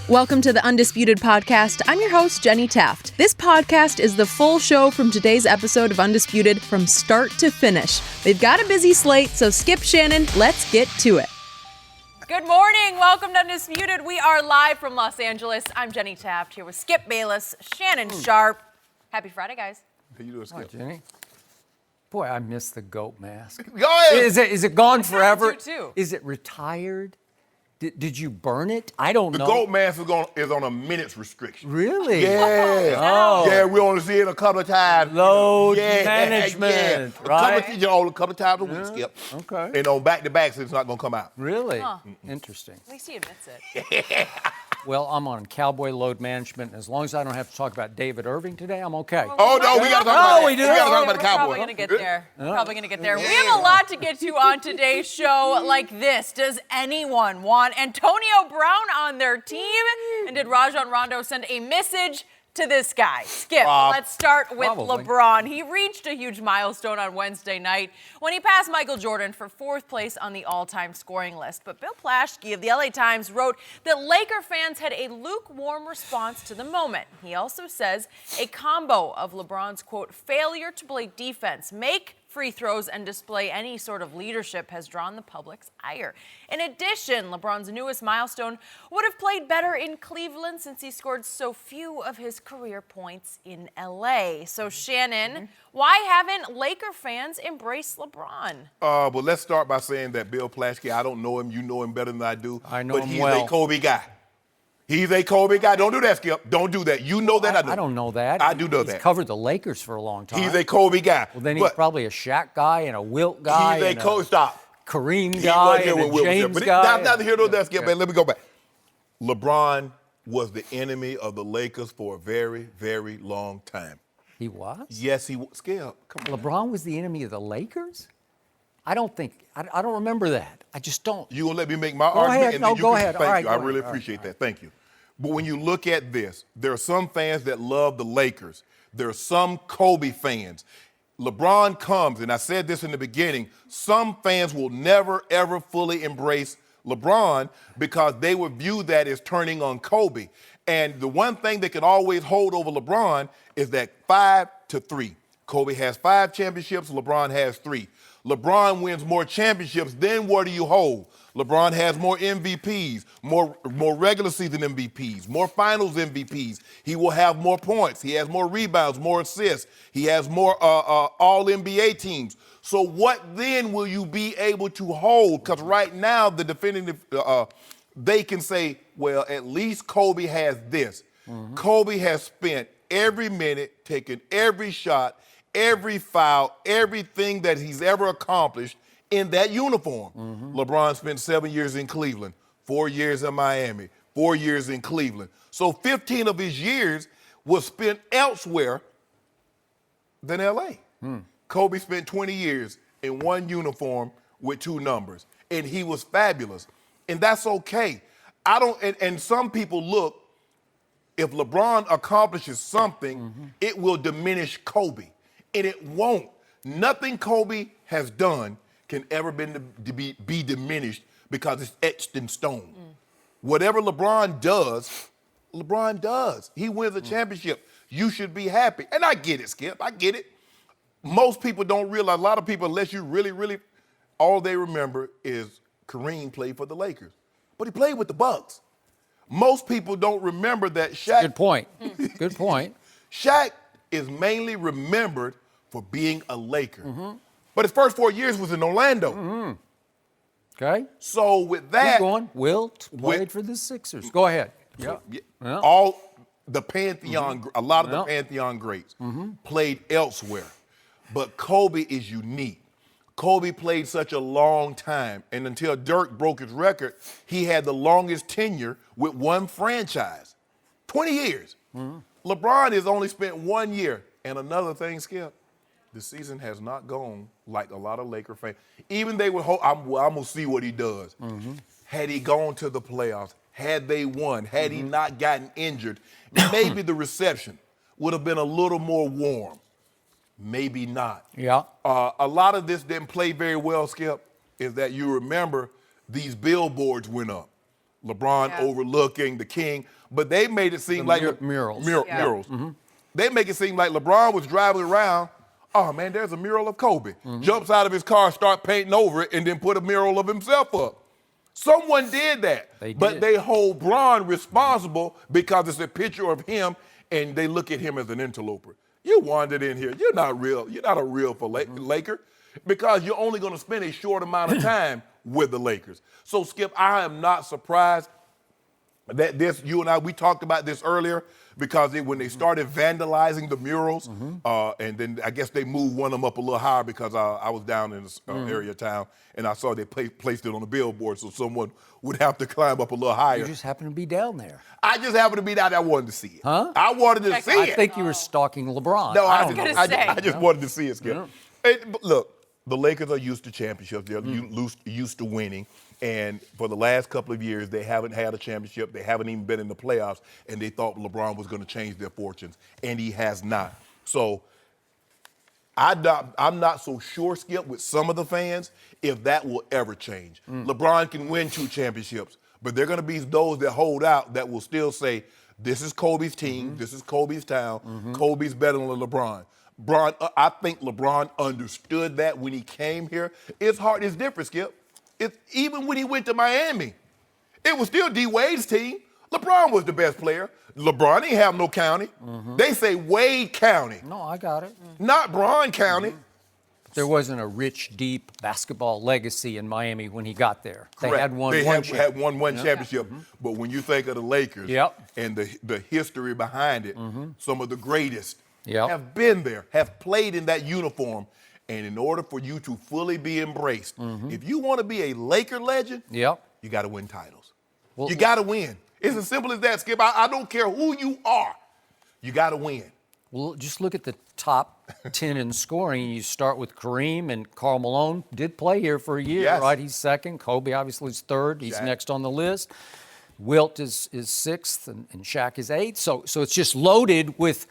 Welcome to the Undisputed podcast. I'm your host, Jenny Taft. This podcast is the full show from today's episode of Undisputed from start to finish. We've got a busy slate, so skip Shannon. Let's get to it. Good morning. Welcome to Undisputed. We are live from Los Angeles. I'm Jenny Taft here with Skip Bayless, Shannon Sharpe. Happy Friday, guys. How you doing, Skip? Hi, Jenny. Boy, I miss the goat mask. Go ahead. Is it gone forever? I do too. Is it retired? Did you burn it? I don't know. The gold mask is on a minutes restriction. Really? Yeah. Oh. Yeah, we only see it a couple of times. Load management, right? A couple of times a week, Skip. Okay. And on back-to-backs, it's not going to come out. Really? Huh. Interesting. At least he admits it. Well, I'm on Cowboy load management. As long as I don't have to talk about David Irving today, I'm okay. Oh, no, we got to talk about that. we do? We got to talk about the We're Cowboys. probably going to get there. Probably going to get there. We have a lot to get to on today's show like this. Does anyone want Antonio Brown on their team? And did Rondo send a message to this guy? Skip, let's start with Probably. LeBron. He reached a huge milestone on Wednesday night when he passed Michael Jordan for fourth place on the all-time scoring list. But Bill Plaschke of the LA Times wrote that Laker fans had a lukewarm response to the moment. He also says a combo of LeBron's, quote, failure to play defense, make free throws, and display any sort of leadership has drawn the public's ire. In addition, LeBron's newest milestone would have played better in Cleveland since he scored so few of his career points in LA. So, Shannon, why haven't Laker fans embraced LeBron? Well, let's start by saying that Bill Plaschke, I don't know him. You know him better than I do. I know but him he's well. a Kobe guy. He's a Kobe guy. Don't do that, Skip. Don't do that. You know that. I don't know that. I do know He's that. covered the Lakers for a long time. He's a Kobe guy. Well, then he's probably a Shaq guy and a Wilt guy. He's a and Kobe. Stop. Kareem He guy wasn't here and when a Wilt was here. James But guy. neither here nor there, Skip. Man, let me go back. LeBron was the enemy of the Lakers for a very, very long time. He was? Yes, he was. Skip, come on. LeBron was the enemy of the Lakers? I don't remember that. I just don't. You gonna let me make my Go argument? ahead. And No, then you go can, ahead. Thank All right, you. I go really ahead. appreciate that. Thank you. But when you look at this, there are some fans that love the Lakers. There are some Kobe fans. LeBron comes, and I said this in the beginning, some fans will never, ever fully embrace LeBron because they would view that as turning on Kobe. And the one thing they can always hold over LeBron is that 5-3. Kobe has 5 championships, LeBron has 3. LeBron wins more championships, then what do you hold? LeBron has more MVPs, more regular season MVPs, more finals MVPs. He will have more points. He has more rebounds, more assists. He has more all-NBA teams. So what then will you be able to hold? Because right now, the definitive, they can say, well, at least Kobe has this. Mm-hmm. Kobe has spent every minute, taken every shot, every foul, everything that he's ever accomplished in that uniform. Mm-hmm. LeBron spent 7 years in Cleveland, 4 years in Miami, 4 years in Cleveland. So 15 of his years was spent elsewhere than L.A. Kobe spent 20 years in one uniform with 2 numbers, and he was fabulous. And that's okay. And some people look, if LeBron accomplishes something, it will diminish Kobe. And it won't. Nothing Kobe has done can ever be diminished because it's etched in stone. Whatever LeBron does. He wins a championship. You should be happy. And I get it, Skip. I get it. Most people don't realize, a lot of people, unless you really, all they remember is Kareem played for the Lakers. But he played with the Bucks. Most people don't remember that Shaq. Good point. Good point. Shaq is mainly remembered for being a Laker. But his first 4 years was in Orlando. Okay. So with that, Keep going. Wilt played for the Sixers. Go ahead. Yeah. all the Pantheon, a lot of the Pantheon greats played elsewhere. But Kobe is unique. Kobe played such a long time, and until Dirk broke his record, he had the longest tenure with one franchise, 20 years. LeBron has only spent 1 year. And another thing, Skip, the season has not gone like a lot of Laker fans. Even they would hope, I'm going to see what he does. Had he gone to the playoffs, had they won, had he not gotten injured, maybe the reception would have been a little more warm. Maybe not. Yeah. A lot of this didn't play very well, Skip, is that you remember these billboards went up. LeBron overlooking the king, but they made it seem like murals. Murals. They make it seem like LeBron was driving around. Oh man, there's a mural of Kobe. Jumps out of his car, start painting over it, and then put a mural of himself up. Someone did that, but they hold Bron responsible because it's a picture of him, and they look at him as an interloper. You wandered in here. You're not real. You're not a real Laker because you're only going to spend a short amount of time with the Lakers. So, Skip, I am not surprised that you and I, we talked about this earlier because when they started vandalizing the murals, and then I guess they moved one of them up a little higher because I was down in this area of town, and I saw they placed it on the billboard so someone would have to climb up a little higher. You just happened to be down there. I just happened to be down there. I wanted to see it. Huh? I wanted to see it. I think you were stalking LeBron. No, I just wanted to see it, Skip. But look, the Lakers are used to championships. They're used to winning. And for the last couple of years, they haven't had a championship. They haven't even been in the playoffs. And they thought LeBron was going to change their fortunes. And he has not. So I'm not so sure, Skip, with some of the fans, if that will ever change. LeBron can win 2 championships. But there are going to be those that hold out that will still say, this is Kobe's team. This is Kobe's town. Kobe's better than LeBron. I think LeBron understood that when he came here. It's different, Skip. Even when he went to Miami, it was still D. Wade's team. LeBron was the best player. LeBron didn't have no county. They say Wade County. No, I got it. Not Bron County. There wasn't a rich, deep basketball legacy in Miami when he got there. Correct. They had one championship. But when you think of the Lakers and the history behind it, some of the greatest have been there, have played in that uniform. And in order for you to fully be embraced, if you want to be a Laker legend, you got to win titles. Well, you got to win. It's as simple as that, Skip. I don't care who you are. You got to win. Well, just look at the top 10 in scoring. You start with Kareem, and Karl Malone did play here for a year, right? He's second. Kobe obviously is third. He's next on the list. Wilt is sixth, and Shaq is eighth. So it's just loaded with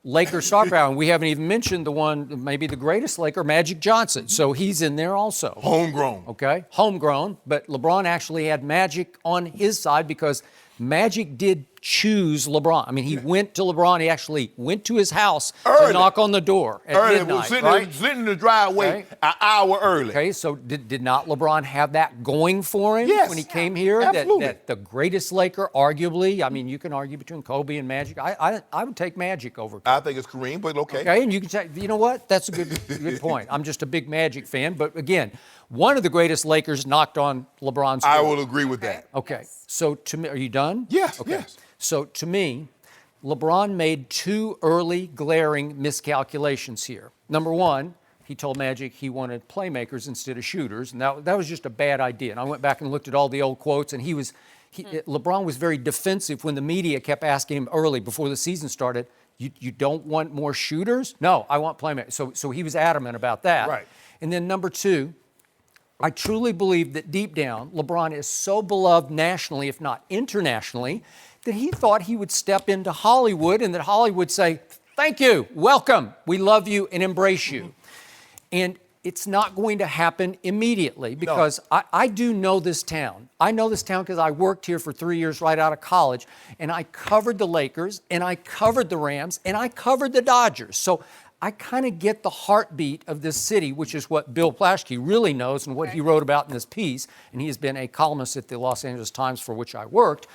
Laker star power. And we haven't even mentioned the one, maybe the greatest Laker, Magic Johnson. So he's in there also. Homegrown. Okay, homegrown. But LeBron actually had Magic on his side because Magic did choose LeBron. I mean, he went to LeBron. He actually went to his house to knock on the door at midnight, sitting in the driveway an hour early. Okay, so did not LeBron have that going for him when he came here? Absolutely. That the greatest Laker, arguably, I mean, you can argue between Kobe and Magic. I would take Magic over Kobe. I think it's Kareem, but okay. Okay, and you can say, you know what? That's a good point. I'm just a big Magic fan. But again, one of the greatest Lakers knocked on LeBron's door. I will agree with that. Okay, so to me, are you done? Yes, okay. yes. So to me, LeBron made 2 early glaring miscalculations here. Number one, he told Magic he wanted playmakers instead of shooters, and that was just a bad idea. And I went back and looked at all the old quotes, and LeBron was very defensive when the media kept asking him early before the season started, you don't want more shooters? No, I want playmakers. So he was adamant about that. Right. And then number 2, I truly believe that deep down, LeBron is so beloved nationally, if not internationally, that he thought he would step into Hollywood and that Hollywood would say, thank you, welcome, we love you and embrace you. And it's not going to happen immediately because I do know this town. I know this town because I worked here for 3 years right out of college, and I covered the Lakers, and I covered the Rams, and I covered the Dodgers. So I kind of get the heartbeat of this city, which is what Bill Plaschke really knows and what he wrote about in this piece. And he has been a columnist at the Los Angeles Times, for which I worked.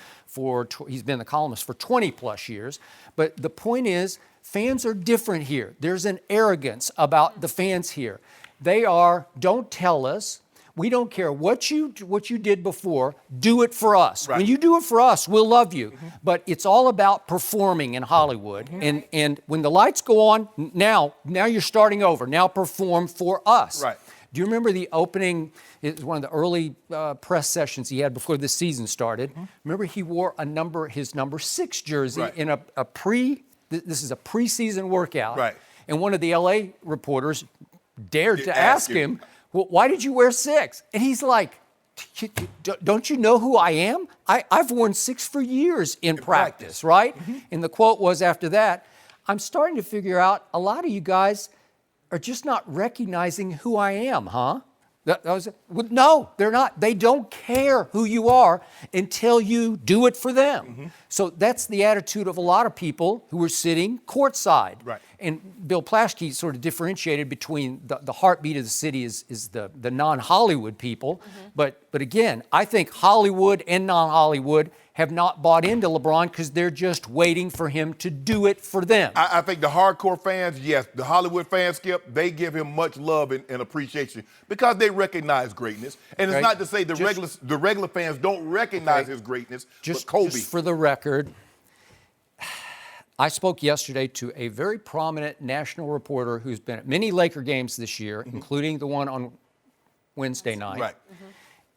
He's been the columnist for 20 plus years. But the point is, fans are different here. There's an arrogance about the fans here. They are, don't tell us. We don't care what you did before. Do it for us. Right. When you do it for us, we'll love you. But it's all about performing in Hollywood. And when the lights go on, now you're starting over. Now perform for us. Right. Do you remember the opening? It was one of the early press sessions he had before the season started. Remember he wore his number 6 jersey in this is a preseason workout. Right. And one of the LA reporters dared to ask him, well, why did you wear 6? And he's like, don't you know who I am? I've worn 6 for years in practice, right? And the quote was after that, I'm starting to figure out a lot of you guys are just not recognizing who I am, huh? No, they're not. They don't care who you are until you do it for them. Mm-hmm. So that's the attitude of a lot of people who are sitting courtside. Right. And Bill Plaschke sort of differentiated between the heartbeat of the city is the non-Hollywood people. Mm-hmm. But again, I think Hollywood and non-Hollywood have not bought into LeBron because they're just waiting for him to do it for them. I think the hardcore fans, yes, the Hollywood fans, Skip, they give him much love and appreciation because they recognize greatness. And it's not to say the regular fans don't recognize his greatness, but Kobe. Just for the record, I spoke yesterday to a very prominent national reporter who's been at many Laker games this year, including the one on Wednesday night. Right.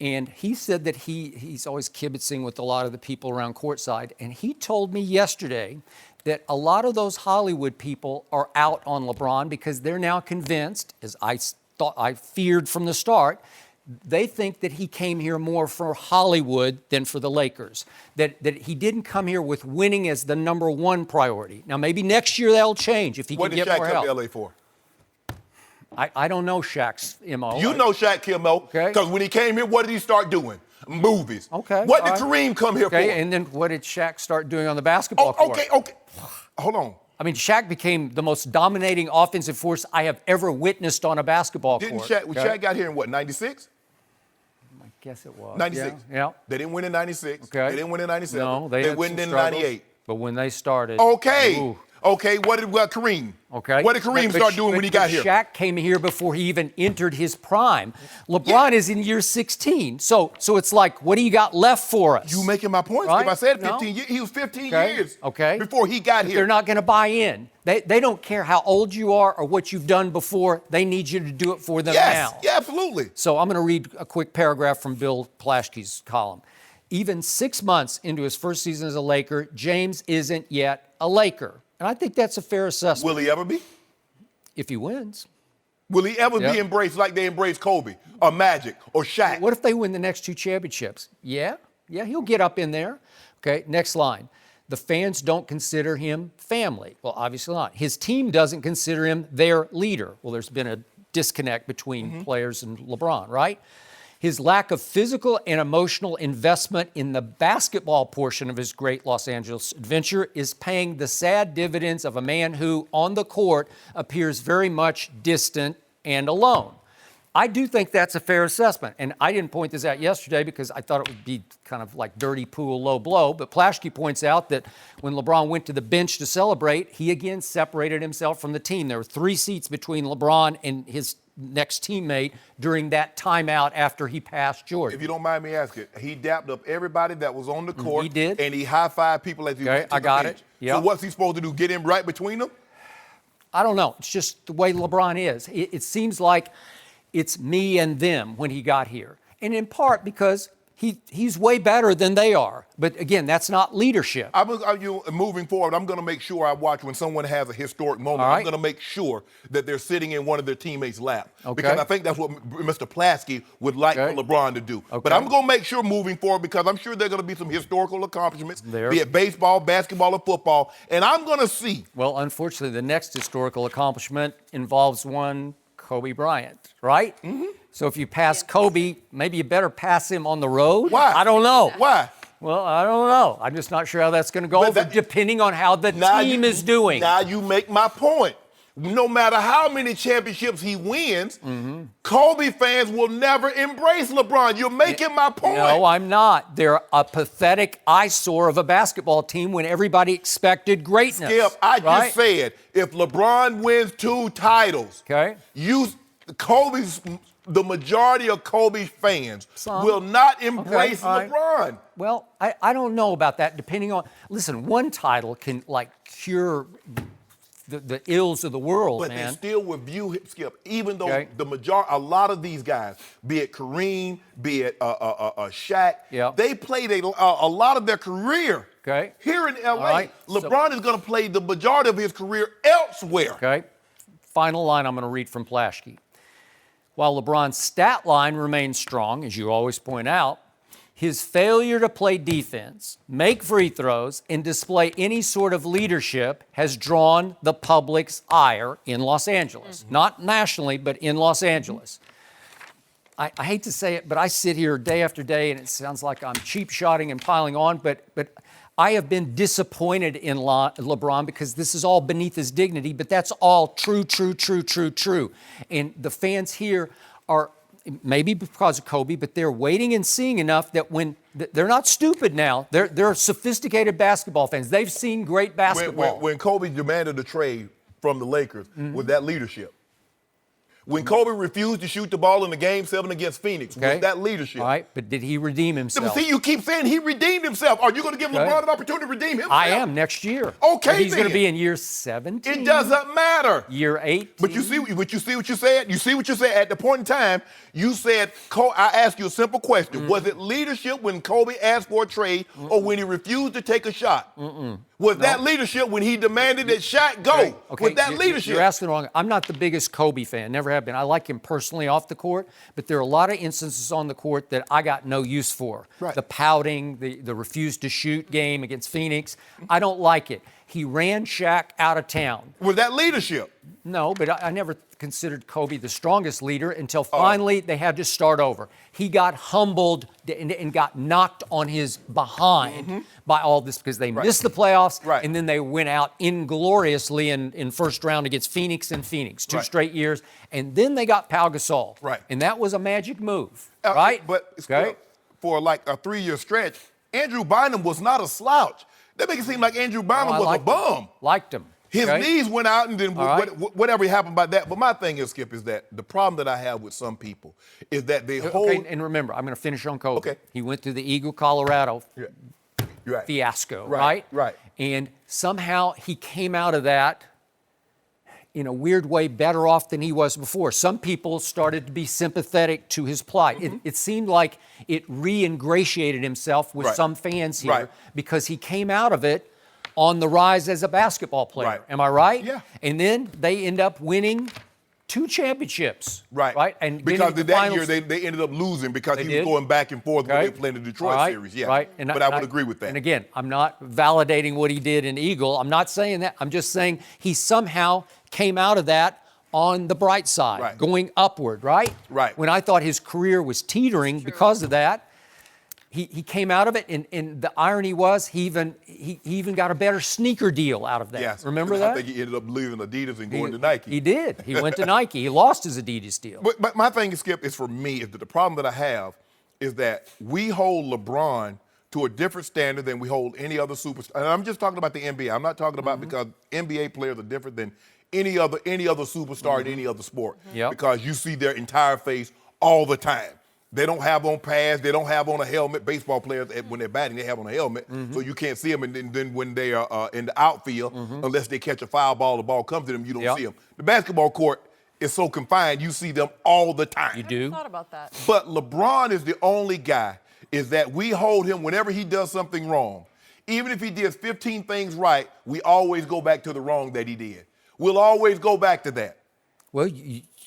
And he said that he's always kibitzing with a lot of the people around courtside. And he told me yesterday that a lot of those Hollywood people are out on LeBron because they're now convinced, as I feared from the start, they think that he came here more for Hollywood than for the Lakers. That he didn't come here with winning as the number one priority. Now, maybe next year that'll change if he can get more help. What did Shaq come to LA for? I don't know Shaq's MO. You know Shaq Kim-O. Okay. Because when he came here, what did he start doing? Movies. Okay. What did Kareem come here for? Okay, and then what did Shaq start doing on the basketball court? Okay. Hold on. I mean, Shaq became the most dominating offensive force I have ever witnessed on a basketball court. Shaq got here in what, 96? I guess it was. 96. Yeah. They didn't win in 96. Okay. They didn't win in 97. No, they won in struggles, 98. But when they started. Okay. Ooh. Okay, what did Kareem? Okay. What did Kareem start doing when he got here? Shaq came here before he even entered his prime. LeBron is in year 16. So it's like, what do you got left for us? You making my point? Right? If I said 15 years, he was 15 years before he got here. They're not going to buy in. They don't care how old you are or what you've done before. They need you to do it for them now. Yeah, absolutely. So I'm going to read a quick paragraph from Bill Plaschke's column. Even 6 months into his first season as a Laker, James isn't yet a Laker. And I think that's a fair assessment. Will he ever be? If he wins. Will he ever be embraced like they embraced Kobe or Magic or Shaq? What if they win the next two championships? Yeah, he'll get up in there. Okay, next line. The fans don't consider him family. Well, obviously not. His team doesn't consider him their leader. Well, there's been a disconnect between players and LeBron, right? His lack of physical and emotional investment in the basketball portion of his great Los Angeles adventure is paying the sad dividends of a man who, on the court, appears very much distant and alone. I do think that's a fair assessment. And I didn't point this out yesterday because I thought it would be kind of like dirty pool, low blow. But Plaschke points out that when LeBron went to the bench to celebrate, he again separated himself from the team. There were 3 seats between LeBron and his next teammate during that timeout after he passed Jordan. If you don't mind me asking, he dapped up everybody that was on the court. He did. And he high-fived people as he went to the bench. Yep. So what's he supposed to do, get him right between them? I don't know. It's just the way LeBron is. It seems like it's me and them when he got here. And in part because he's way better than they are. But again, that's not leadership. Moving forward, I'm going to make sure I watch when someone has a historic moment. Right. I'm going to make sure that they're sitting in one of their teammates' lap. Okay. Because I think that's what Mr. Plaschke would like for LeBron to do. Okay. But I'm going to make sure moving forward because I'm sure there are going to be some historical accomplishments, There. be it baseball, basketball, or football. And I'm going to see. Well, unfortunately, the next historical accomplishment involves one Kobe Bryant, right? Mm-hmm. So if you pass Kobe, maybe you better pass him on the road. Why? I don't know. Why? Well, I don't know. I'm just not sure how that's going to go, depending on how the team is doing. Now you make my point. No matter how many championships he wins, Kobe fans will never embrace LeBron. You're making my point. No, I'm not. They're a pathetic eyesore of a basketball team when everybody expected greatness. Skip, I just said, if LeBron wins 2 titles, the majority of Kobe fans will not embrace LeBron. Well, I don't know about that, depending on, listen, one title can cure the ills of the world, but man. they still would view him, Skip, even though a lot of these guys, be it Kareem, be it Shaq, they played a lot of their career here in L.A. LeBron is going to play the majority of his career elsewhere. Okay. Final line I'm going to read from Plaschke. While LeBron's stat line remains strong, as you always point out, his failure to play defense, make free throws, and display any sort of leadership has drawn the public's ire in Los Angeles. Not nationally, but in Los Angeles. I hate to say it, but I sit here day after day, and it sounds like I'm cheap-shotting and piling on, but I have been disappointed in LeBron because this is all beneath his dignity, but that's all true. And the fans here are, maybe because of Kobe, but they're waiting and seeing enough that when they're not stupid now, they're sophisticated basketball fans. They've seen great basketball. When Kobe demanded a trade from the Lakers, was that leadership? When Kobe refused to shoot the ball in the Game 7 against Phoenix, was that leadership? All right, but did he redeem himself? See, you keep saying he redeemed himself. Are you going to give LeBron an opportunity to redeem himself? I am next year. Okay, but he's going to be in year 17. It doesn't matter. Year 8. But you see what you said? You see what you said? At the point in time, you said, I asked you a simple question. Was it leadership when Kobe asked for a trade or when he refused to take a shot? Was that leadership when he demanded that shot go? Okay. Was that leadership? You're asking wrong. I'm not the biggest Kobe fan, never have been. I like him personally off the court, but there are a lot of instances on the court that I got no use for. Right. The pouting, the refuse to shoot game against Phoenix. I don't like it. He ran Shaq out of town. Was that leadership? No, but I never considered Kobe the strongest leader until finally they had to start over. He got humbled and got knocked on his behind by all this because they missed the playoffs and then they went out ingloriously in first round against Phoenix and Phoenix, 2 straight years. And then they got Pau Gasol. Right. And that was a magic move, right? But for like a 3-year stretch, Andrew Bynum was not a slouch. That makes it seem like Andrew Bynum was a bum. Liked him. His knees went out, and then whatever happened about that. But my thing is, Skip, is that the problem that I have with some people is that they hold. Okay, and remember, I'm going to finish on Kobe. Okay. He went through the Eagle, Colorado fiasco, right? Right. And somehow he came out of that in a weird way better off than he was before. Some people started to be sympathetic to his plight. It seemed like it re-ingratiated himself with some fans here because he came out of it on the rise as a basketball player. Right. Am I right? Yeah. And then they end up winning 2 championships. Right. And because that year they ended up losing because he was going back and forth when they were playing the Detroit series. Yeah. Right. But I would agree with that. And again, I'm not validating what he did in Eagle. I'm not saying that. I'm just saying he somehow came out of that on the bright side, going upward, right? Right. When I thought his career was teetering because of that, he came out of it, and the irony was he even got a better sneaker deal out of that. Yes. Remember that? I think he ended up leaving Adidas and going to Nike. He did. He went to Nike. He lost his Adidas deal. But my thing, Skip, is for me, is that the problem that I have is that we hold LeBron to a different standard than we hold any other superstar. And I'm just talking about the NBA. I'm not talking about because NBA players are different than any other superstar in any other sport. Because you see their entire face all the time. They don't have on pads. They don't have on a helmet. Baseball players, when they're batting, they have on a helmet, so you can't see them. And then when they are in the outfield, unless they catch a foul ball, the ball comes to them, you don't see them. The basketball court is so confined, you see them all the time. You do? I thought about that. But LeBron is the only guy is that we hold him whenever he does something wrong. Even if he did 15 things right, we always go back to the wrong that he did. We'll always go back to that. Well,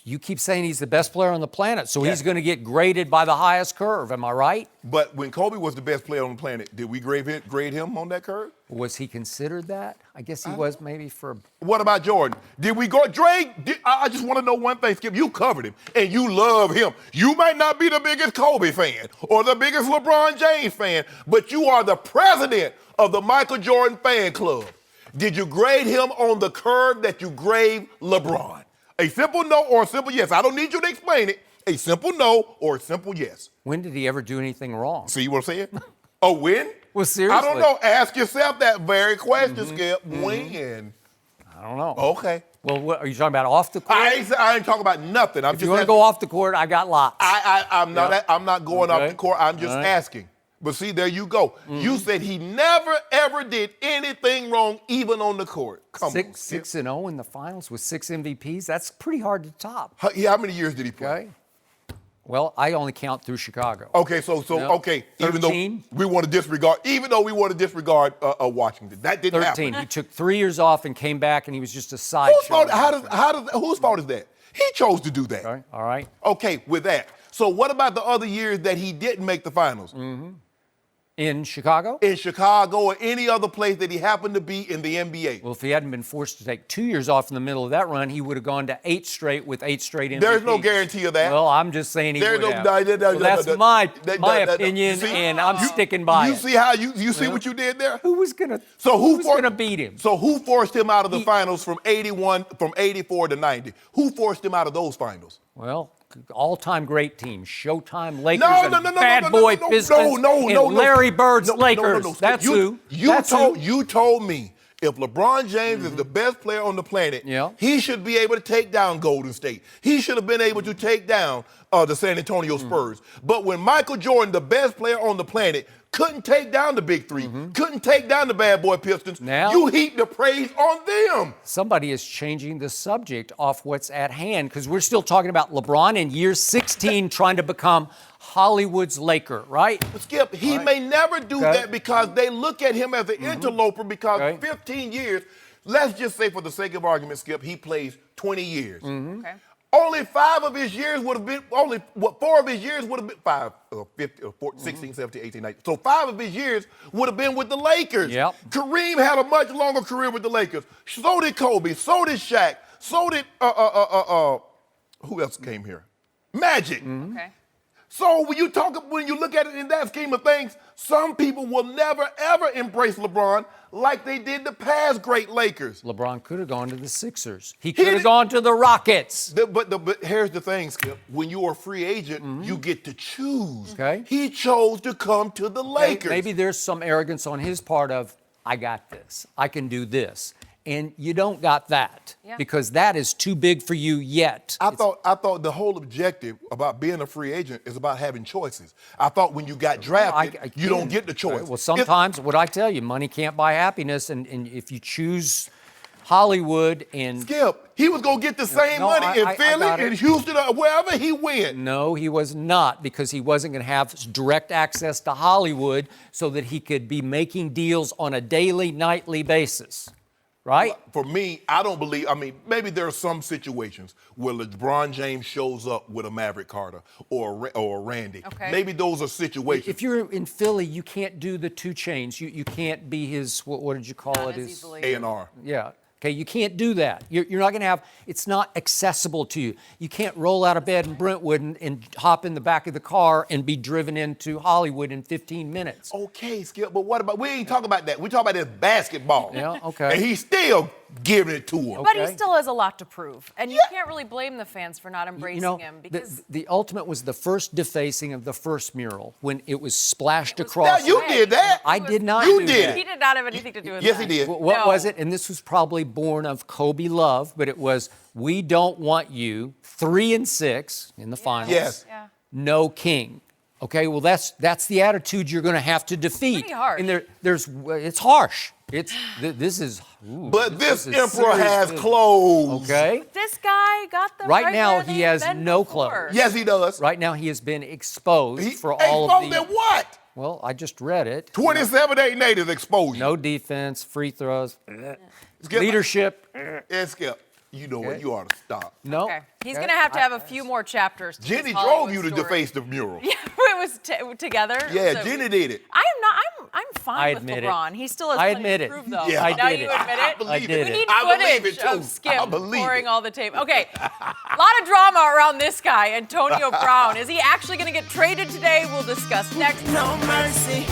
you keep saying he's the best player on the planet, so he's going to get graded by the highest curve. Am I right? But when Kobe was the best player on the planet, did we grade him on that curve? Was he considered that? I guess he was maybe for. What about Jordan? Did we go? Drake, I just want to know one thing, Skip. You covered him, and you love him. You might not be the biggest Kobe fan or the biggest LeBron James fan, but you are the president of the Michael Jordan fan club. Did you grade him on the curve that you grade LeBron? A simple no or a simple yes. I don't need you to explain it. A simple no or a simple yes. When did he ever do anything wrong? See what I'm saying? A win? Well, seriously. I don't know. Ask yourself that very question, Skip. When? I don't know. Okay. Well, what, are you talking about off the court? I ain't talking about nothing. If you want to go off the court, I got lots. I'm not going off the court. I'm just asking. But see, there you go. You said he never, ever did anything wrong, even on the court. Come on. 6-0 in the finals with 6 MVPs. That's pretty hard to top. How many years did he play? Okay. Well, I only count through Chicago. Okay, okay. 13? Even though we want to disregard Washington, that didn't 13. happen. He took 3 years off and came back, and he was just a sideshow. Whose fault is that? He chose to do that. Okay, all right. Okay, with that. So what about the other years that he didn't make the finals? In Chicago? In Chicago or any other place that he happened to be in the NBA. Well, if he hadn't been forced to take 2 years off in the middle of that run, he would have gone to 8 straight with 8 straight MVPs. There's no guarantee of that. Well, I'm just saying he would have. Well, that's my opinion, and I'm sticking by it. You see how you see what you did there? Who was gonna beat him? So who forced him out of the finals from 84 to 90? Who forced him out of those finals? Well, all-time great teams, Showtime Lakers, Bad Boy Pistons, and Larry Bird's Lakers. That's who. You told me if LeBron James is the best player on the planet, he should be able to take down Golden State. He should have been able to take down the San Antonio Spurs. But when Michael Jordan, the best player on the planet, couldn't take down the Big Three, couldn't take down the Bad Boy Pistons, now, you heap the praise on them. Somebody is changing the subject off what's at hand because we're still talking about LeBron in year 16 trying to become Hollywood's Laker, right? But Skip, he may never do that because they look at him as an interloper because 15 years, let's just say for the sake of argument, Skip, he plays 20 years. Okay. Only 5 of his years would have been, 4 of his years would have been 5, 15, 14, 16, 17, 18, 19. So 5 of his years would have been with the Lakers. Yep. Kareem had a much longer career with the Lakers. So did Kobe, so did Shaq, so did, who else came here? Magic. Okay. So when you look at it in that scheme of things, some people will never, ever embrace LeBron like they did the past great Lakers. LeBron could have gone to the Sixers. He could have gone to the Rockets. But here's the thing, Skip. When you're a free agent, you get to choose. Okay. He chose to come to the Lakers. Maybe there's some arrogance on his part of, I got this. I can do this. And you don't got that because that is too big for you yet. I thought the whole objective about being a free agent is about having choices. I thought when you got drafted, you don't get the choice. Well, sometimes, what I tell you, money can't buy happiness. And if you choose Hollywood and... Skip, he was going to get the same money in Philly, in Houston, or wherever he went. No, he was not, because he wasn't going to have direct access to Hollywood so that he could be making deals on a daily, nightly basis. Right? For me, I don't believe, maybe there are some situations where LeBron James shows up with a Maverick Carter or a Randy. Okay. Maybe those are situations. If you're in Philly, you can't do the 2 chains. You can't be his, what did you call it? His A&R. Yeah. Okay, you can't do that. You're not going to have, it's not accessible to you. You can't roll out of bed in Brentwood and hop in the back of the car and be driven into Hollywood in 15 minutes. Okay, Skip, but what about, we ain't talking about that. We talking about this basketball. Yeah, okay. And he's still giving it to him. But he still has a lot to prove. And you can't really blame the fans for not embracing him because... The Ultimate was the first defacing of the first mural when it was splashed across. Now, you did that. I did not You do did. that. He did not have anything to do with that. Yes, he did. What was it? And this was probably born of Kobe love, but it was, we don't want you 3-6 in the finals. Yes. Yeah. No king. Okay, well, that's the attitude you're going to have to defeat. Pretty harsh. And it's harsh. This is emperor has clothes. Okay. This guy got them Right now, where he they've has been no before. clothes. Yes, he does. Right now, he has been exposed for all of the... Exposed at what? Well, I just read it. 27-8 native exposure. No defense, free throws, leadership. Skip, you know what? You ought to stop. No. Okay. He's going to have a few more chapters. To Jenny his Hollywood drove you to story. deface the mural. Yeah, it was together. Yeah, So Jenny did it. I'm fine with admit it. LeBron. He still has I plenty admit to it. prove, though. Yeah, I now did you it. admit I it. believe did it. We need I believe footage it, too. of Skip I believe pouring it. all the tape. Okay, a lot of drama around this guy, Antonio Brown. Is he actually going to get traded today? We'll discuss next. No mercy.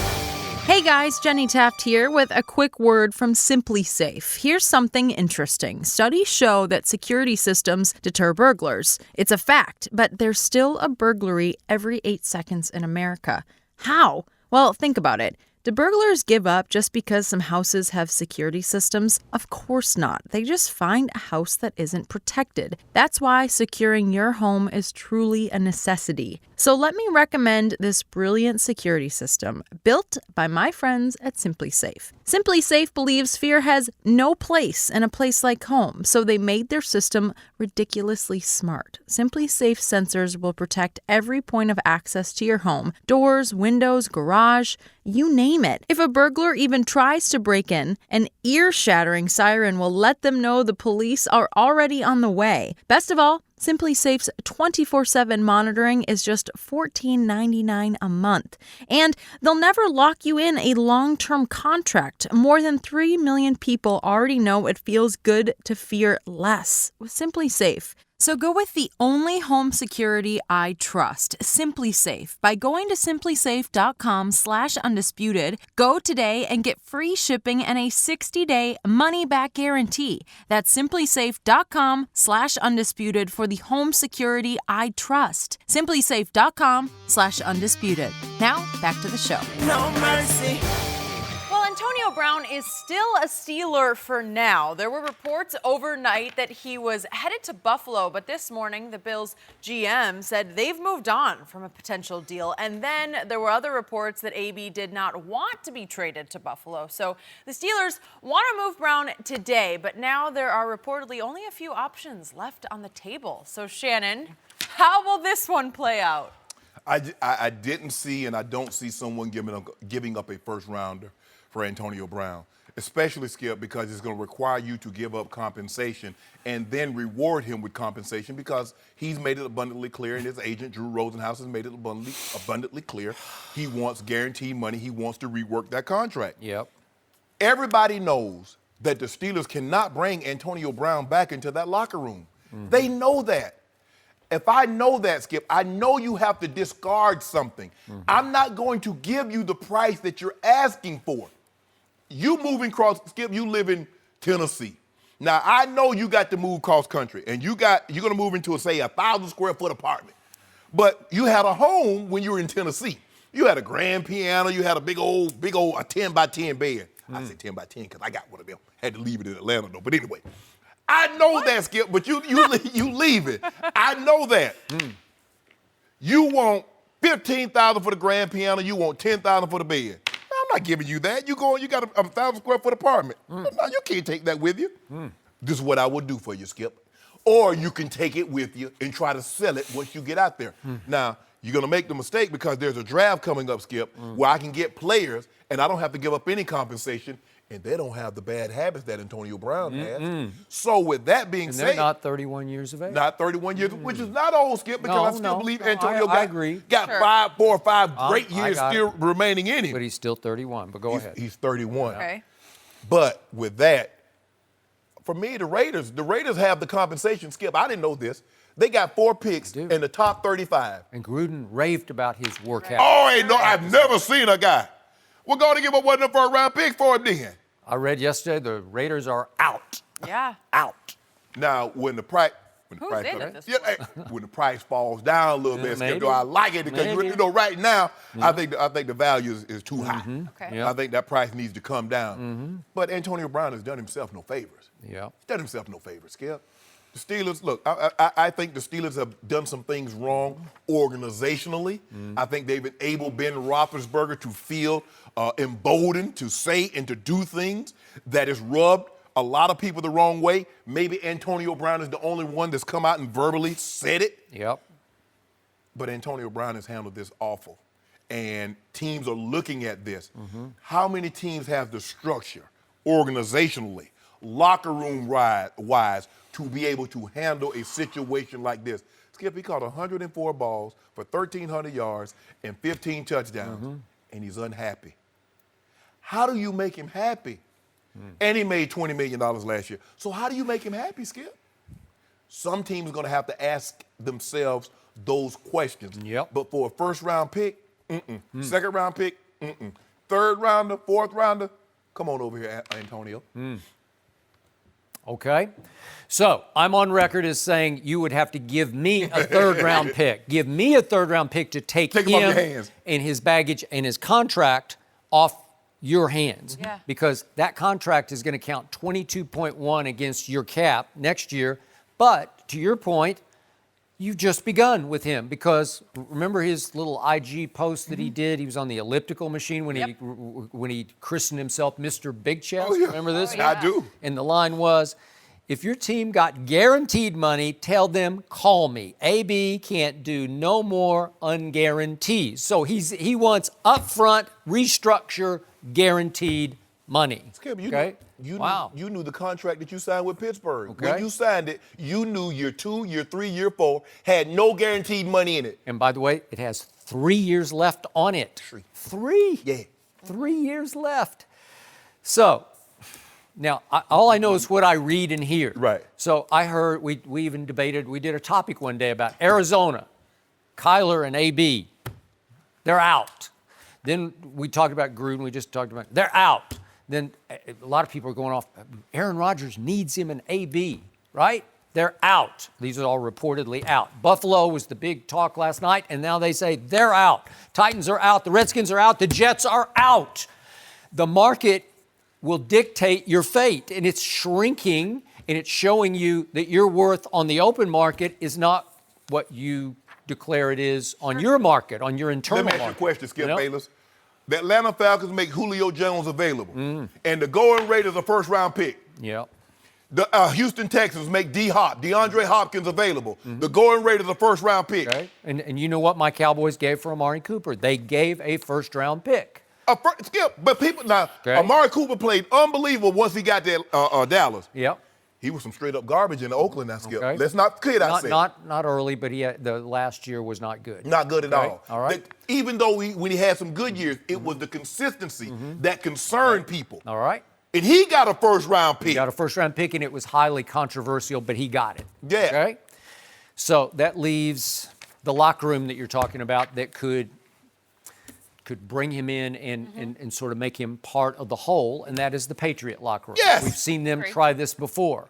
Hey guys, Jenny Taft here with a quick word from Simply Safe. Here's something interesting. Studies show that security systems deter burglars. It's a fact, but there's still a burglary every 8 seconds in America. How? Well, think about it. Do burglars give up just because some houses have security systems? Of course not. They just find a house that isn't protected. That's why securing your home is truly a necessity. So let me recommend this brilliant security system built by my friends at Simply Safe. Simply Safe believes fear has no place in a place like home, so they made their system ridiculously smart. Simply Safe sensors will protect every point of access to your home: doors, windows, garage, you name name it. If a burglar even tries to break in, an ear-shattering siren will let them know the police are already on the way. Best of all, Simply Safe's 24/7 monitoring is just $14.99 a month. And they'll never lock you in a long-term contract. More than 3 million people already know it feels good to fear less with Simply Safe. So go with the only home security I trust, Simply Safe, by going to simplysafe.com/undisputed. Go today and get free shipping and a 60-day money-back guarantee. That's simplysafe.com/undisputed for the home security I trust. simplysafe.com/undisputed. Now, back to the show. No mercy. Well, Antonio Brown is still a Steeler for now. There were reports overnight that he was headed to Buffalo, but this morning the Bills GM said they've moved on from a potential deal. And then there were other reports that AB did not want to be traded to Buffalo. So the Steelers want to move Brown today, but now there are reportedly only a few options left on the table. So Shannon, how will this one play out? I didn't see and I don't see someone giving up a first rounder for Antonio Brown, especially, Skip, because it's going to require you to give up compensation and then reward him with compensation because he's made it abundantly clear, and his agent, Drew Rosenhaus, has made it abundantly clear he wants guaranteed money. He wants to rework that contract. Yep. Everybody knows that the Steelers cannot bring Antonio Brown back into that locker room. Mm-hmm. They know that. If I know that, Skip, I know you have to discard something. Mm-hmm. I'm not going to give you the price that you're asking for. You moving across, Skip, you live in Tennessee. Now, I know you got to move cross country, and you're going to move into, say, 1,000 square foot apartment. But you had a home when you were in Tennessee. You had a grand piano. You had a big old, a 10 by 10 bed. I say 10 by 10 because I got one of them. Had to leave it in Atlanta, though. But anyway, I know that, Skip, but you leave it. I know that. You want $15,000 for the grand piano. You want $10,000 for the bed. I'm not giving you that. You got a 1,000 square foot apartment. No, you can't take that with you. This is what I would do for you, Skip. Or you can take it with you and try to sell it once you get out there. Now, you're going to make the mistake because there's a draft coming up, Skip, where I can get players and I don't have to give up any compensation, and they don't have the bad habits that Antonio Brown has. So with that being said, they're not 31 years of age. Not 31 years, which is not old, Skip, because I still believe Antonio I agree. got 4 or 5 great years still remaining in him. But he's still 31, but go ahead. He's 31. Okay. But with that, for me, the Raiders have the compensation, Skip. I didn't know this. They got 4 picks in the top 35. And Gruden raved about his workout. Oh, I've never seen a guy. We're going to give up one of the first-round picks for him then. I read yesterday the Raiders are out. Yeah. Out. Now, when the price falls down a little bit, Skip, do I like it? Because right now, I think the value is too high. Okay. Yep. I think that price needs to come down. But Antonio Brown has done himself no favors. Yeah. He's done himself no favors, Skip. The Steelers, look, I think the Steelers have done some things wrong organizationally. I think they've enabled Ben Roethlisberger to feel emboldened to say and to do things that has rubbed a lot of people the wrong way. Maybe Antonio Brown is the only one that's come out and verbally said it. Yep. But Antonio Brown has handled this awful. And teams are looking at this. How many teams have the structure, organizationally, locker room wise, to be able to handle a situation like this? Skip, he caught 104 balls for 1,300 yards and 15 touchdowns, and he's unhappy. How do you make him happy? And he made $20 million last year. So how do you make him happy, Skip? Some teams are going to have to ask themselves those questions. Yep. But for a first-round pick, second-round pick, third rounder, fourth rounder, come on over here, Antonio. Okay. So I'm on record as saying you would have to give me a third-round pick. Give me a third-round pick to take him off your hands. And his baggage and his contract off your hands. Yeah. Because that contract is going to count 22.1 against your cap next year. But to your point, you've just begun with him because remember his little IG post that he did? He was on the elliptical machine when he christened himself Mr. Big Chest. Oh, yeah. Remember this? I do. And the line was, If your team got guaranteed money, tell them, call me. AB can't do no more unguarantees. So he wants upfront, restructure, guaranteed money. Skip, Okay? You knew the contract that you signed with Pittsburgh. Okay. When you signed it, you knew year 2, year 3, year 4 had no guaranteed money in it. And by the way, it has 3 years left on it. Three? Yeah. 3 years left. So, now, all I know is what I read and hear. Right. So I heard, we even debated, we did a topic one day about Arizona, Kyler and AB. They're out. Then we talked about Gruden, we just talked about, they're out. Then a lot of people are going off, Aaron Rodgers needs him in AB, right? They're out. These are all reportedly out. Buffalo was the big talk last night, and now they say they're out. Titans are out. The Redskins are out. The Jets are out. The market will dictate your fate, and it's shrinking, and it's showing you that your worth on the open market is not what you declare it is on your market, on your internal Let me market. ask you a question, Skip You know? Bayless. The Atlanta Falcons make Julio Jones available, and the Golden Raiders a first-round pick. Yeah. The Houston Texans make DeAndre Hopkins available. The Golden Raiders a first-round pick. Okay. And you know what my Cowboys gave for Amari Cooper? They gave a first-round pick. Skip, but people now, Okay. Amari Cooper played unbelievable once he got to Dallas. Yep. He was some straight up garbage in Oakland. Now, Skip. Okay. Let's not kid ourselves. Not early, but the last year was not good. Not good at Okay. all. All right. Even though when he had some good years, it was the consistency that concerned people. All right. And he got a first-round pick. He got a first-round pick, and it was highly controversial, but he got it. Yeah. Okay. So that leaves the locker room that you're talking about that could bring him in and sort of make him part of the whole, and that is the Patriot locker room. Yes. We've seen them Great. try this before.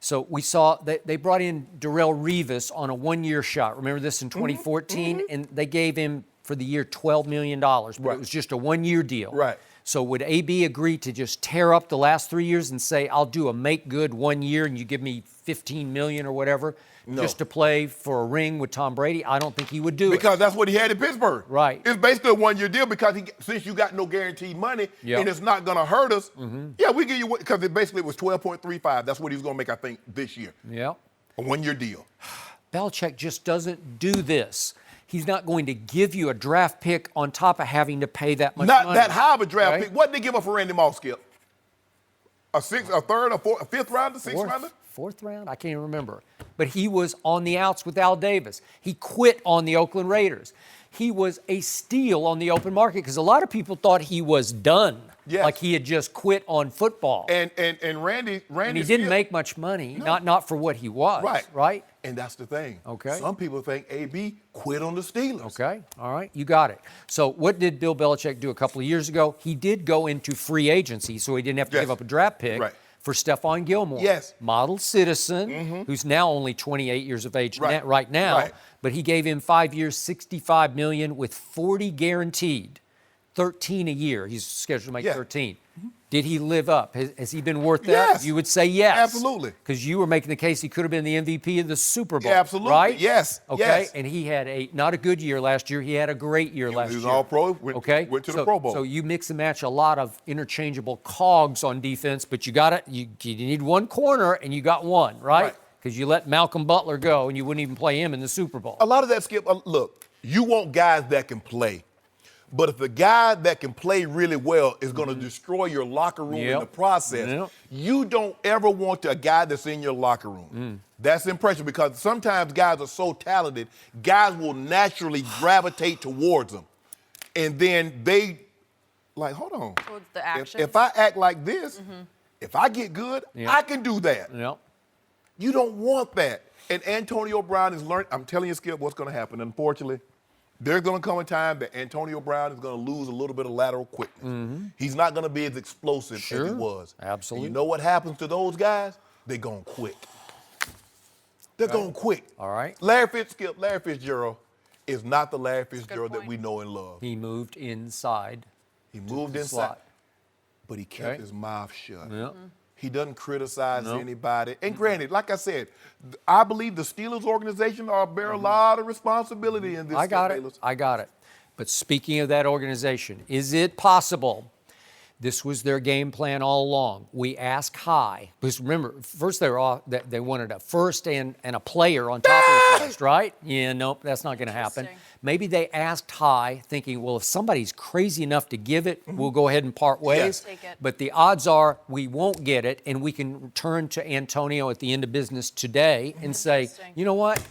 So we saw they brought in Darrelle Revis on a one-year shot. Remember this in 2014? And they gave him for the year $12 million, but Right. it was just a one-year deal. Right. So would AB agree to just tear up the last 3 years and say, I'll do a make-good 1 year and you give me $15 million or whatever No. just to play for a ring with Tom Brady? I don't think he would do it. Because that's what he had in Pittsburgh. Right. It's basically a one-year deal because since you got no guaranteed money Yep. and it's not going to hurt us, yeah, we give you because it basically was 12.35. That's what he was going to make, I think, this year. Yeah. A one-year deal. Belichick just doesn't do this. He's not going to give you a draft pick on top of having to pay that much Not money. that high of a draft Right. pick. What did they give up for Randy Moss, Skip? A third, a fifth rounder, sixth rounder? Fourth round? I can't even remember. But he was on the outs with Al Davis. He quit on the Oakland Raiders. He was a steal on the open market because a lot of people thought he was done. Yes. Like he had just quit on football. And Randy And he didn't make much money, not for what he was. Right. Right? And that's the thing. Okay. Some people think AB quit on the Steelers. Okay, all right, you got it. So what did Bill Belichick do a couple of years ago? He did go into free agency, so he didn't have to Yes. give up a draft pick Right. for Stephon Gilmore. Yes. Model citizen, who's now only 28 years of age Right. right now, Right. but he gave him 5 years, $65 million with 40 guaranteed, 13 a year. He's scheduled to make Yeah. 13. Did he live up? Has he been worth that? Yes. You would say yes. Absolutely. Because you were making the case he could have been the MVP of the Super Bowl. Yeah, absolutely. Right? Yes. Okay. Yes. And he had not a good year last year. He had a great year last He was year. all pro, went to the Pro Bowl. So you mix and match a lot of interchangeable cogs on defense, but you got it. You need one corner, and you got one, right? Right. Because you let Malcolm Butler go, and you wouldn't even play him in the Super Bowl. A lot of that, Skip, look, you want guys that can play. But if the guy that can play really well is going to destroy your locker room in Yep. the process, Yep. you don't ever want a guy that's in your locker room. That's impressive because sometimes guys are so talented, guys will naturally gravitate towards them. And then they, like, hold on. Towards the action. If I act like this, if I get good, Yep. I can do that. Yep. You don't want that. And Antonio Brown is learning. I'm telling you, Skip, what's going to happen. Unfortunately, there's going to come a time that Antonio Brown is going to lose a little bit of lateral quickness. He's not going to be as explosive as he Sure. was. Absolutely. And you know what happens to those guys? They're going quick. They're going quick. All right. Larry Fitzgerald is not the Larry Fitzgerald that point. we know and love. He moved inside. He moved the inside, slot. but he kept Okay. his mouth shut. Yep. He doesn't criticize No. anybody. And granted, like I said, I believe the Steelers organization bear a lot of responsibility in this. I got it. Bayless. I got it. But speaking of that organization, is it possible This was their game plan all along. We ask high. Because remember, first they wanted a first and a player on top of the first, right? Yeah, nope, that's not going to happen. Maybe they asked high, thinking, well, if somebody's crazy enough to give it, we'll go ahead and part ways. Yes. Take it. But the odds are we won't get it, and we can turn to Antonio at the end of business today and say, you know what?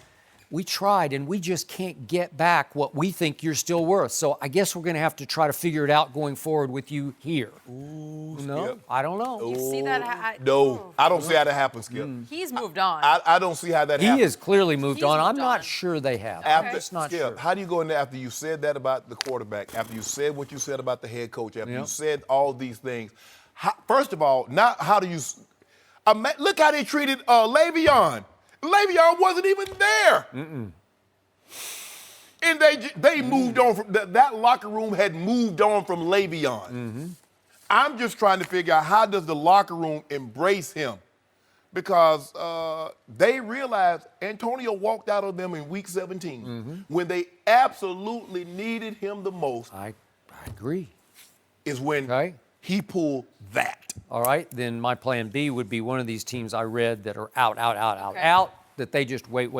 We tried, and we just can't get back what we think you're still worth. So I guess we're going to have to try to figure it out going forward with you here. Ooh, No, Skip. I don't know. You see that? No, I don't see how that happens, Skip. He's moved on. I don't see how that happens. He has clearly moved He's on. moved I'm not on. sure they have. After, I'm just not Skip, sure. how do you go in there after you said that about the quarterback, after you said what you said about the head coach, after you said all these things? First of all, not how do you look how they treated Le'Veon. Le'Veon wasn't even there. And they moved on from that locker room had moved on from Le'Veon. I'm just trying to figure out how does the locker room embrace him? Because they realized Antonio walked out on them in week 17 when they absolutely needed him the most. I agree. Is when he pulled that. All right, then my plan B would be one of these teams I read that are out, that they just wait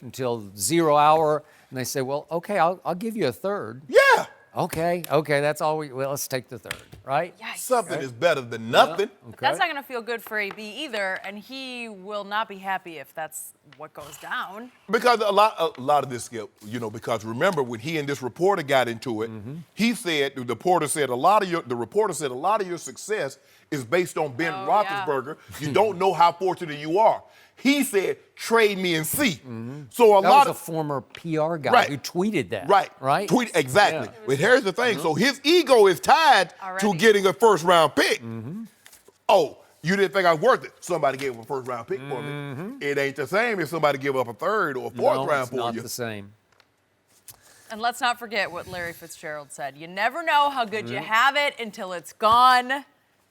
until 0 hour, and they say, well, okay, I'll give you a third. Yeah. Okay, that's all well, let's take the third, right? Yikes. Something is better than nothing. That's not going to feel good for AB either, and he will not be happy if that's what goes down. Because a lot of this, Skip, because remember when he and this reporter got into it, he said, the reporter said a lot of your success is based on Ben Roethlisberger. You don't know how fortunate you are. He said, trade me and see. So that was a former PR guy who tweeted that. Right? Exactly. Yeah. But here's the thing. So his ego is tied to getting a first-round pick. Oh, you didn't think I was worth it. Somebody gave up a first-round pick for me. It ain't the same if somebody give up a third or a fourth round for you. No, it's not the same. And let's not forget what Larry Fitzgerald said. You never know how good you have it until it's gone.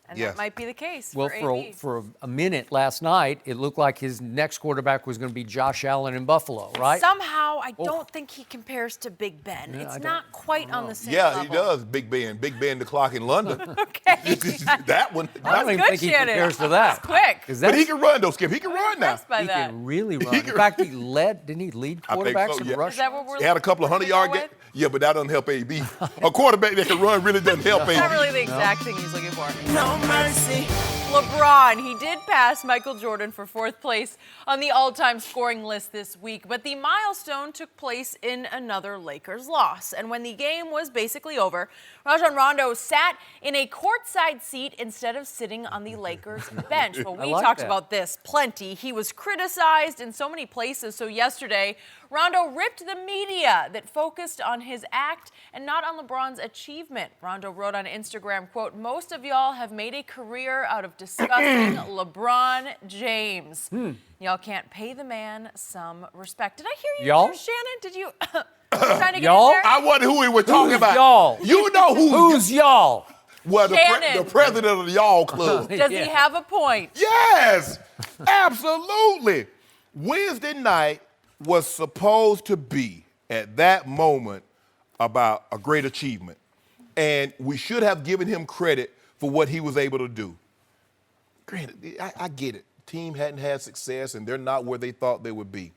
And that might be the case Well, for AB. for a minute last night, it looked like his next quarterback was going to be Josh Allen in Buffalo, right? Somehow, I don't think he compares to Big Ben. It's not quite on the same level. Yeah, he does, Big Ben. Big Ben the clock in London. Okay. That one. I don't even good, think he Shannon. compares to that. That's quick. But he can run, though, Skip. He can run now. Impressed by He that. can really run. In fact, didn't he lead quarterbacks in rushing? Is that what we're He had a couple of 100-yard with? games. Yeah, but that doesn't help AB. A quarterback that can run really doesn't help AB. That's not really the exact thing he's looking for. No mercy. LeBron, he did pass Michael Jordan for fourth place on the all-time scoring list this week, but the milestone took place in another Lakers loss. And when the game was basically over, Rondo sat in a courtside seat instead of sitting on the Lakers bench. Well, we talked about this plenty. He was criticized in so many places. So yesterday, Rondo ripped the media that focused on his act and not on LeBron's achievement. Rondo wrote on Instagram, quote, "Most of y'all have made a career out of discussing LeBron James. Y'all can't pay the man some respect." Did I hear you, Y'all? there, Shannon? Did you trying to get Y'all? in there? I wonder who he was talking Who's about. y'all? You know Who's y'all? Well, Shannon. the president of the y'all club. Does he have a point? Yes, absolutely. Wednesday night was supposed to be, at that moment, about a great achievement. And we should have given him credit for what he was able to do. Granted, I get it. The team hadn't had success, and they're not where they thought they would be.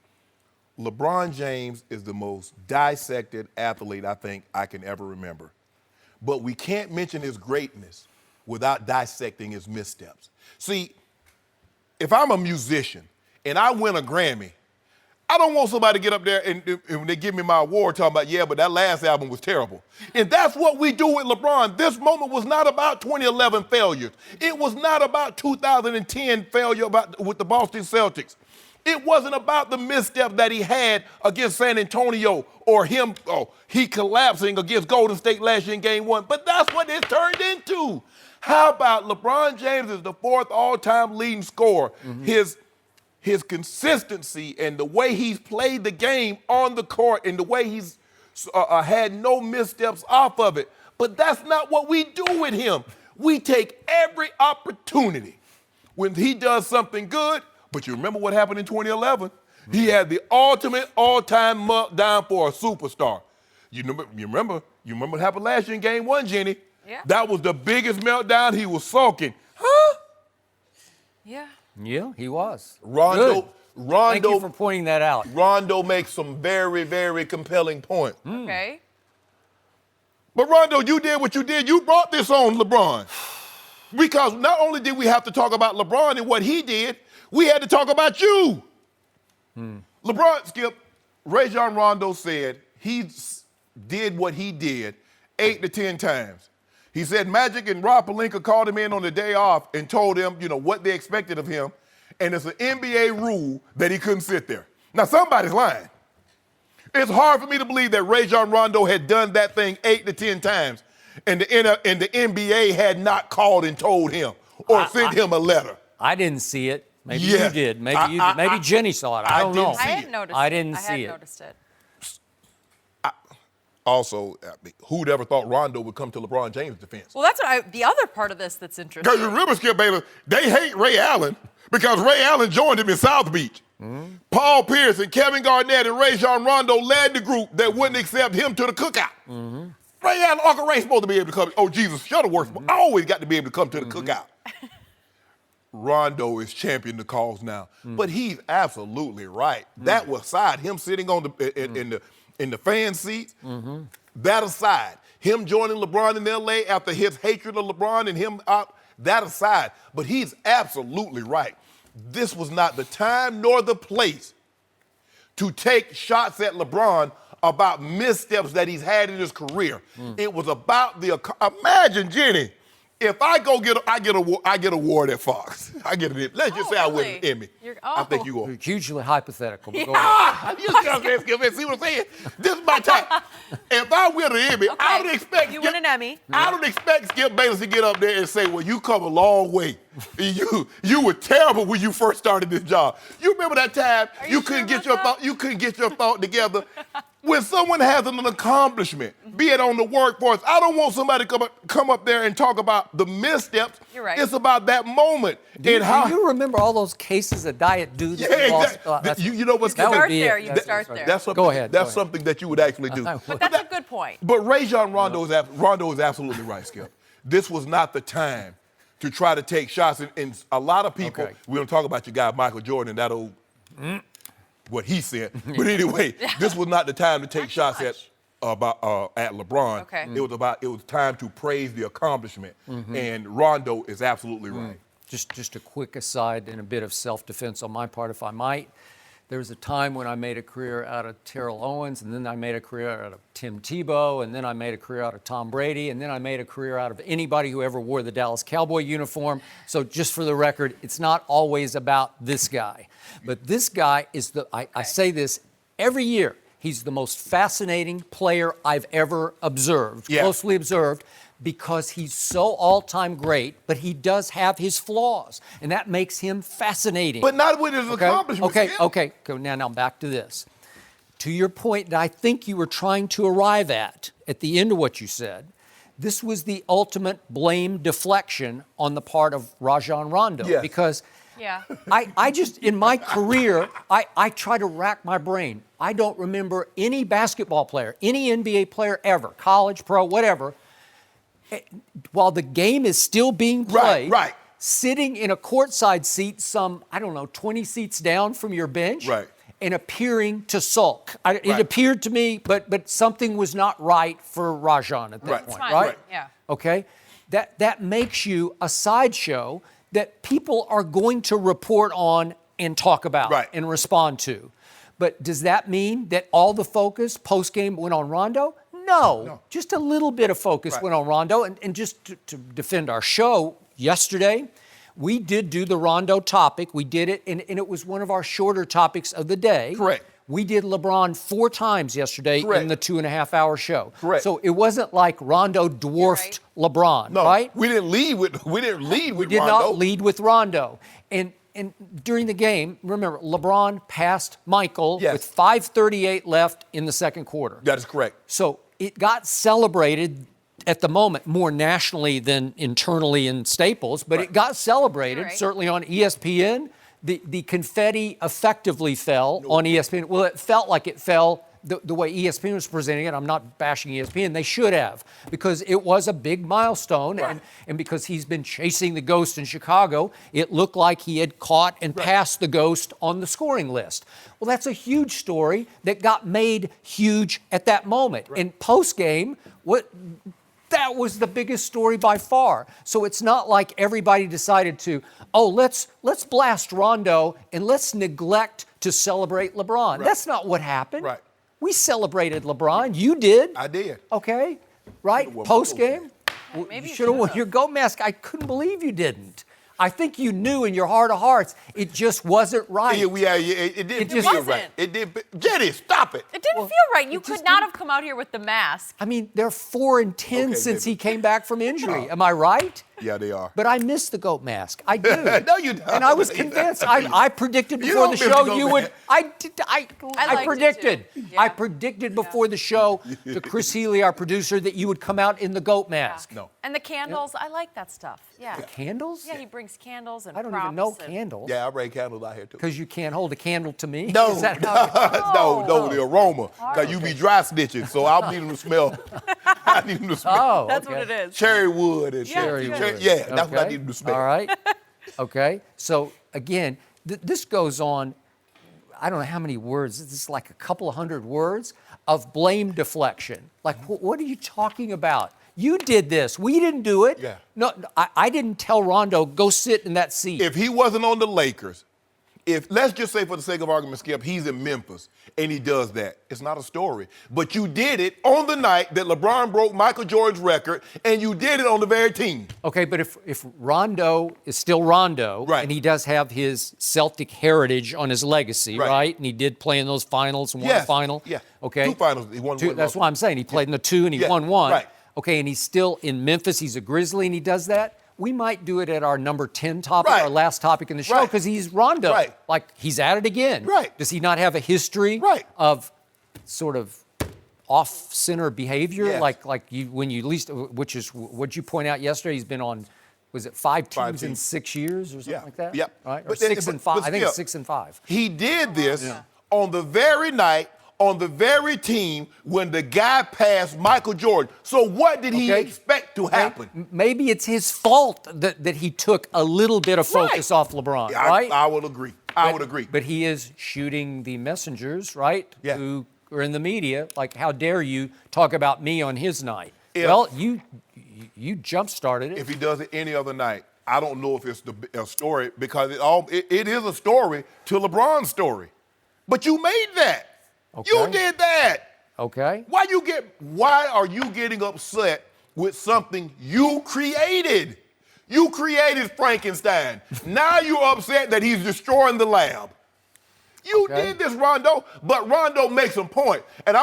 LeBron James is the most dissected athlete I think I can ever remember. But we can't mention his greatness without dissecting his missteps. See, if I'm a musician and I win a Grammy, I don't want somebody to get up there and when they give me my award talking about, yeah, but that last album was terrible. And that's what we do with LeBron. This moment was not about 2011 failures. It was not about 2010 failure with the Boston Celtics. It wasn't about the misstep that he had against San Antonio or he collapsing against Golden State last year in Game 1. But that's what it turned into. How about LeBron James is the fourth all-time leading scorer? His consistency and the way he's played the game on the court and the way he's had no missteps off of it. But that's not what we do with him. We take every opportunity when he does something good. But you remember what happened in 2011? He had the ultimate all-time meltdown for a superstar. You remember what happened last year in Game 1, Jenny? Yeah. That was the biggest meltdown. He was sulking. Huh? Yeah. Yeah, he was. Rondo. Good. Rondo. Thank you for pointing that out. Rondo makes some very, very compelling points. Okay. But Rondo, you did what you did. You brought this on LeBron. Because not only did we have to talk about LeBron and what he did, we had to talk about you. LeBron, Skip, Rajon Rondo said he did what he did 8 to 10 times. He said Magic and Rob Pelinka called him in on the day off and told him, what they expected of him. And it's an NBA rule that he couldn't sit there. Now, somebody's lying. It's hard for me to believe that Rajon Rondo had done that thing 8 to 10 times and the NBA had not called and told him or sent him a letter. I didn't see it. Maybe you did. Maybe maybe Jenny saw it. I don't know. I hadn't noticed I it. didn't see it. I had noticed it. Also, who'd ever thought Rondo would come to LeBron James' defense? Well, that's the other part of this that's interesting. Because you remember, Skip Bayless, they hate Ray Allen because Ray Allen joined him in South Beach. Paul Pierce and Kevin Garnett and Rajon Rondo led the group that wouldn't accept him to the cookout. Ray Allen, Uncle Ray's supposed to be able to come. Oh, Jesus, Shuttleworth always got to be able to come to the cookout. Rondo is championing the cause now, but he's absolutely right. That was aside, him sitting on in the fan seats. That aside, him joining LeBron in L.A. after his hatred of LeBron and him out. That aside, but he's absolutely right. This was not the time nor the place to take shots at LeBron about missteps that he's had in his career. It was about imagine, Jenny, if I go I get a award at Fox. I get it. Let's just say I win an Emmy. I think you will. Hugely hypothetical. But go ahead. You see what I'm saying? This is my time. If I win an Emmy, I would expect you win an Emmy. I don't expect Skip Bayless to get up there and say, "Well, you come a long way. You were terrible when you first started this job." You remember that time you couldn't get your thought together. When someone has an accomplishment, be it on the workforce, I don't want somebody to come up there and talk about the missteps. You're right. It's about that moment. Do you remember all those cases of Diet Dew that you lost? You know what's You start there. You start there. That's something, Go ahead. That's something that you would actually do. But that's a good point. But Rajon Rondo is absolutely right, Skip. This was not the time to try to take shots. And a lot of people, we're going to talk about your guy, Michael Jordan, and that old, what he said. But anyway, this was not the time to take shots at LeBron. Okay. It was time to praise the accomplishment. And Rondo is absolutely right. Just a quick aside and a bit of self-defense on my part, if I might. There was a time when I made a career out of Terrell Owens, and then I made a career out of Tim Tebow, and then I made a career out of Tom Brady, and then I made a career out of anybody who ever wore the Dallas Cowboy uniform. So just for the record, it's not always about this guy. But this guy is I say this every year, he's the most fascinating player I've ever observed, closely observed, because he's so all-time great, but he does have his flaws, and that makes him fascinating. But not with his accomplishments. Okay. Now back to this. To your point that I think you were trying to arrive at the end of what you said, this was the ultimate blame deflection on the part of Rajon Rondo. Yes. Because I just, in my career, I try to rack my brain. I don't remember any basketball player, any NBA player ever, college, pro, whatever, while the game is still being played, sitting in a courtside seat some, 20 seats down from your bench, and appearing to sulk. It appeared to me, but something was not right for Rajon at that point, right? Yeah. Okay? That makes you a sideshow that people are going to report on and talk about and respond to. But does that mean that all the focus post-game went on Rondo? No, just a little bit of focus went on Rondo. And just to defend our show yesterday, we did do the Rondo topic. We did it, and it was one of our shorter topics of the day. Correct. We did LeBron 4 times yesterday in the 2.5-hour show. Correct. So it wasn't like Rondo dwarfed LeBron, right? We didn't lead with Rondo. We did not lead with Rondo. And during the game, remember, LeBron passed Michael with 5:38 left in the second quarter. That is correct. So it got celebrated at the moment more nationally than internally in Staples, but it got celebrated, certainly on ESPN. The confetti effectively fell on ESPN. Well, it felt like it fell the way ESPN was presenting it, I'm not bashing ESPN, they should have, because it was a big milestone, and because he's been chasing the ghost in Chicago, it looked like he had caught and passed the ghost on the scoring list. Well, that's a huge story that got made huge at that moment. In post-game, that was the biggest story by far. So it's not like everybody decided to, let's blast Rondo and let's neglect to celebrate LeBron. Right. That's not what happened. Right. We celebrated LeBron. You did. I did. Okay. Right? Post-game? Maybe you Should have worn your goat mask. I couldn't believe you didn't. I think you knew in your heart of hearts it just wasn't right. It didn't just feel wasn't. right. It did. Jenny, stop it. It didn't feel right. You could not have come out here with the mask. I mean, they're 4-10 Okay, since baby. he came back from injury. Am I right? Yeah, they are. But I missed the goat mask. I do. No, you don't. And I was convinced. I predicted You before don't the miss show the goat you would. mask. I did. I liked it predicted. too. Yeah. I predicted before the show to Chris Healy, our producer, that you would come out in the goat mask. No. And the candles, I like that stuff. Yeah. Candles? Yeah, he brings candles and I don't props even know and- candles. Yeah, I bring candles out here too. Because you can't hold a candle to me. No, Is that how- no, the aroma. Because you be dry stitching, so I need them to smell. I need them to smell Oh, That's okay. what it is. cherry wood and Cherry shit. wood. Yeah, that's what I Okay. need them to smell. All right. Okay. So again, this goes on. I don't know how many words. This is like a couple of hundred words of blame deflection. Like, what are you talking about? You did this. We didn't do it. Yeah. No, I didn't tell Rondo, go sit in that seat. If he wasn't on the Lakers, let's just say for the sake of argument, Skip, he's in Memphis and he does that. It's not a story. But you did it on the night that LeBron broke Michael Jordan's record, and you did it on the very team. Okay, but if Rondo is still Rondo, Right. and he does have his Celtic heritage on his legacy, Right. right? And he did play in those finals and won a Yes. final. Yeah. Okay. 2 finals. He won Two, one. that's lost what I'm saying. He played in the 2 and he Yeah, won 1. right. Okay, and he's still in Memphis. He's a Grizzly and he does that. We might do it at our number 10 topic, Right. our last topic in the show, Right. because he's Rondo. Right. Like, he's at it again. Right. Does he not have a history Right. of sort of off-center behavior? Yes. Like you, when you least, which is what you point out yesterday, he's been on, was it 5 teams in teams. 6 years or something Yeah. like that? Yep. Right? Or But 6 and 5. I think it's Skip, 6 and 5. He did this on the very night, on the very team when the guy passed Michael Jordan. So what did he Okay. expect to happen? Maybe it's his fault that he took a little bit of focus Right. off LeBron, Yeah, right? I would agree. I would agree. But he is shooting the messengers, right? Yeah. Who are in the media, like, how dare you talk about me on his night? If- Well, you jump-started it. If he does it any other night, I don't know if it's a story, because it is a story to LeBron's story. But you made that. You Okay. did that. Okay? Why are you getting upset with something you created? You created Frankenstein. Now you're upset that he's destroying the lab. You Okay. did this, Rondo, but Rondo makes a point. And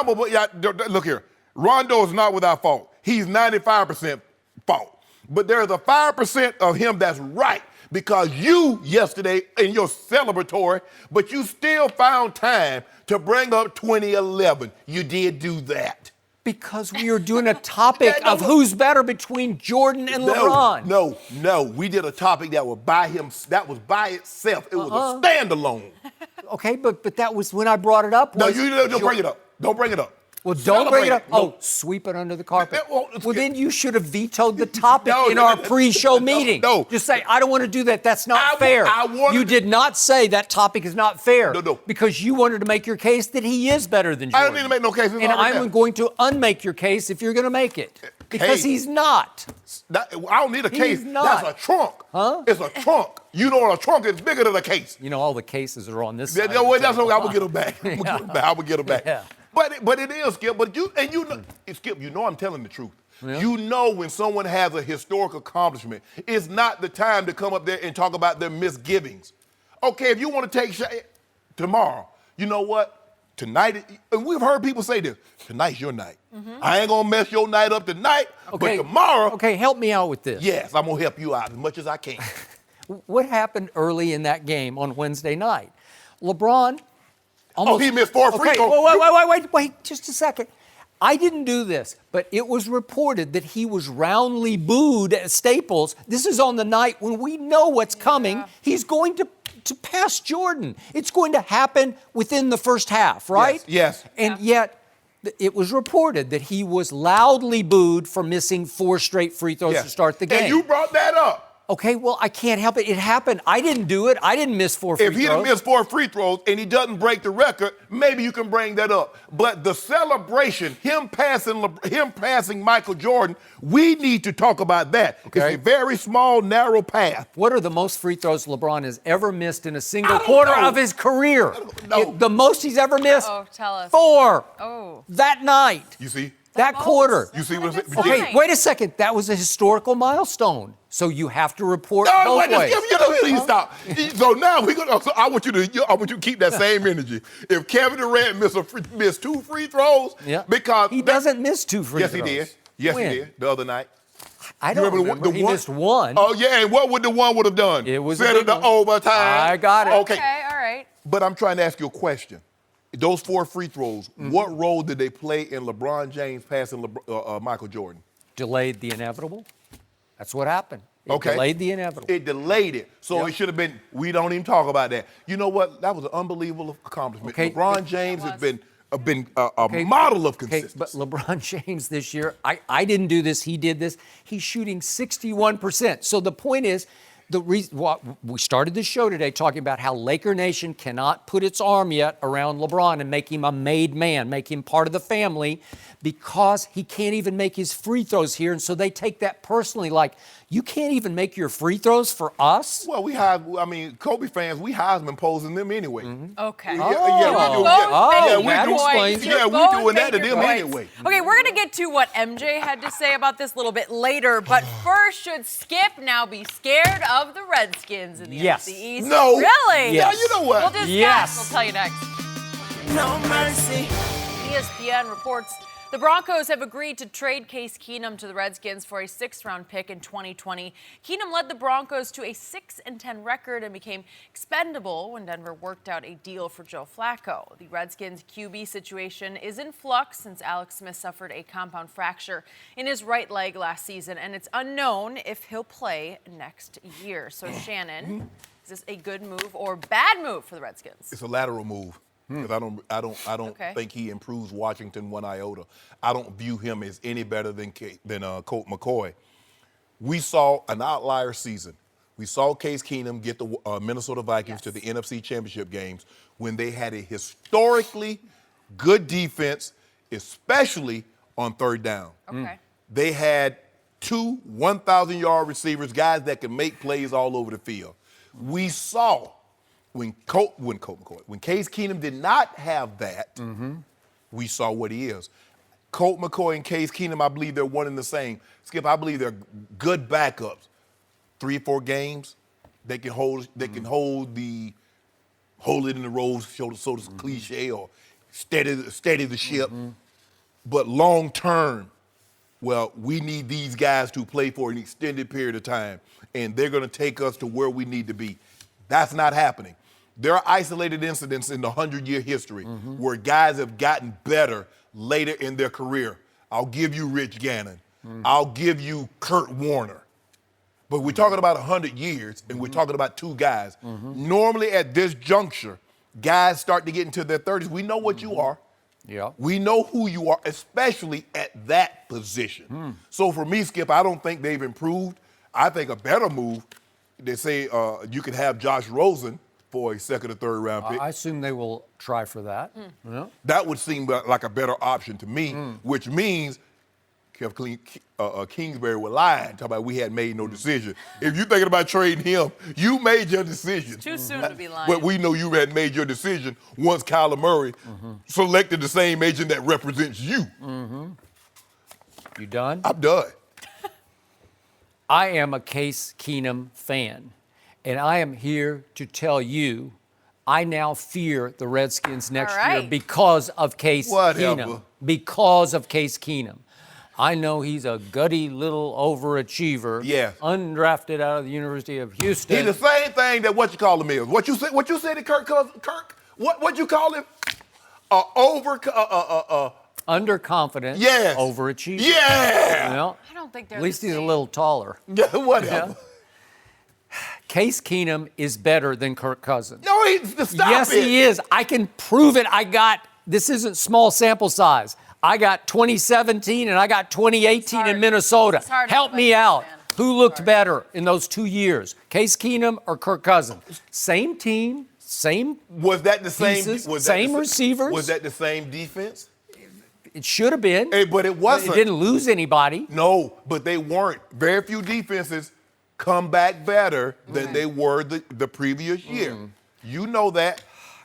look here. Rondo is not without fault. He's 95% fault. But there's a 5% of him that's right, because you yesterday in your celebratory, but you still found time to bring up 2011. You did do that. Because we are doing a topic Yeah, no, of who's better between Jordan and LeBron. No. We did a topic that was by itself. It was a standalone. Okay, but that was when I brought it up. No, was you don't bring it up. Don't bring it up. Well, don't bring it up. Celebrate. Oh, sweep it under the carpet. Well, Well, then you should have vetoed the topic No, in no, our no, pre-show no, meeting. no. Just say, I don't want to do that. That's not I fair. wanted You to- did not say that topic is not fair. No. Because you wanted to make your case that he is better than I Jordan. don't need to make no case. It's And already I'm there. going to unmake your case if you're going to make it. Because Hey. he's not. I don't need a case. He's not. That's a trunk. Huh? It's a trunk. You know, a trunk is bigger than a case. You know, all the cases are on this Yeah, side. no, of the well, that's table. okay. I'm gonna get them back. I'm gonna get them back. Yeah. But it is, Skip. But you know, Skip, you know I'm telling the truth. Yeah. You know when someone has a historic accomplishment, it's not the time to come up there and talk about their misgivings. Okay, if you want to take tomorrow, you know what? Tonight, and we've heard people say this, tonight's your night. I ain't gonna mess your night up tonight, Okay. but tomorrow, Okay, help me out with this. yes, I'm gonna help you out as much as I can. What happened early in that game on Wednesday night? LeBron almost... he missed 4 free Okay, throws. wait, just a second. I didn't do this, but it was reported that he was roundly booed at Staples. This is on the night when we know what's coming. He's going to to pass Jordan. It's going to happen within the first half, right? Yes. And yet, it was reported that he was loudly booed for missing 4 straight free throws to start the game. And you brought that up. Okay, well, I can't help it. It happened. I didn't do it. I didn't miss 4 free throws. If he'd have missed 4 free throws and he doesn't break the record, maybe you can bring that up. But the celebration, him passing Michael Jordan, we need to talk about that. Okay. It's a very small, narrow path. What are the most free throws LeBron has ever missed in a single quarter of his career? The most he's ever missed? Oh, tell us. 4. Oh. That night. You see? That quarter. You see what I'm saying? Okay, wait a second. That was a historical milestone. So you have to report both ways. Stop. So now I want you to keep that same energy. If Kevin Durant missed 2 free throws, because he doesn't miss 2 free throws. Yes, he did. Yes, he did. The other night. I don't remember. He missed 1. Oh yeah, and what would the 1 would have done? It was set it to overtime. I got it. Okay, all right. But I'm trying to ask you a question. Those 4 free throws, what role did they play in LeBron James passing Michael Jordan? Delayed the inevitable. That's what happened. It Okay. delayed the inevitable. It delayed it. So it should have been, we don't even talk about that. You know what? That was an unbelievable accomplishment. Okay. LeBron James has been a model of consistency. But LeBron James this year, I didn't do this, he did this. He's shooting 61%. So the point is, we started this show today talking about how Laker Nation cannot put its arm yet around LeBron and make him a made man, make him part of the family, because he can't even make his free throws here. And so they take that personally, like, you can't even make your free throws for us? Well, Kobe fans, we Heisman posing them anyway. Okay. That explains. Yeah, we're doing that to them anyway. Okay, we're going to get to what MJ had to say about this a little bit later, but first, should Skip now be scared of the Redskins in the NFC East? No. Really? Yeah, you know what? We'll discuss. Yes. We'll tell you next. No mercy. ESPN reports the Broncos have agreed to trade Case Keenum to the Redskins for a 6th-round pick in 2020. Keenum led the Broncos to a 6-10 record and became expendable when Denver worked out a deal for Joe Flacco. The Redskins' QB situation is in flux since Alex Smith suffered a compound fracture in his right leg last season, and it's unknown if he'll play next year. So, Shannon, is this a good move or bad move for the Redskins? It's a lateral move. Because I don't think he improves Washington one iota. I don't view him as any better than Colt McCoy. We saw an outlier season. We saw Case Keenum get the Minnesota Vikings to the NFC Championship games when they had a historically good defense, especially on 3rd down. Okay. They had 2 1,000-yard receivers, guys that can make plays all over the field. We saw when Case Keenum did not have that, we saw what he is. Colt McCoy and Case Keenum, I believe they're one and the same. Skip, I believe they're good backups. 3 or 4 games, they can hold. They can hold it in the road, so the cliche, or steady the ship. But long term, well, we need these guys to play for an extended period of time, and they're going to take us to where we need to be. That's not happening. There are isolated incidents in the 100-year history where guys have gotten better later in their career. I'll give you Rich Gannon. I'll give you Kurt Warner. But we're talking about 100 years, and we're talking about 2 guys. Normally at this juncture, guys start to get into their 30s. We know what you are. Yeah. We know who you are, especially at that position. So for me, Skip, I don't think they've improved. I think a better move, they say you could have Josh Rosen for a 2nd or 3rd round pick. I assume they will try for that. Yeah. That would seem like a better option to me, which means Kingsbury was lying, talking about we hadn't made no decision. If you're thinking about trading him, you made your decision. Too soon to be lying. But we know you had made your decision once Kyler Murray selected the same agent that represents you. You done? I'm done. I am a Case Keenum fan, and I am here to tell you I now fear the Redskins next year because of Case Keenum. Because of Case Keenum. I know he's a gutty little overachiever. Yeah. Undrafted out of the University of Houston. He's the same thing that what you call him is. What you said to Kirk? What you call him? Underconfident. Yes. Overachiever. Yeah. Well, I don't think they're at least the he's a same. little taller. Yeah, whatever. Case Keenum is better than Kirk Cousins. No, stop yes, it. he is. I can prove it. This isn't small sample size. I got 2017 and I got 2018 in Minnesota. Help me out. Who looked better in those 2 years? Case Keenum or Kirk Cousins? Same team, same Was that the same? pieces, Was same that receivers. Was that the same defense? It should have been. But it wasn't. It didn't lose anybody. No, but they weren't. Very few defenses come back better than they were the previous year. You know that.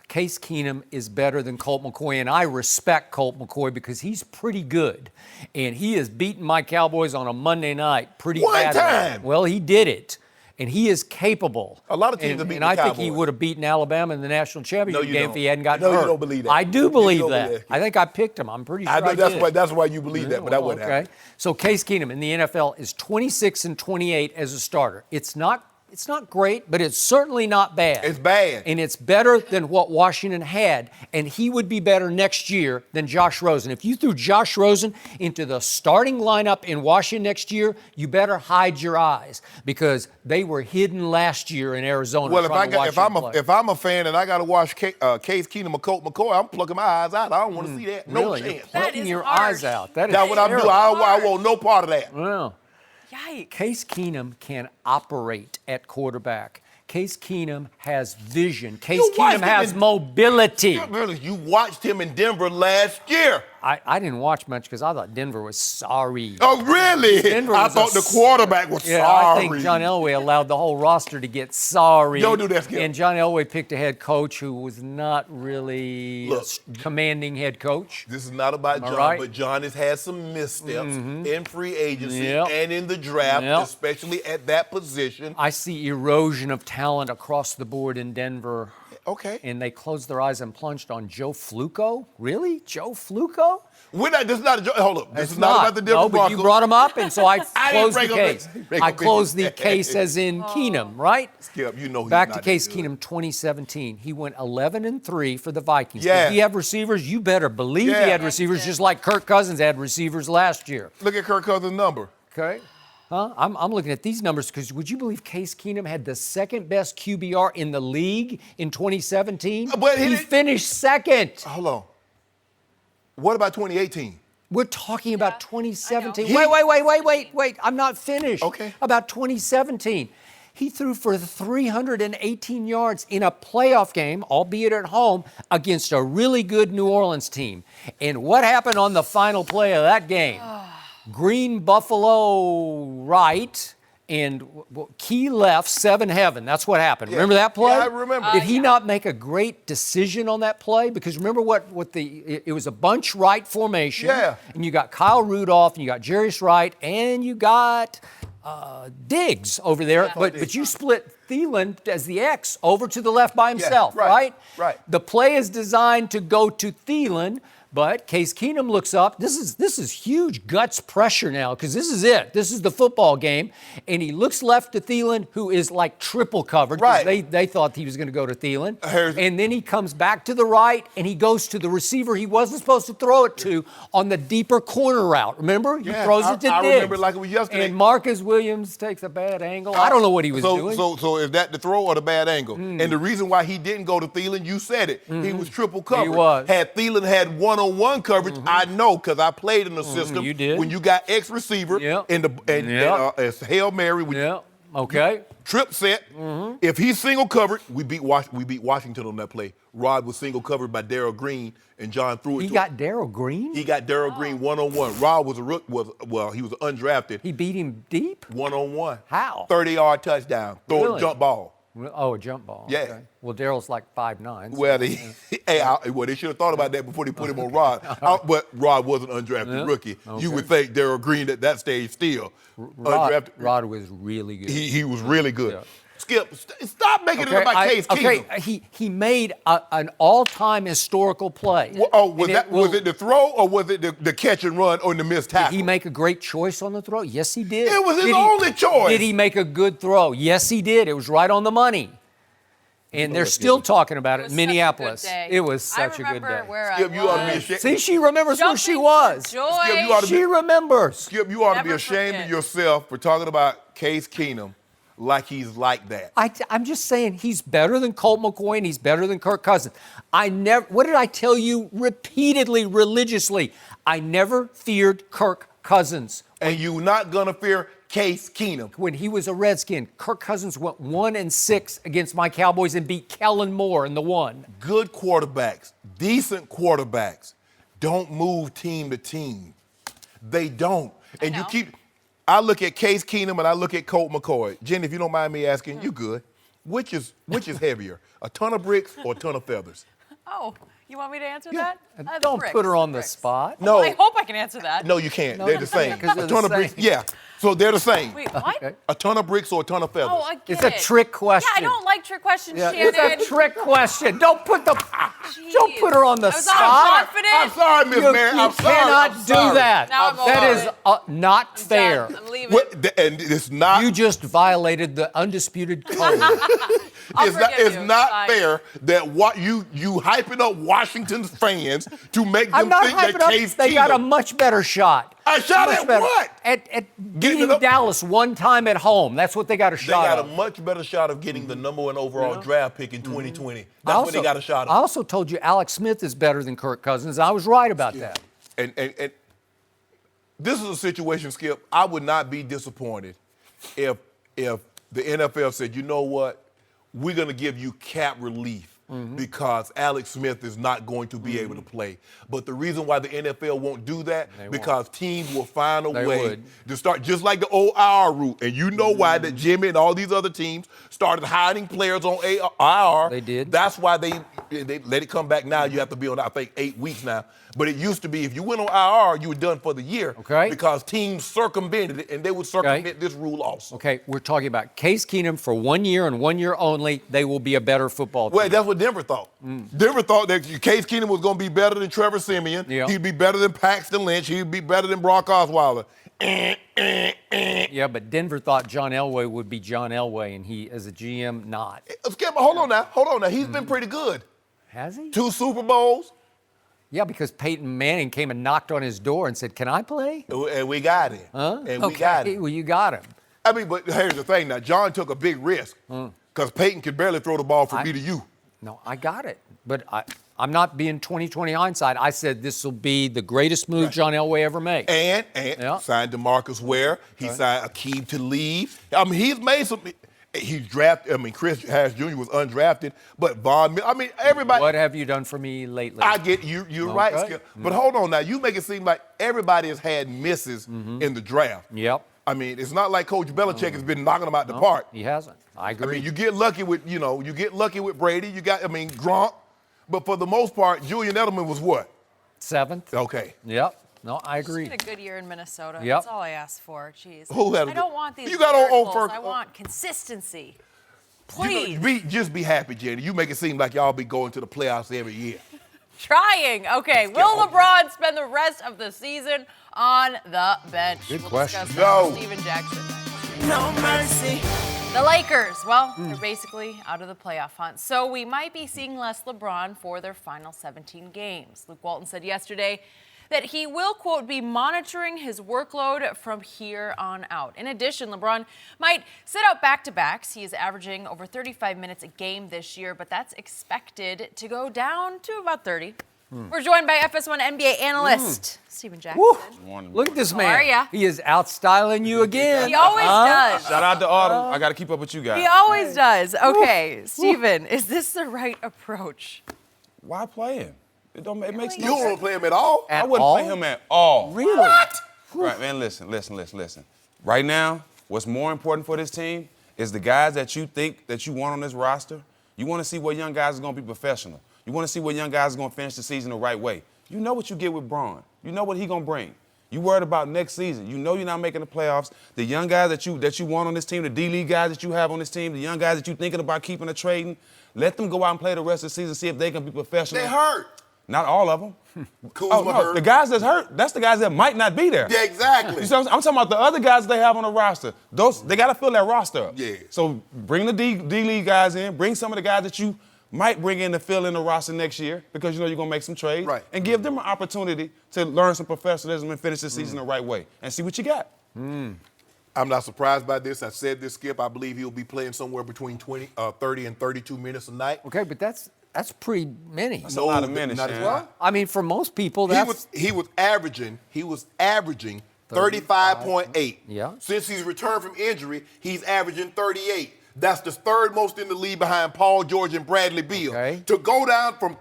Case Keenum is better than Colt McCoy, and I respect Colt McCoy because he's pretty good. And he has beaten my Cowboys on a Monday night pretty One badly. time. Well, he did it. And he is capable. A lot of teams have beaten And I the think he Cowboys. would have beaten Alabama in the national championship you game don't. if he hadn't gotten No, you hurt. don't believe that. I do You believe don't that. believe that. I think I picked him. I'm pretty sure I know did. that's why you believe that, but that wouldn't happen. So Case Keenum in the NFL is 26 and 28 as a starter. It's not great, but it's certainly not bad. It's bad. And it's better than what Washington had, and he would be better next year than Josh Rosen. If you threw Josh Rosen into the starting lineup in Washington next year, you better hide your eyes because they were hidden last year in Arizona. Well, if I'm a fan and I got to watch Case Keenum or Colt McCoy, I'm plucking my eyes out. I don't want to see that. No Really? You're chance. plucking is your harsh. eyes out. That is That's what I'm doing. terrible. I want no part of that. Well, Yikes. Case Keenum can operate at quarterback. Case Keenum has vision. Case watched Keenum him has in- mobility. Really, you watched him in Denver last year. I didn't watch much because I thought Denver was sorry. Oh, really? Denver I was thought the quarterback was Yeah, sorry. I think John Elway allowed the whole roster to get sorry. Don't do that, Skip. And John Elway picked a head coach who was not really Look. commanding head coach. This is not about Am I John, right? but John has had some missteps in free agency Yep. and in the draft, Yep. especially at that position. I see erosion of talent across the board in Denver. Okay. And they closed their eyes and plunged on Joe Fluco? Really? Joe Fluco? This is not a joke. Hold up. This It's is not about the Denver No, but you Broncos. brought him up, and so I I closed the didn't bring him case. in. Bring I him in. closed the case as in Keenum, right? Skip, you know he's Back to not Case that good. Keenum 2017. He went 11-3 for the Vikings. Yeah. Did he have receivers? You better believe Yeah. he had receivers, just like Kirk Cousins had receivers last year. Look at Kirk Cousins' number. Okay. Huh? I'm looking at these numbers because would you believe Case Keenum had the second best QBR in the league in 2017? But he he didn't- finished second. Hold on. What about 2018? We're talking about 2017. I know. Wait. I'm not finished. Okay. About 2017. He threw for 318 yards in a playoff game, albeit at home, against a really good New Orleans team. And what happened on the final play of that game? Green Buffalo right and Key left, 7 heaven. That's what happened. Remember that play? Yeah, I remember. Did he not make a great decision on that play? Because remember it was a bunch right formation. Yeah. And you got Kyle Rudolph, and you got Jarius Wright, and you got Diggs over there. But you split Thielen as the X over to the left by himself, right, right. The play is designed to go to Thielen. But Case Keenum looks up. This is huge guts pressure now because this is it. This is the football game. And he looks left to Thielen, who is like triple covered. Right. They thought he was going to go to Thielen. Here's- And then he comes back to the right and he goes to the receiver he wasn't supposed to throw it to on the deeper corner route. Remember? He Yeah, throws it to I Diggs. remember it like it was yesterday. And Marcus Williams takes a bad angle. I don't know what he was doing. So is that the throw or the bad angle? And the reason why he didn't go to Thielen, you said it. He was triple covered. was. Had Thielen had one-on-one coverage, I know because I played in the system. You did. When you got X receiver Yep. and it's Hail Mary. When Yeah. Okay. Trip set. If he's single covered, we beat Washington on that play. Rod was single covered by Darryl Green, and John threw it. He got Darryl Green? He got Darryl Green one-on-one. Rod was he was undrafted. He beat him deep? One-on-one. How? 30-yard touchdown. Throw Really? a jump ball. Oh, a jump ball. Yeah. Okay. Well, Daryl's like 5'9". Well, they should have thought about that before they put him on Rod. But Rod was an undrafted rookie. Okay. You would think Darryl Green at that stage still undrafted. Rod was really good. He was really good. Yeah. Skip, stop making it about Case Keenum. He made an all-time historical play. Was And it the throw or was it the catch and run or the missed tackle? Did he make a great choice on the throw? Yes, he did. It was his Did only choice. Did he make a good throw? Yes, he did. It was right on the money. And they're still talking about it in Minneapolis. It was such a good day. Skip, you ought to be ashamed. See, she remembers where she was. Skip, you ought to She remembers. Skip, you ought to be Never ashamed forget. of yourself for talking about Case Keenum like he's like that. I'm just saying he's better than Colt McCoy and he's better than Kirk Cousins. What did I tell you repeatedly, religiously? I never feared Kirk Cousins. And you're not going to fear Case Keenum. When he was a Redskin, Kirk Cousins went 1-6 against my Cowboys and beat Kellen Moore in the one. Good quarterbacks, decent quarterbacks, don't move team to team. They don't. And I look at Case Keenum and I look at Colt McCoy. Jen, if you don't mind me asking, you good. Which is heavier, a ton of bricks or a ton of feathers? Oh, you want me to answer that? Don't bricks, put her on the bricks. spot. No. I hope I can answer that. No, you can't. No, They're you the same. can't, 'cause they're A ton the of bricks, same. yeah. So they're the same. Wait, what? Okay. A ton of bricks or a ton of feathers? Oh, I get It's a it. trick question. Yeah, I don't like trick questions, Shannon. It's a trick question. Don't put her on the I was all spot. confident. I'm sorry, Miss Mary. You I'm sorry. cannot I'm do sorry. that. Now I'm That over is it. not I'm fair. done. I'm leaving. And it's not. You just violated the undisputed code. It's you. not Fine. fair that what you hyping up Washington's fans to make them I'm not think that hyping up. Case They got a Keenum. much better shot. A shot Much at better. what? At Getting beating it up. Dallas one time at home. That's what they got a They shot got a at. much better shot of getting the number one overall draft pick in 2020. I That's what they got a shot I of. also told you Alex Smith is better than Kirk Cousins. I was right about that. And this is a situation, Skip, I would not be disappointed if the NFL said, you know what, we're going to give you cap relief because Alex Smith is not going to be able to play. But the reason why the NFL won't do that, because teams will find a way to start, just like the old IR route. And you know why that Jimmy and all these other teams started hiding players on IR. They did. That's why they let it come back now. You have to be on, I think, 8 weeks now. But it used to be if you went on IR, you were done for the year. Okay. Because teams circumvented it, and they would circumvent this rule also. Okay, we're talking about Case Keenum for 1 year and 1 year only. They will be a better football team. Well, that's what Denver thought. Denver thought that Case Keenum was going to be better than Trevor Siemian. Yeah. He'd be better than Paxton Lynch. He'd be better than Brock Osweiler. Yeah, but Denver thought John Elway would be John Elway, and he, as a GM, not. Skip, hold on now. He's been pretty good. Has he? 2 Super Bowls, Yeah, because Peyton Manning came and knocked on his door and said, "Can I play?" and we got him. Huh? And okay. we got him. Well, you got him. I mean, but here's the thing now. John took a big risk because Peyton could barely throw the ball from me to you. No, I got it. But I'm not being 20/20 hindsight. I said this will be the greatest move John Elway ever made. And signed DeMarcus Ware. He signed Akeem to leave. I mean, he's made some. He's drafted. I mean, Chris Harris Jr. was undrafted, but Von Miller. I mean, everybody. What have you done for me lately? I get you. You're right, Skip. But hold on now. You make it seem like everybody has had misses in the draft. Yep. I mean, it's not like Coach Belichick has been knocking them out the park. He hasn't. I agree. I mean, you get lucky with, Brady. You got, Gronk. But for the most part, Julian Edelman was what? 7th. Okay. Yep. No, I agree. Had a good year in Minnesota. Yep. That's all I asked for. Jeez. Who had a I don't good- want these You got on miracles. first- I want consistency. You know, Please. just be happy, Jenny. You make it seem like y'all be going to the playoffs every year. Trying. Okay. Will LeBron spend the rest of the season on the bench? Good We'll question. discuss that No. with Steven Jackson next. No mercy. The Lakers, well, they're basically out of the playoff hunt. So we might be seeing less LeBron for their final 17 games. Luke Walton said yesterday that he will, quote, be monitoring his workload from here on out. In addition, LeBron might sit out back-to-backs. He is averaging over 35 minutes a game this year, but that's expected to go down to about 30. We're joined by FS1 NBA analyst Steven Jackson. Look at this How man. are ya? He is outstyling you again. He always does. Shout out to Autumn. I got to keep up with you guys. He always does. Okay, Steven, is this the right approach? Why play him? It makes You no don't sense. want to play him at all? I wouldn't play him at all. Really? Right, man, listen. Right now, what's more important for this team is the guys that you think that you want on this roster. You want to see what young guys are going to be professional. You want to see what young guys are going to finish the season the right way. You know what you get with Braun. You know what he going to bring. You worried about next season. You know you're not making the playoffs. The young guys that you want on this team, the D-League guys that you have on this team, the young guys that you're thinking about keeping or trading, let them go out and play the rest of the season, see if they can be professional. They hurt. Not all of them. Kuzma hurt. The guys that's hurt, that's the guys that might not be there. Yeah, exactly. You see what I'm talking about the other guys they have on the roster. They got to fill that roster up. Yeah. So bring the D-League guys in. Bring some of the guys that you might bring in to fill in the roster next year because you know you're going to make some trades. Right. And give them an opportunity to learn some professionalism and finish the season the right way and see what you got. I'm not surprised by this. I said this, Skip. I believe he'll be playing somewhere between 30 and 32 minutes a night. Okay, but that's pretty many. That's a lot of minutes, not as Shannon. well. I mean, for most people, that's He was averaging 35.8. Yeah. Since he's returned from injury, he's averaging 38. That's the third most in the league behind Paul George and Bradley Beal. Okay. To go down from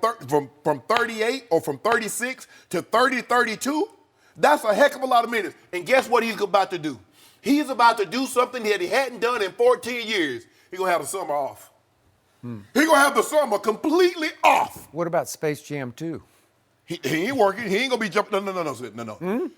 38 or from 36 to 32, that's a heck of a lot of minutes. And guess what he's about to do? He's about to do something that he hadn't done in 14 years. He's going to have the summer off. He's going to have the summer completely off. What about Space Jam 2? He ain't working. He ain't going to be jumping. No.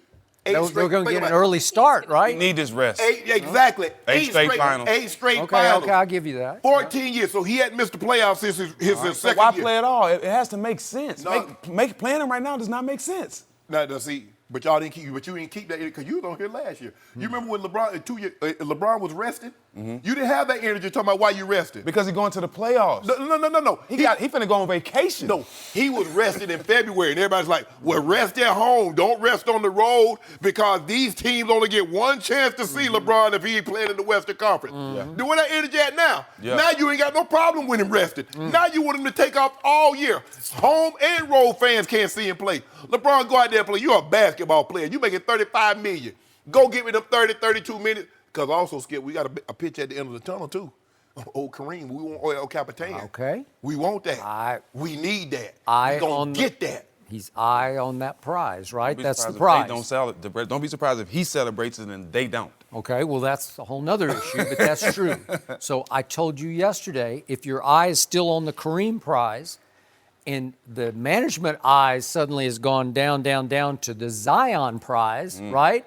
They're going to get an early start, right? You need this rest. Exactly. Eight straight finals. 8 straight Okay, finals. I'll give you that. 14 years. So he hadn't missed the playoffs since his So second why year. play at all? It has to make sense. No. Playing him right now does not make sense. No, see, but y'all didn't keep. But you didn't keep that because you was on here last year. You remember when LeBron was rested? You didn't have that energy talking about why you rested. Because he's going to the playoffs. No. He finna go on vacation. No, he was rested in February, and everybody's like, well, rest at home. Don't rest on the road because these teams only get one chance to see LeBron if he ain't playing in the Western Conference. Do where that energy at now? Yeah. Now you ain't got no problem with him rested. Now you want him to take off all year. Home and road fans can't see him play. LeBron, go out there and play. You're a basketball player. You making $35 million. Go get me them 30, 32 minutes. Because also, Skip, we got a pitch at the end of the tunnel, too. Old Kareem. We want El Capitan. Okay. We want that. We need that. Eye We're going on to get that. He's eye on that prize, right? Don't be That's the surprised prize. if they don't be surprised if he celebrates it and they don't. Okay, well, that's a whole nother issue, but that's true. So I told you yesterday, if your eye is still on the Kareem prize and the management eye suddenly has gone down to the Zion prize, right?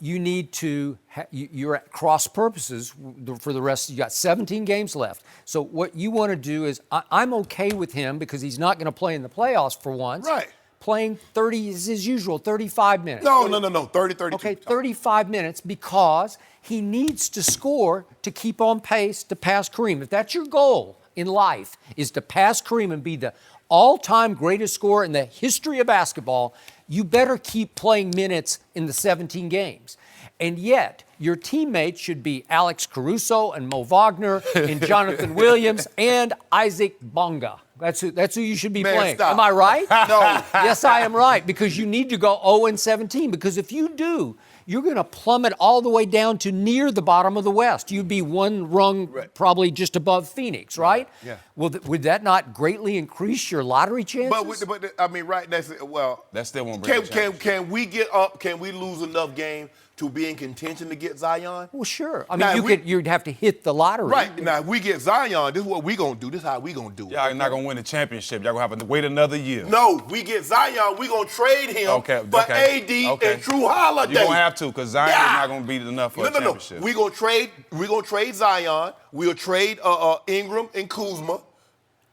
You need to, you're at cross purposes for the rest. You got 17 games left. So what you want to do is, I'm okay with him because he's not going to play in the playoffs for once. Right. Playing 30 is his usual, 35 minutes. No. 30, 32. Okay, 35 minutes because he needs to score to keep on pace to pass Kareem. If that's your goal in life, is to pass Kareem and be the all-time greatest scorer in the history of basketball, you better keep playing minutes in the 17 games. And yet, your teammates should be Alex Caruso and Mo Wagner and Jonathan Williams and Isaac Bonga. That's who you should be playing. Stop. Am I right? No. Yes, I am right, because you need to go 0-17, because if you do, you're going to plummet all the way down to near the bottom of the West. You'd be one rung probably just above Phoenix, right? Yeah. Well, would that not greatly increase your lottery chances? But I mean, right, that still won't bring the championship. Can we get up, can we lose enough games to be in contention to get Zion? Well, sure. I mean, you'd have to hit the lottery. Right. Now, if we get Zion, this is what we going to do. This is how we going to do it. Y'all not going to win the championship. Y'all going to have to wait another year. No, we get Zion, we going to trade him for AD and True Holiday. You're going to have to, because Zion is not going to be enough for a championship. We're going to trade Zion. We'll trade Ingram and Kuzma,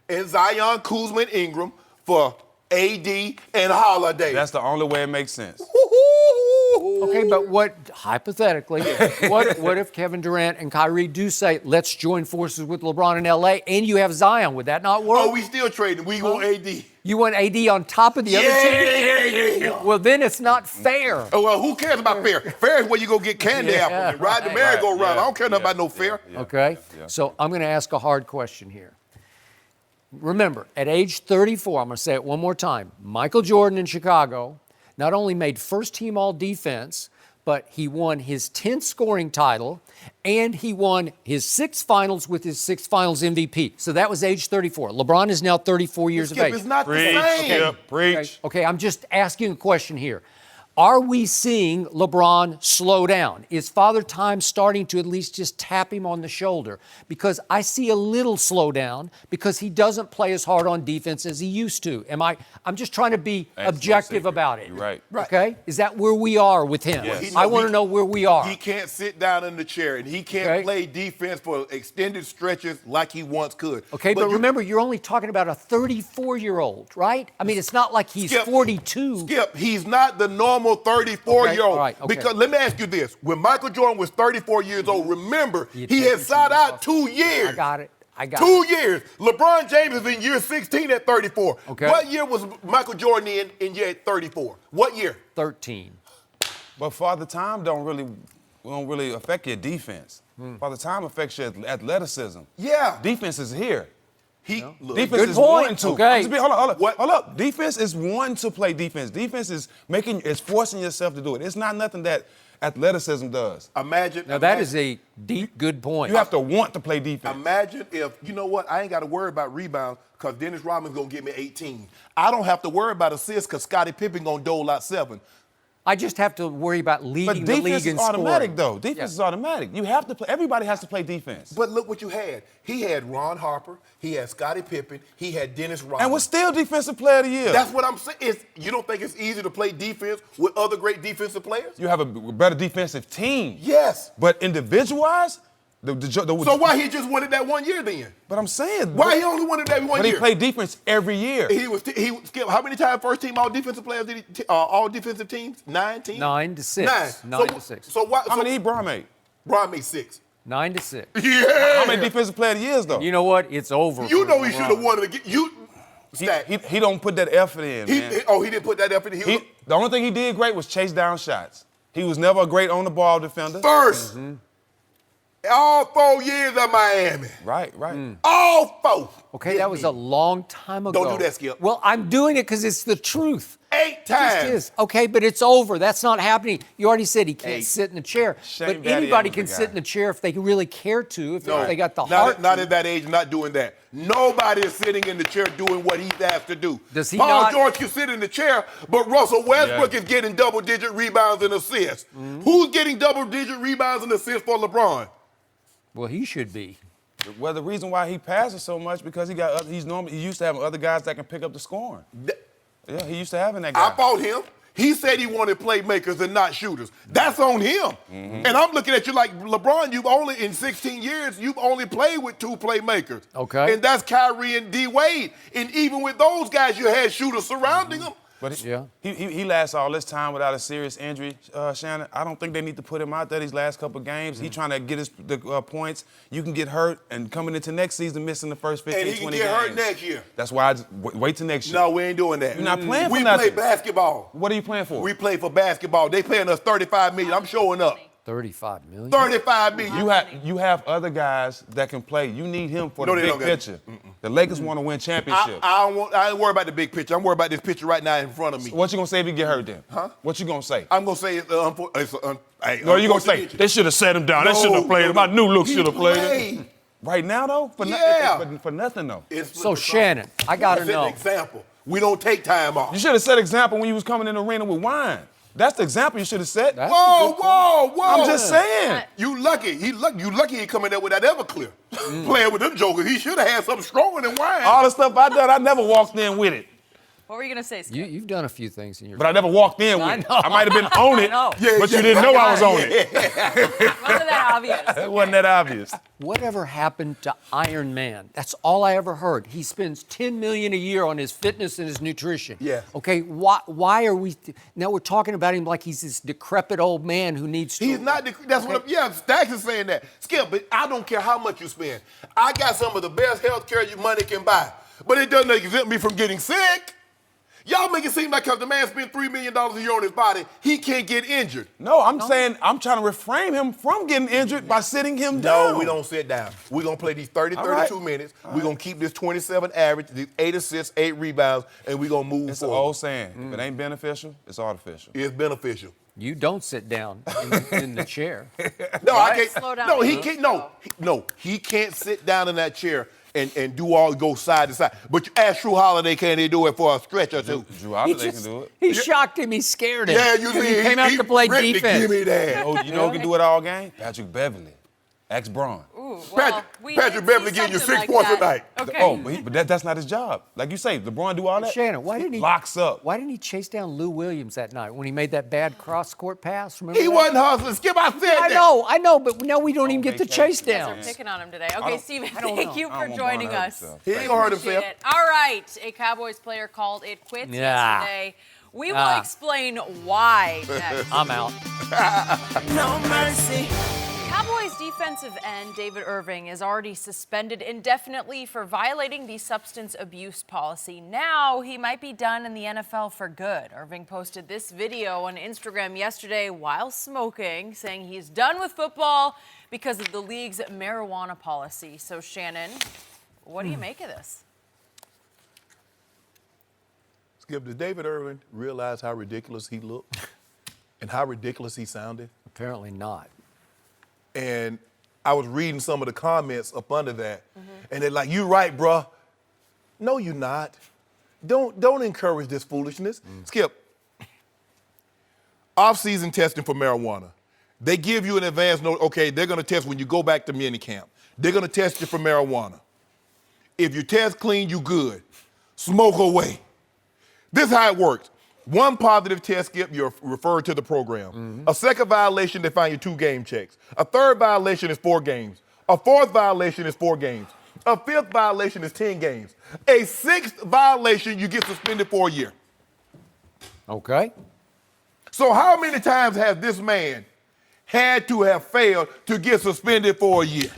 and Zion, Kuzma, and Ingram for AD and Holiday. That's the only way it makes sense. Okay, but hypothetically, what if Kevin Durant and Kyrie do say, let's join forces with LeBron in LA, and you have Zion? Would that not work? Oh, we still trading. We want AD. You want AD on top of the other team? Yeah. Well, then it's not fair. Oh, well, who cares about fair? Fair is where you go get candy apples and ride the merry-go-round. I don't care nothing about no fair. Okay? So I'm going to ask a hard question here. Remember, at age 34, I'm going to say it one more time, Michael Jordan in Chicago not only made first-team all-defense, but he won his 10th scoring title, and he won his 6 finals with his 6 finals MVP. So that was age 34. LeBron is now 34 years of age. It's not the same. Preach. Okay, I'm just asking a question here. Are we seeing LeBron slow down? Is Father Time starting to at least just tap him on the shoulder? Because I see a little slowdown because he doesn't play as hard on defense as he used to. I'm just trying to be objective about it. You're right. Okay? Is that where we are with him? Yes. I want to know where we are. He can't sit down in the chair, and he can't play defense for extended stretches like he once could. Okay, but remember, you're only talking about a 34-year-old, right? I mean, it's not like he's 42. Skip, he's not the normal 34-year-old. Okay. Because let me ask you this. When Michael Jordan was 34 years old, remember, he had sat out 2 years. I got it. 2 years. LeBron James is in year 16 at 34. Okay. What year was Michael Jordan in year 34? What year? 13. But Father Time don't really don't really affect your defense. By the time it affects your athleticism. Yeah. Defense is here. Look, Defense Good is point. wanting to. Okay. Hold up. Defense is wanting to play defense. Defense is forcing yourself to do it. It's not nothing that athleticism does. Now, that is a deep, good point. You have to want to play defense. Imagine if, you know what, I ain't got to worry about rebounds because Dennis Rodman's going to give me 18. I don't have to worry about assists because Scottie Pippen going to dole out 7. I just have to worry about leading the league defense in is automatic, scoring. though. Defense is automatic. You have to play. Everybody has to play defense. But look what you had. He had Ron Harper. He had Scottie Pippen. He had Dennis Rodman. And was still Defensive Player of the Year. That's what I'm saying. You don't think it's easy to play defense with other great defensive players? You have a better defensive team. Yes. But individual-wise, So why he just won it that 1 year then? But I'm saying. Why he only won it that 1 year? But he played defense every year. Skip, how many times first team all defensive players did he, all defensive teams? 9 teams? 9 to 6. 9 to 6. So why? How many Bron made? Bron made 6. 9 to 6. Yeah. How many defensive player of the years, though? You know what? It's over. You for know he LeBron. should have won it again. He don't put that effort in, man. He didn't put that effort in. The only thing he did great was chase down shots. He was never a great on-the-ball defender. First. All 4 years of Miami. Right. All 4. Okay, that was a long time ago. Don't do that, Skip. Well, I'm doing it because it's the truth. 8 It times. just is. Okay, but it's over. That's not happening. You already said he can't sit in the chair. Shame But Daddy anybody Evans can the sit guy. in the chair if they really care to, if No, they got the heart. Not to. at that age, not doing that. Nobody is sitting in the chair doing what he's asked to do. Does he Paul not- George can sit in the chair, but Russell Westbrook is getting double-digit rebounds and assists. Who's getting double-digit rebounds and assists for LeBron? Well, he should be. Well, the reason why he passes so much because he used to having other guys that can pick up the scoring. Yeah, he used to having that guy. I fought him. He said he wanted playmakers and not shooters. That's on him. And I'm looking at you like, LeBron, in 16 years, you've only played with 2 playmakers. Okay. And that's Kyrie and D. Wade. And even with those guys, you had shooters surrounding them. But he lasts all this time without a serious injury, Shannon. I don't think they need to put him out there these last couple of games. He's trying to get the points. You can get hurt and coming into next season missing the first 15, 20 games. And he can get hurt next year. That's why I just wait till next year. No, we ain't doing that. You're not playing for we nothing. play basketball. What are you playing for? We play for basketball. They paying us $35 million. I'm showing up. 35 million. $35 million. You have other guys that can play. You need him for No, the they big don't got picture. The Lakers want to win championships. I ain't worried about the big picture. I'm worried about this picture right now in front of me. What you gonna say if he get hurt then? Huh? What you gonna say? I'm gonna say it's No, you gonna say they should have set him down. They shouldn't have played him. I knew Luke should have played him. Right now though, for nothing though. So Shannon, I gotta know. An example. We don't take time off. You should have set example when you was coming in the arena with wine. That's the example you should have set. Whoa. I'm just saying. You lucky. You lucky he coming there with that Everclear. Playing with them jokers. He should have had something stronger than wine. All the stuff I done, I never walked in with it. What were you going to say, Skip? You've done a few things in your But I never walked in with it. know. I might have been on it, know. but you didn't know I was on it. Wasn't that obvious? It wasn't that obvious. Whatever happened to Iron Man? That's all I ever heard. He spends $10 million a year on his fitness and his nutrition. Yeah. Okay, why are we now we're talking about him like he's this decrepit old man who needs to. He's not. That's what. Stacks is saying that. Skip, but I don't care how much you spend. I got some of the best health care your money can buy, but it doesn't exempt me from getting sick. Y'all make it seem like because the man spent $3 million a year on his body, he can't get injured. No, I'm saying I'm trying to refrain him from getting injured by sitting him down. No, we don't sit down. We're going to play these 32 right. minutes. We're going to keep this 27 average, these 8 assists, 8 rebounds, and we're going to move It's an forward. old saying. If it ain't beneficial, it's artificial. It's beneficial. You don't sit down in the chair. No, I can't. Slow down. No, he can't. No, he can't sit down in that chair and go side to side. But you ask Drew Holiday, can he do it for a stretch or two? Drew Holiday can do it. He shocked him. He scared him. Yeah, you 'Cause see, he came out to play Rick, defense. Give me that. You know who can do it all game? Patrick Beverly. Ex Braun. Ooh, well, we Patrick did Beverly see getting you something 6 like points a that. night. Okay. Oh, but that's not his job. Like you say, LeBron do all that. Shannon, why didn't he locks up? Why didn't he chase down Lou Williams that night when he made that bad cross-court pass? Remember He that? wasn't hustling. Skip, I said that. I know, but now we don't even get the chase We're downs. picking on him today. Okay, Steven, don't thank know. you I for don't want joining Bron to hurt us. himself. He ain't gonna hurt Appreciate himself. it. All right, a Cowboys player called it quits yesterday. We will explain why next. I'm out. No mercy. Cowboys Cowboys defensive end David Irving is already suspended indefinitely for violating the substance abuse policy. Now he might be done in the NFL for good. Irving posted this video on Instagram yesterday while smoking, saying he's done with football because of the league's marijuana policy. So Shannon, what do you make of this? Skip, did David Irving realize how ridiculous he looked and how ridiculous he sounded? Apparently not. And I was reading some of the comments up under that, and they're like, "You right, bruh." No, you're not. Don't encourage this foolishness. Skip, off-season testing for marijuana. They give you an advance note, okay, they're gonna test when you go back to minicamp. They're gonna test you for marijuana. If you test clean, you good. Smoke away. This is how it works. One positive test, Skip, you're referred to the program. A second violation, they find you 2 game checks. A third violation is 4 games. A fourth violation is 4 games. A fifth violation is 10 games. A sixth violation, you get suspended for a year. Okay. So how many times has this man had to have failed to get suspended for a year?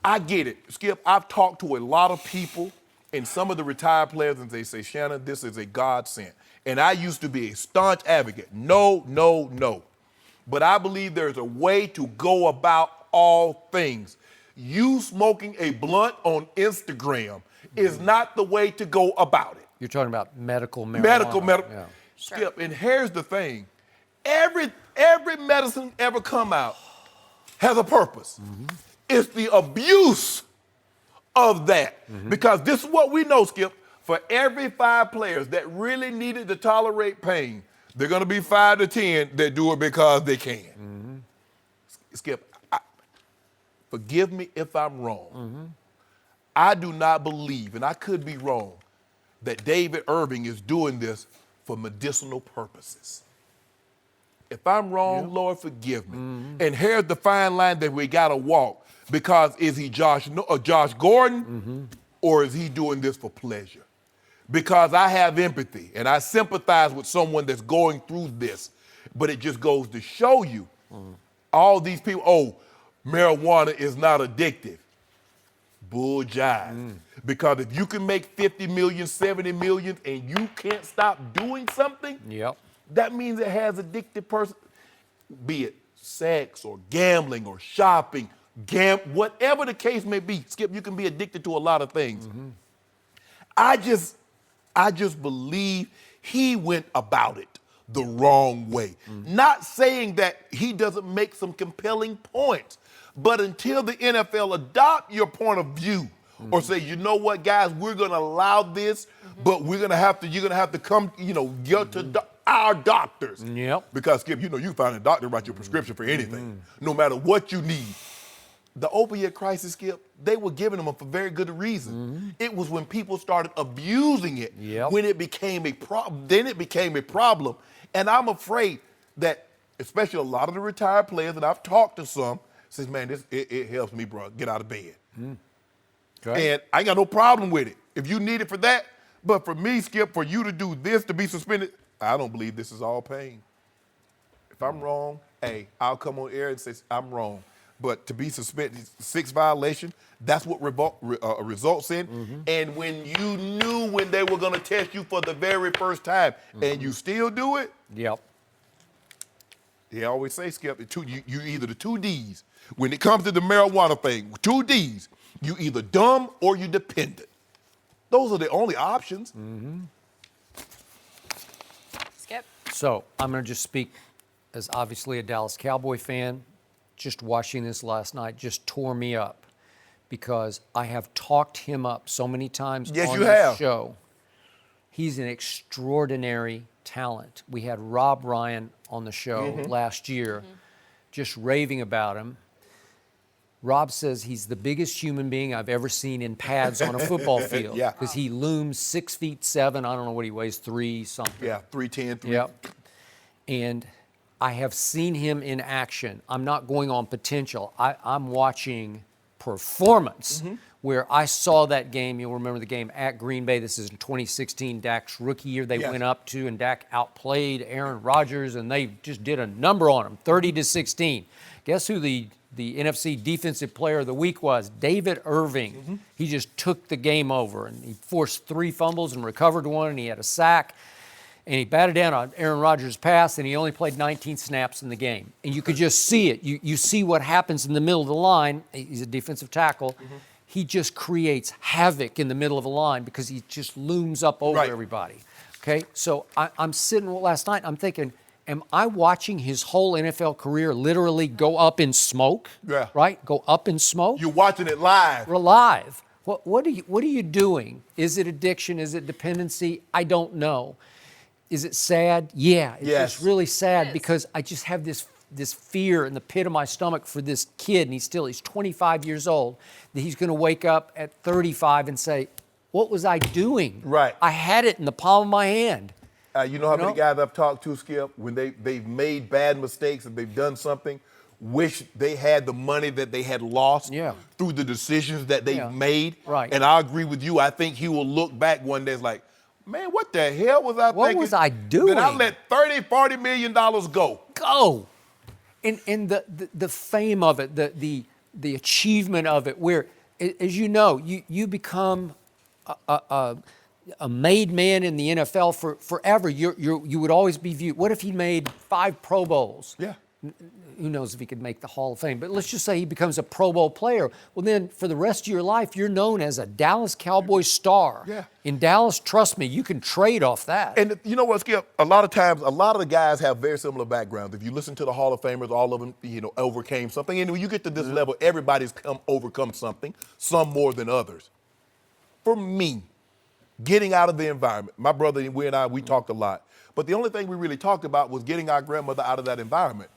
I get it. Skip, I've talked to a lot of people and some of the retired players, and they say, Shannon, this is a godsend. And I used to be a staunch advocate. No, no, no. But I believe there's a way to go about all things. You smoking a blunt on Instagram is not the way to go about it. You're talking about medical marijuana. Medical. Yeah. Skip, and here's the thing. Every medicine ever come out has a purpose. It's the abuse of that. Because this is what we know, Skip. For every 5 players that really needed to tolerate pain, they're going to be 5 to 10 that do it because they can. Skip, forgive me if I'm wrong. I do not believe, and I could be wrong, that David Irving is doing this for medicinal purposes. If I'm wrong, Lord, forgive me. And here's the fine line that we got to walk. Because is he Josh Gordon or is he doing this for pleasure? Because I have empathy and I sympathize with someone that's going through this. But it just goes to show you all these people, oh, marijuana is not addictive. Bull jive. Because if you can make 50 million, 70 million, and you can't stop doing something, that means it has addictive person, be it sex or gambling or shopping, whatever the case may be. Skip, you can be addicted to a lot of things. I just believe he went about it the wrong way. Not saying that he doesn't make some compelling points, but until the NFL adopt your point of view or say, you know what, guys, we're going to allow this, but you're going to have to come, get to our doctors. Because, Skip, you can find a doctor write your prescription for anything, no matter what you need. The opioid crisis, Skip, they were giving them for very good reason. It was when people started abusing it when it became a problem. Then it became a problem. And I'm afraid that, especially a lot of the retired players, and I've talked to some, says, man, it helps me, bro, get out of bed. And I ain't got no problem with it. If you need it for that, but for me, Skip, for you to do this, to be suspended, I don't believe this is all pain. If I'm wrong, hey, I'll come on air and say I'm wrong. But to be suspended, 6 violation, that's what results in. And when you knew when they were going to test you for the very first time, and you still do it, they always say, Skip, you either the 2 Ds. When it comes to the marijuana thing, 2 Ds, you either dumb or you dependent. Those are the only options. Skip. So I'm going to just speak as obviously a Dallas Cowboy fan. Just watching this last night just tore me up because I have talked him up so many times on this show. He's an extraordinary talent. We had Rob Ryan on the show last year just raving about him. Rob says he's the biggest human being I've ever seen in pads on a football field. Because he looms 6'7". I don't know what he weighs, 3 something. 310. And I have seen him in action. I'm not going on potential. I'm watching performance. where I saw that game. You'll remember the game at Green Bay. This is in 2016, Dak's rookie year. They went up to, and Dak outplayed Aaron Rodgers, and they just did a number on him, 30-16. Guess who the NFC Defensive Player of the Week was? David Irving. He just took the game over, and he forced 3 fumbles and recovered one, and he had a sack. And he batted down on Aaron Rodgers' pass, and he only played 19 snaps in the game. And you could just see it. You see what happens in the middle of the line. He's a defensive tackle. He just creates havoc in the middle of the line because he just looms up over everybody. Okay, so I'm sitting last night, I'm thinking, am I watching his whole NFL career literally go up in smoke? Yeah. Right? Go up in smoke? You're watching it live. We're live. What are you doing? Is it addiction? Is it dependency? I don't know. Is it sad? Yeah. It's just really sad because I just have this fear in the pit of my stomach for this kid, and he's 25 years old, that he's going to wake up at 35 and say, what was I doing? Right. I had it in the palm of my hand. You know how many guys I've talked to, Skip, when they've made bad mistakes and they've done something, wish they had the money that they had lost through the decisions that they've made. Right. And I agree with you. I think he will look back one day like, man, what the hell was I thinking? What was I doing? That I let $30-40 million go. Go. And the fame of it, the achievement of it, where, as you know, you become a made man in the NFL forever. You would always be viewed. What if he made 5 Pro Bowls? Yeah. Who knows if he could make the Hall of Fame, but let's just say he becomes a Pro Bowl player. Well, then for the rest of your life, you're known as a Dallas Cowboys star. Yeah. In Dallas, trust me, you can trade off that. And you know what, Skip? A lot of times, a lot of the guys have very similar backgrounds. If you listen to the Hall of Famers, all of them, overcame something. And when you get to this level, everybody's overcome something, some more than others. For me, getting out of the environment, my brother and we talked a lot. But the only thing we really talked about was getting our grandmother out of that environment.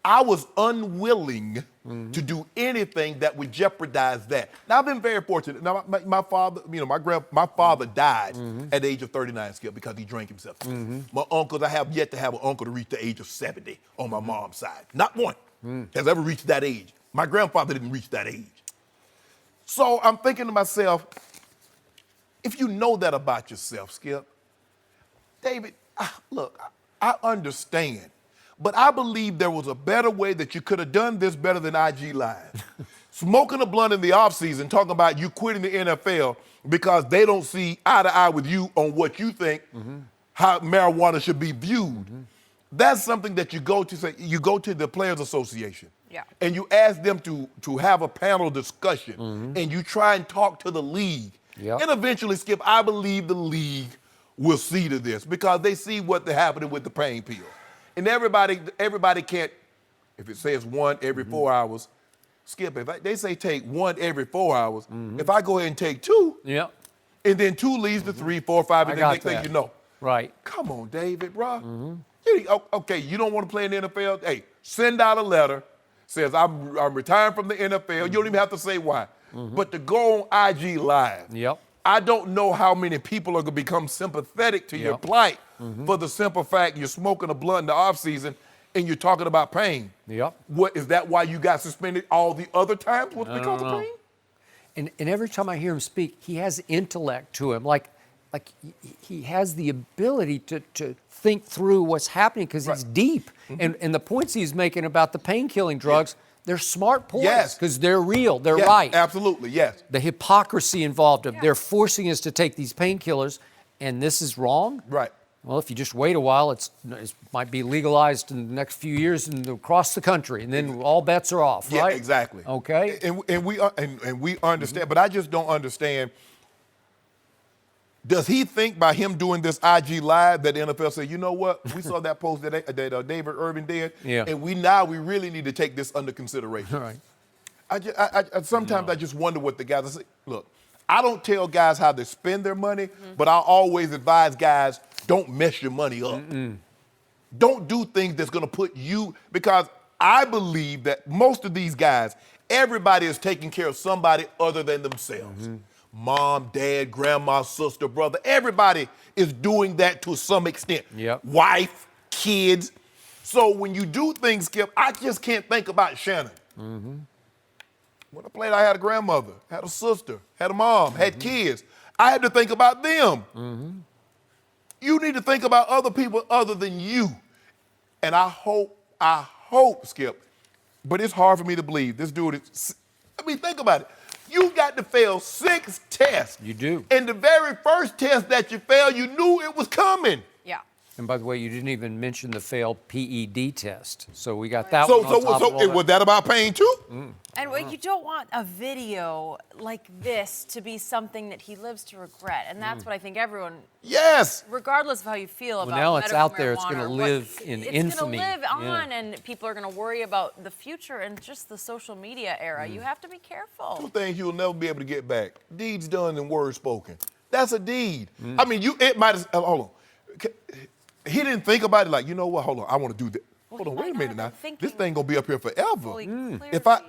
I was unwilling to do anything that would jeopardize that. Now, I've been very fortunate. Now, my father, my father died at the age of 39, Skip, because he drank himself. My uncles, I have yet to have an uncle to reach the age of 70 on my mom's side. Not one has ever reached that age. My grandfather didn't reach that age. So I'm thinking to myself, if you know that about yourself, Skip, David, look, I understand. But I believe there was a better way that you could have done this better than IG Live. Smoking a blunt in the offseason, talking about you quitting the NFL because they don't see eye to eye with you on what you think how marijuana should be viewed. That's something that you go to the Players Association. And you ask them to have a panel discussion and you try and talk to the league. And eventually, Skip, I believe the league will see to this because they see what's happening with the pain pill. And everybody can't, if it says 1 every 4 hours, Skip, if they say take 1 every 4 hours, if I go ahead and take 2, and then 2 leads to 3, 4, 5, and then next thing you know. Right. Come on, David, bro. Okay, you don't want to play in the NFL? Hey, send out a letter, says I'm retiring from the NFL. You don't even have to say why. But to go on IG Live, I don't know how many people are going to become sympathetic to your plight for the simple fact you're smoking a blunt in the offseason and you're talking about pain. What, is that why you got suspended all the other times? Was because of pain? And every time I hear him speak, he has intellect to him. Like he has the ability to think through what's happening because he's deep. And the points he's making about the pain-killing drugs, they're smart points because they're real. They're right. Absolutely, yes. The hypocrisy involved of they're forcing us to take these painkillers, and this is wrong. Right. Well, if you just wait a while, it might be legalized in the next few years and across the country, and then all bets are off, right? Yeah, exactly. Okay. And we understand, but I just don't understand. Does he think by him doing this IG Live that the NFL say, you know what, we saw that post that David Irving did, and we really need to take this under consideration. All right. I sometimes I just wonder what the guys say. Look, I don't tell guys how to spend their money, but I always advise guys, don't mess your money up. Don't do things that's going to put you, because I believe that most of these guys, everybody is taking care of somebody other than themselves. Mom, dad, grandma, sister, brother, everybody is doing that to some extent. Wife, kids. So when you do things, Skip, I just can't think about Shannon. When I played, I had a grandmother, had a sister, had a mom, had kids. I had to think about them. You need to think about other people other than you. And I hope, Skip, but it's hard for me to believe this dude is, think about it. You got to fail 6 tests. You do. And the very first test that you failed, you knew it was coming. Yeah. And by the way, you didn't even mention the failed PED test. So we got that one on top of all So was that about pain too? And you don't want a video like this to be something that he lives to regret. And that's what I think everyone, Yes. regardless of how you feel about now it's medical out there. It's marijuana gonna or live in infamy. It's going to live on, Yeah. and people are going to worry about the future and just the social media era. You have to be careful. 2 things you'll never be able to get back. Deeds done and words spoken. That's a deed. I mean, it might have, hold on. He didn't think about it like, you know what, hold on, I want to do that. Hold on, wait a minute now. This thing going to be up here forever. If I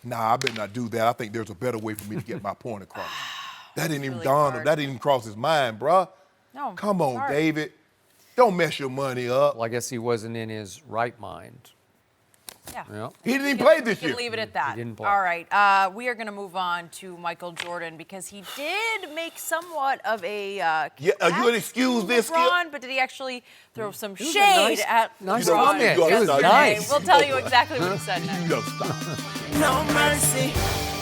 better not do that. I think there's a better way for me to get my point across. That didn't even dawn on, that didn't even cross his mind, bruh. No, Come on, hard. David. Don't mess your money up. Well, I guess he wasn't in his right mind. Yeah. Yeah. He didn't even play this You year. can leave it at that. didn't play. All right. We are going to move on to Michael Jordan because he did make somewhat of a Yeah, you would excuse this, Skip? LeBron, but did he actually throw some was a shade at nice LeBron comment. You It was gotta nice. stop. We'll tell you exactly what he said next. You gotta stop. No mercy.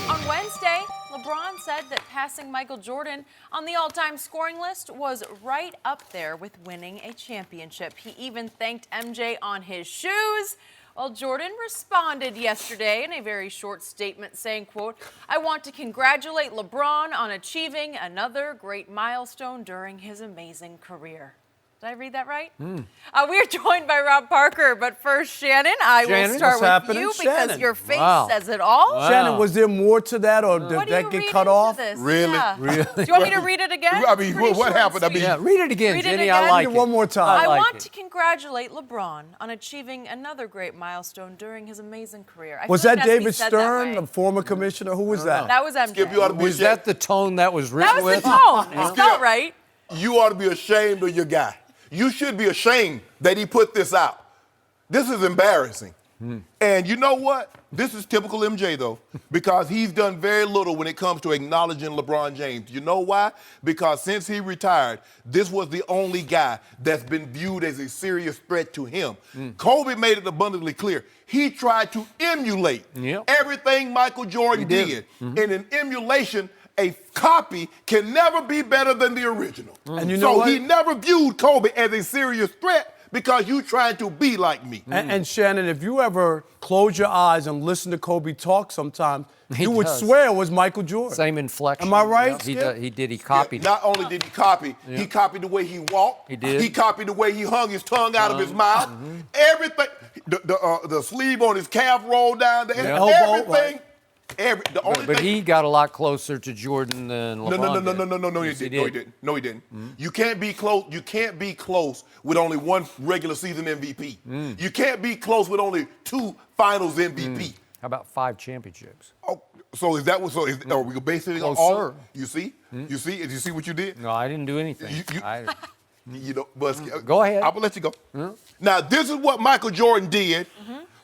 On Wednesday, LeBron said that passing Michael Jordan on the all-time scoring list was right up there with winning a championship. He even thanked MJ on his shoes. Well, Jordan responded yesterday in a very short statement saying, quote, "I want to congratulate LeBron on achieving another great milestone during his amazing career." Did I read that right? We are joined by Rob Parker, but first, Shannon, I will Shannon, start what's with happening? you because Shannon. your face Wow. says it all. Wow. Shannon, was there more to that, or did What do that you get read cut into off? this? Really? Yeah. Really? Do you want me to read it again? I mean, It's pretty what short and happened? I mean, sweet. Yeah, read it again, Read it Jenny. again. I like Read it. it one more time. I like want it. to congratulate LeBron on achieving another great milestone during his amazing career. I Was feel like that it has to be David said Stern, that the way. former commissioner? Who was that? That was MJ. Skip, you ought to be Was ashamed. that the tone that was written That was with? the tone. It felt right. You ought to be ashamed of your guy. You should be ashamed that he put this out. This is embarrassing. And you know what? This is typical MJ, though, because he's done very little when it comes to acknowledging LeBron James. You know why? Because since he retired, this was the only guy that's been viewed as a serious threat to him. Kobe made it abundantly clear. He tried to emulate everything Michael Jordan did. And in emulation, a copy can never be better than the original. And you know so what? he never viewed Kobe as a serious threat because you trying to be like me. And Shannon, if you ever close your eyes and listen to Kobe talk sometimes, you would does. swear it was Michael Jordan. Same inflection. Am I right, Yeah, Skip? he did. He copied. Not only did he copy, he copied the way he walked. He did. He copied the way he hung his tongue out of his mouth. Everything, the sleeve on his calf rolled down. Elbow, Everything. The only But thing. he got a lot closer to Jordan than LeBron No, did. he Yes, didn't. No, he didn't. You can't be close. You can't be close with only one regular season MVP. You can't be close with only 2 Finals MVP. How about 5 championships? Oh, so is that what? So is, are we basing it on Closer. all? You see? You see? Did you see what you did? No, I didn't do anything. You know, but Go ahead. I'm gonna let you go. Now, this is what Michael Jordan did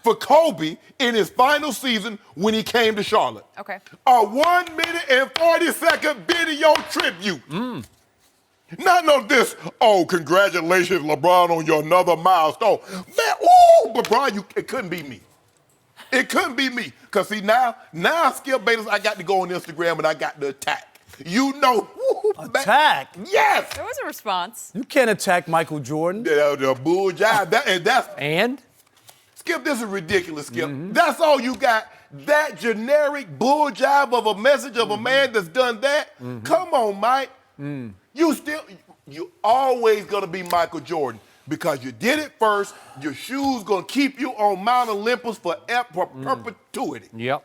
for Kobe in his final season when he came to Charlotte. Okay. A 1 minute and 40-second video tribute. Not no this. Oh, congratulations, LeBron, on your another milestone. Man, ooh, LeBron, it couldn't be me. It couldn't be me. Cause see now Skip Bayless, I got to go on Instagram and I got to attack. You know, Attack? Yes. There was a response. You can't attack Michael Jordan. The bull jive. And Skip, this is ridiculous, Skip. That's all you got. That generic bull jive of a message of a man that's done that. Come on, Mike. You always gonna be Michael Jordan because you did it first. Your shoes gonna keep you on Mount Olympus for perpetuity. yep.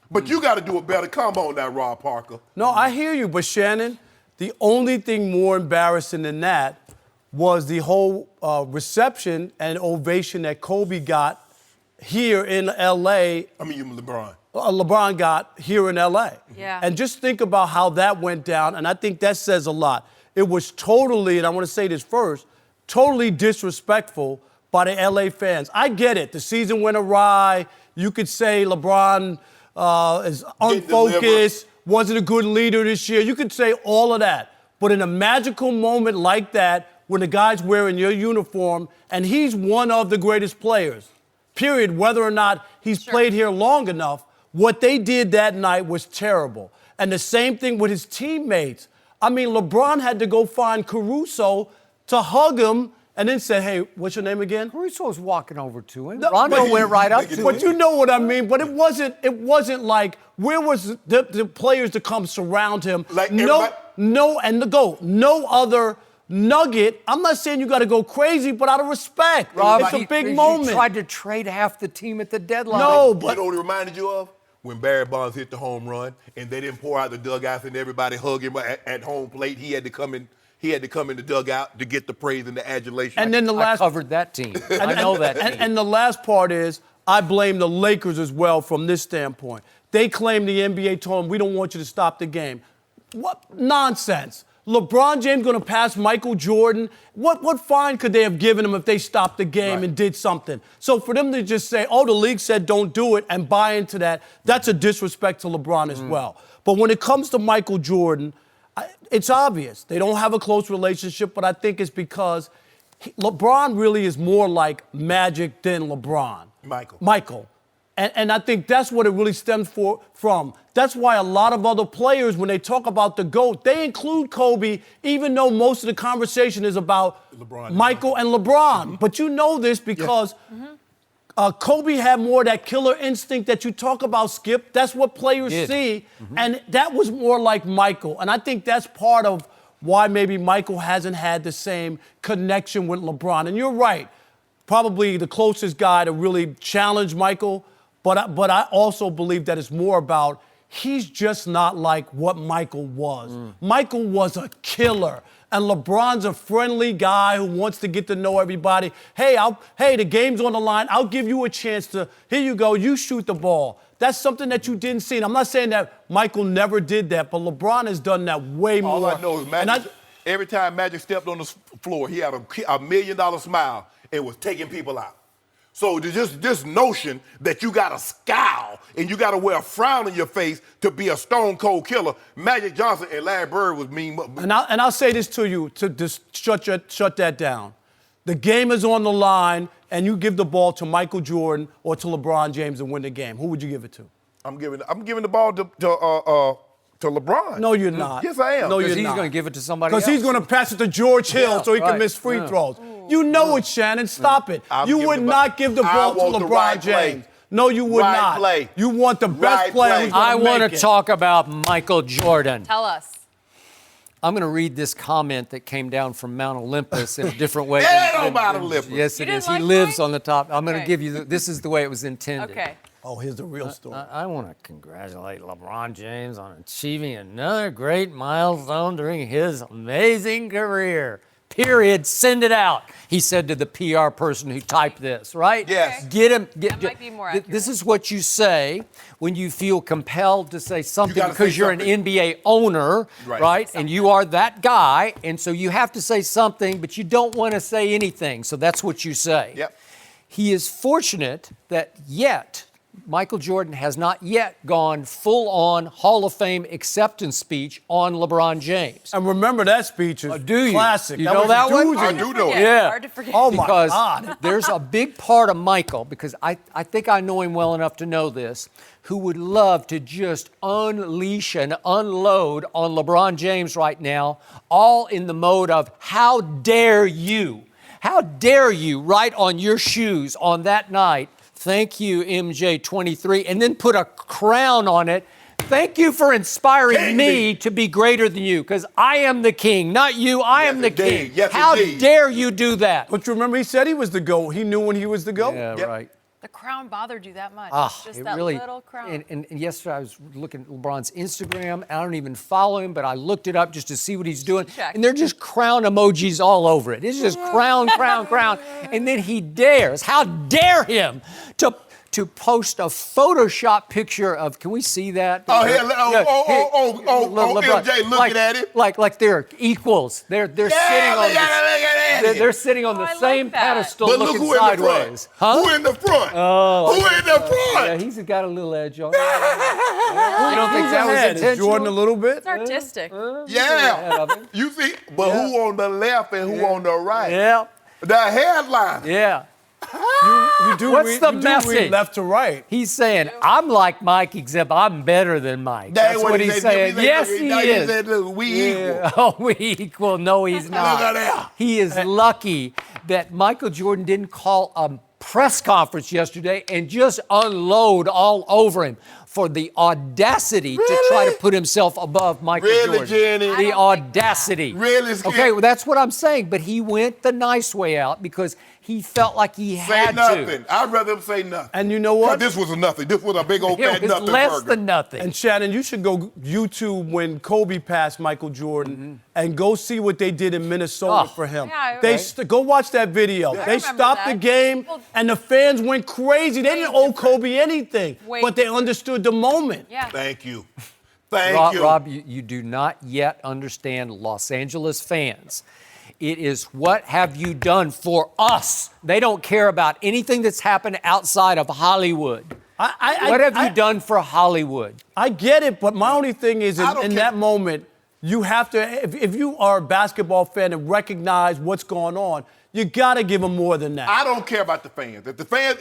But you got to do it better. Come on now, Rob Parker. No, I hear you, but Shannon, the only thing more embarrassing than that was the whole reception and ovation that Kobe got here in L.A. I mean, you LeBron. LeBron got here in L.A. Yeah. And just think about how that went down, and I think that says a lot. It was totally, and I want to say this first, totally disrespectful by the L.A. fans. I get it. The season went awry. You could say LeBron is unfocused, wasn't a good leader this year. You could say all of that. But in a magical moment like that, when the guy's wearing your uniform, and he's one of the greatest players, period, whether or not he's played here long enough, what they did that night was terrible. And the same thing with his teammates. I mean, LeBron had to go find Caruso to hug him and then say, hey, what's your name again? Caruso was walking over to him. Rondo went right up to him. But you know what I mean. But it wasn't like, where was the players to come surround him? Like no other nugget. I'm not saying you got to go crazy, but out of respect. Rob, it's a big moment. He tried to trade half the team at the deadline. No, You but know what it reminded you of? When Barry Bonds hit the home run and they didn't pour out the dugouts and everybody hug him at home plate. He had to come in the dugout to get the praise and the adulation. and then the I last covered that team. I know that team. And the last part is, I blame the Lakers as well from this standpoint. They claim the NBA told them, we don't want you to stop the game. What nonsense. LeBron James going to pass Michael Jordan. What fine could they have given him if they stopped the game and did something? So for them to just say, oh, the league said don't do it and buy into that, that's a disrespect to LeBron as well. But when it comes to Michael Jordan, it's obvious. They don't have a close relationship, but I think it's because LeBron really is more like Magic than LeBron. Michael. And I think that's what it really stems from. That's why a lot of other players, when they talk about the GOAT, they include Kobe, even though most of the conversation is about Michael and LeBron. But you know this because Kobe had more of that killer instinct that you talk about, Skip. That's what players see. And that was more like Michael. And I think that's part of why maybe Michael hasn't had the same connection with LeBron. And you're right. Probably the closest guy to really challenge Michael. But I also believe that it's more about he's just not like what Michael was. Michael was a killer. And LeBron's a friendly guy who wants to get to know everybody. Hey, the game's on the line. I'll give you a chance to, here you go, you shoot the ball. That's something that you didn't see. And I'm not saying that Michael never did that, but LeBron has done that way more. All I know is Magic, every time Magic stepped on the floor, he had a $1 million smile and was taking people out. So just this notion that you got to scowl and you got to wear a frown on your face to be a stone cold killer, Magic Johnson and Larry Bird was mean. And I'll say this to you to just shut that down. The game is on the line, and you give the ball to Michael Jordan or to LeBron James to win the game. Who would you give it to? I'm giving the ball to LeBron. No, you're not. Yes, I am. No, Because you're he's not. going to give it to somebody else. Because he's going to pass it to George Hill so he can miss free throws. You know it, Shannon. Stop it. You would not give the ball to LeBron James. No, you would not. Play. You want the best player who's I going want to to talk about Michael Jordan. Tell us. I'm going to read this comment that came down from Mount Olympus in a different way. Mount Olympus. Yes, it You is. didn't He like lives mine? on the top. I'm going to Okay. give you, this is the way it was intended. Okay. Oh, here's the real story. I want to congratulate LeBron James on achieving another great milestone during his amazing career. Period. Send it out, he said to the PR person who typed this, right? Yes. Get him. That might be more accurate. This is what you say when you feel compelled to say something gotta because say you're something. an NBA owner, Right. right? And you are that guy, and so you have to say something, but you don't want to say anything, so that's what you say. Yep. He is fortunate that Michael Jordan has not yet gone full-on Hall of Fame acceptance speech on LeBron James. And remember that speech is Do you? classic. You know that one? doozy. I do know it. Yeah. Hard to forget. Oh, my Because God. there's a big part of Michael, because I think I know him well enough to know this, who would love to just unleash and unload on LeBron James right now, all in the mode of, how dare you? How dare you write on your shoes on that night, thank you, MJ23, and then put a crown on it. Thank you for inspiring me to be greater than you, because I am the king, not you. I am the king. Yes, How indeed. dare you do that? But you remember he said he was the GOAT. He knew when he was the GOAT. Yeah, Yep. right. The crown bothered you that much. Just It that really, little crown. and yesterday I was looking at LeBron's Instagram. I don't even follow him, but I looked it up just to see what he's doing. Check. And they're just crown emojis all over it. It's just crown, crown, crown. And then he dares, how dare him, to post a Photoshop picture of, can we see that? Oh, here, MJ looking at it. Like they're equals. They're sitting on they're sitting on the I like same that. pedestal But look looking who in the front. sideways. Huh? Who in the front? Oh, Who in the front? yeah, he's got a little edge on him. You don't think that was Ahead. Is intentional? Jordan a little bit? It's artistic. Yeah. You see, but who on the left and who on the right? Yeah, The headline. yeah. You do What's read, the you do message? read left to right. He's saying, I'm like Mike, except I'm better than Mike. That's what he's saying. Yes, he is. He said, look, we equal. Oh, we equal. No, he's not. Look at that. He is lucky that Michael Jordan didn't call a press conference yesterday and just unload all over him for the audacity to try to put himself above Michael Really, Jordan. Jenny? The audacity. Really, Skip? Okay, well, that's what I'm saying. But he went the nice way out because he felt like he Say had nothing. to. I'd rather him say nothing. And you know what? This was a nothing. This was a big old fat It was nothing less burger. than nothing. And Shannon, you should go YouTube when Kobe passed Michael Jordan and go see what they did in Minnesota Oh. for him. Yeah, They right. go watch that video. I They remember stopped that. the game Well, and the fans went crazy. They didn't owe Kobe anything, Way but they understood the moment. Yeah. Thank you. Thank you. Rob, you do not yet understand Los Angeles fans. It is what have you done for us? They don't care about anything that's happened outside of Hollywood. What have you done for Hollywood? I get it, but my only thing is I don't in care. that moment, you have to, if you are a basketball fan and recognize what's going on, you got to give them more than that. I don't care about the fans.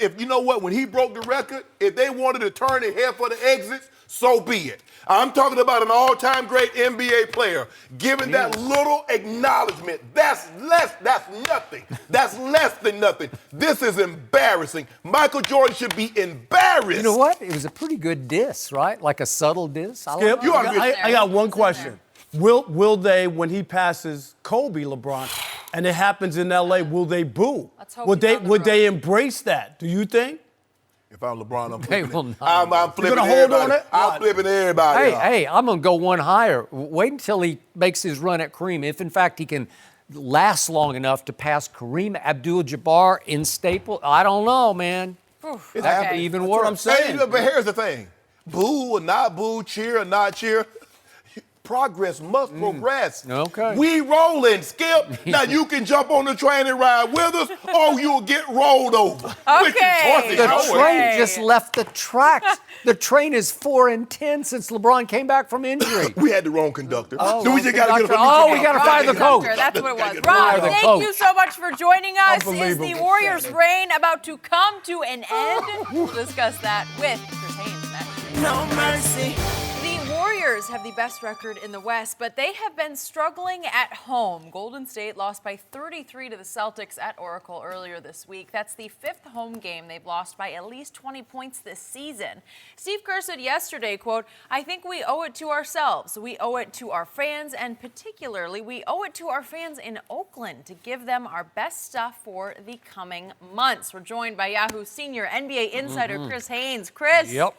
If you know what, when he broke the record, if they wanted to turn their head for the exits, so be it. I'm talking about an all-time great NBA player giving that little acknowledgement. That's nothing. That's less than nothing. This is embarrassing. Michael Jordan should be embarrassed. You know what? It was a pretty good diss, right? Like a subtle diss. I Skip, You ought to be- I got one question. Will they, when he passes Kobe, LeBron, and it happens in LA, will they boo? Let's hope Would he's they on the would road. they embrace that? Do you think? If I'm LeBron, I'm They flipping will it. not. I'm flipping gonna hold everybody. on it? I'm What? flipping everybody. Hey, I'm going to go one higher. Wait until he makes his run at Kareem. If, in fact, he can last long enough to pass Kareem Abdul-Jabbar in Staple, I don't know, man. Okay. That could be even That's worse. what I'm saying. But here's the thing. Boo or not boo, cheer or not cheer. Progress must progress. Okay. We rolling, Skip. Now you can jump on the train and ride with us, or you'll get rolled over. Which is Okay. horse The is yours. train just left the tracks. The train is 4 and 10 since LeBron came back from injury. We had the wrong conductor. Oh, So we just got to get a oh, we gotta fire the coach. That's what it was. Fire Rob, the thank coach. you so much for joining us. Is the Unbelievable. Warriors' reign about to come to an end? We'll discuss that with Chris Haynes next. No mercy. The Warriors have the best record in the West, but they have been struggling at home. Golden State lost by 33 to the Celtics at Oracle earlier this week. That's the 5th home game they've lost by at least 20 points this season. Steve Kerr said yesterday, quote, "I think we owe it to ourselves. We owe it to our fans, and particularly we owe it to our fans in Oakland to give them our best stuff for the coming months." We're joined by Yahoo senior NBA insider Chris Haynes. Chris. Yep.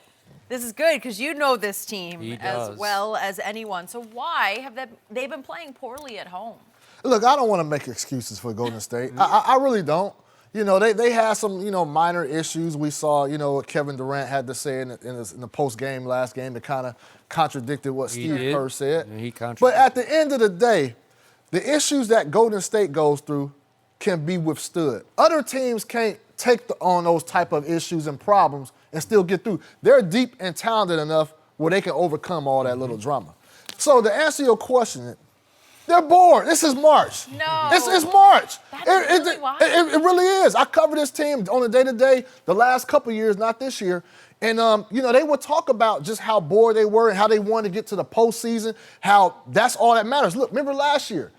This is good because you know this team He as does. well as anyone. So why have they been playing poorly at home? Look, I don't want to make excuses for Golden State. I really don't. You know, they had some, minor issues. We saw, what Kevin Durant had to say in the post-game last game that kind of contradicted what Steve did. Kerr said. Yeah, he contradicted. But at the end of the day, the issues that Golden State goes through can be withstood. Other teams can't take on those type of issues and problems and still get through. They're deep and talented enough where they can overcome all that little drama. So to answer your question, they're bored. This is March. No. It's March. That's really why. It really is. I cover this team on a day-to-day the last couple years, not this year. And, they would talk about just how bored they were and how they wanted to get to the postseason, how that's all that matters. Look, remember last year?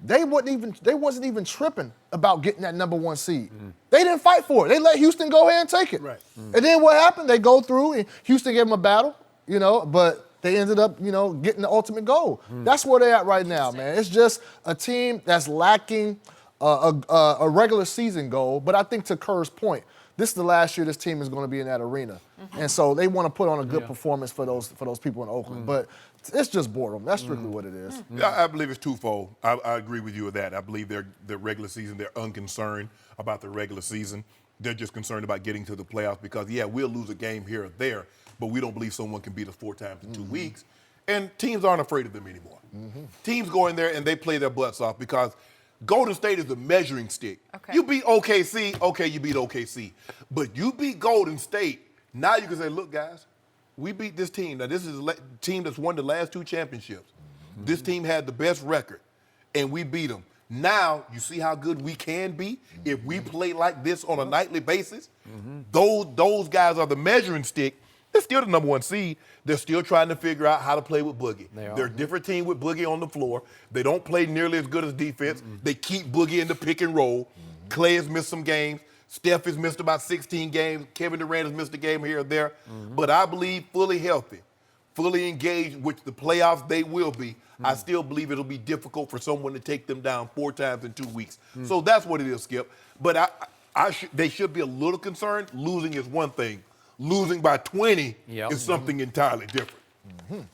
They wasn't even tripping about getting that number 1 seed. They didn't fight for it. They let Houston go ahead and take it. Right. And then what happened? They go through and Houston gave them a battle, but they ended up, getting the ultimate goal. That's where they're at right now, man. It's just a team that's lacking a regular season goal. But I think to Kerr's point, this is the last year this team is going to be in that arena. And so they want to put on a good performance for those people in Oakland. But it's just boredom. That's strictly what it is. I believe it's twofold. I agree with you with that. I believe their regular season, they're unconcerned about the regular season. They're just concerned about getting to the playoffs because, yeah, we'll lose a game here or there, but we don't believe someone can beat us 4 times in 2 weeks. And teams aren't afraid of them anymore. Teams go in there and they play their butts off because Golden State is the measuring stick. Okay. You beat OKC, okay, you beat OKC. But you beat Golden State, now you can say, look, guys, we beat this team. Now, this is a team that's won the last 2 championships. This team had the best record, and we beat them. Now, you see how good we can be if we play like this on a nightly basis? Those guys are the measuring stick. They're still the number 1 seed. They're still trying to figure out how to play with Boogie. They're a different team with Boogie on the floor. They don't play nearly as good as defense. They keep Boogie in the pick and roll. Clay has missed some games. Steph has missed about 16 games. Kevin Durant has missed a game here or there. But I believe fully healthy, fully engaged, which the playoffs they will be, I still believe it'll be difficult for someone to take them down 4 times in 2 weeks. So that's what it is, Skip. But they should be a little concerned. Losing is one thing. Losing by 20 is something entirely different.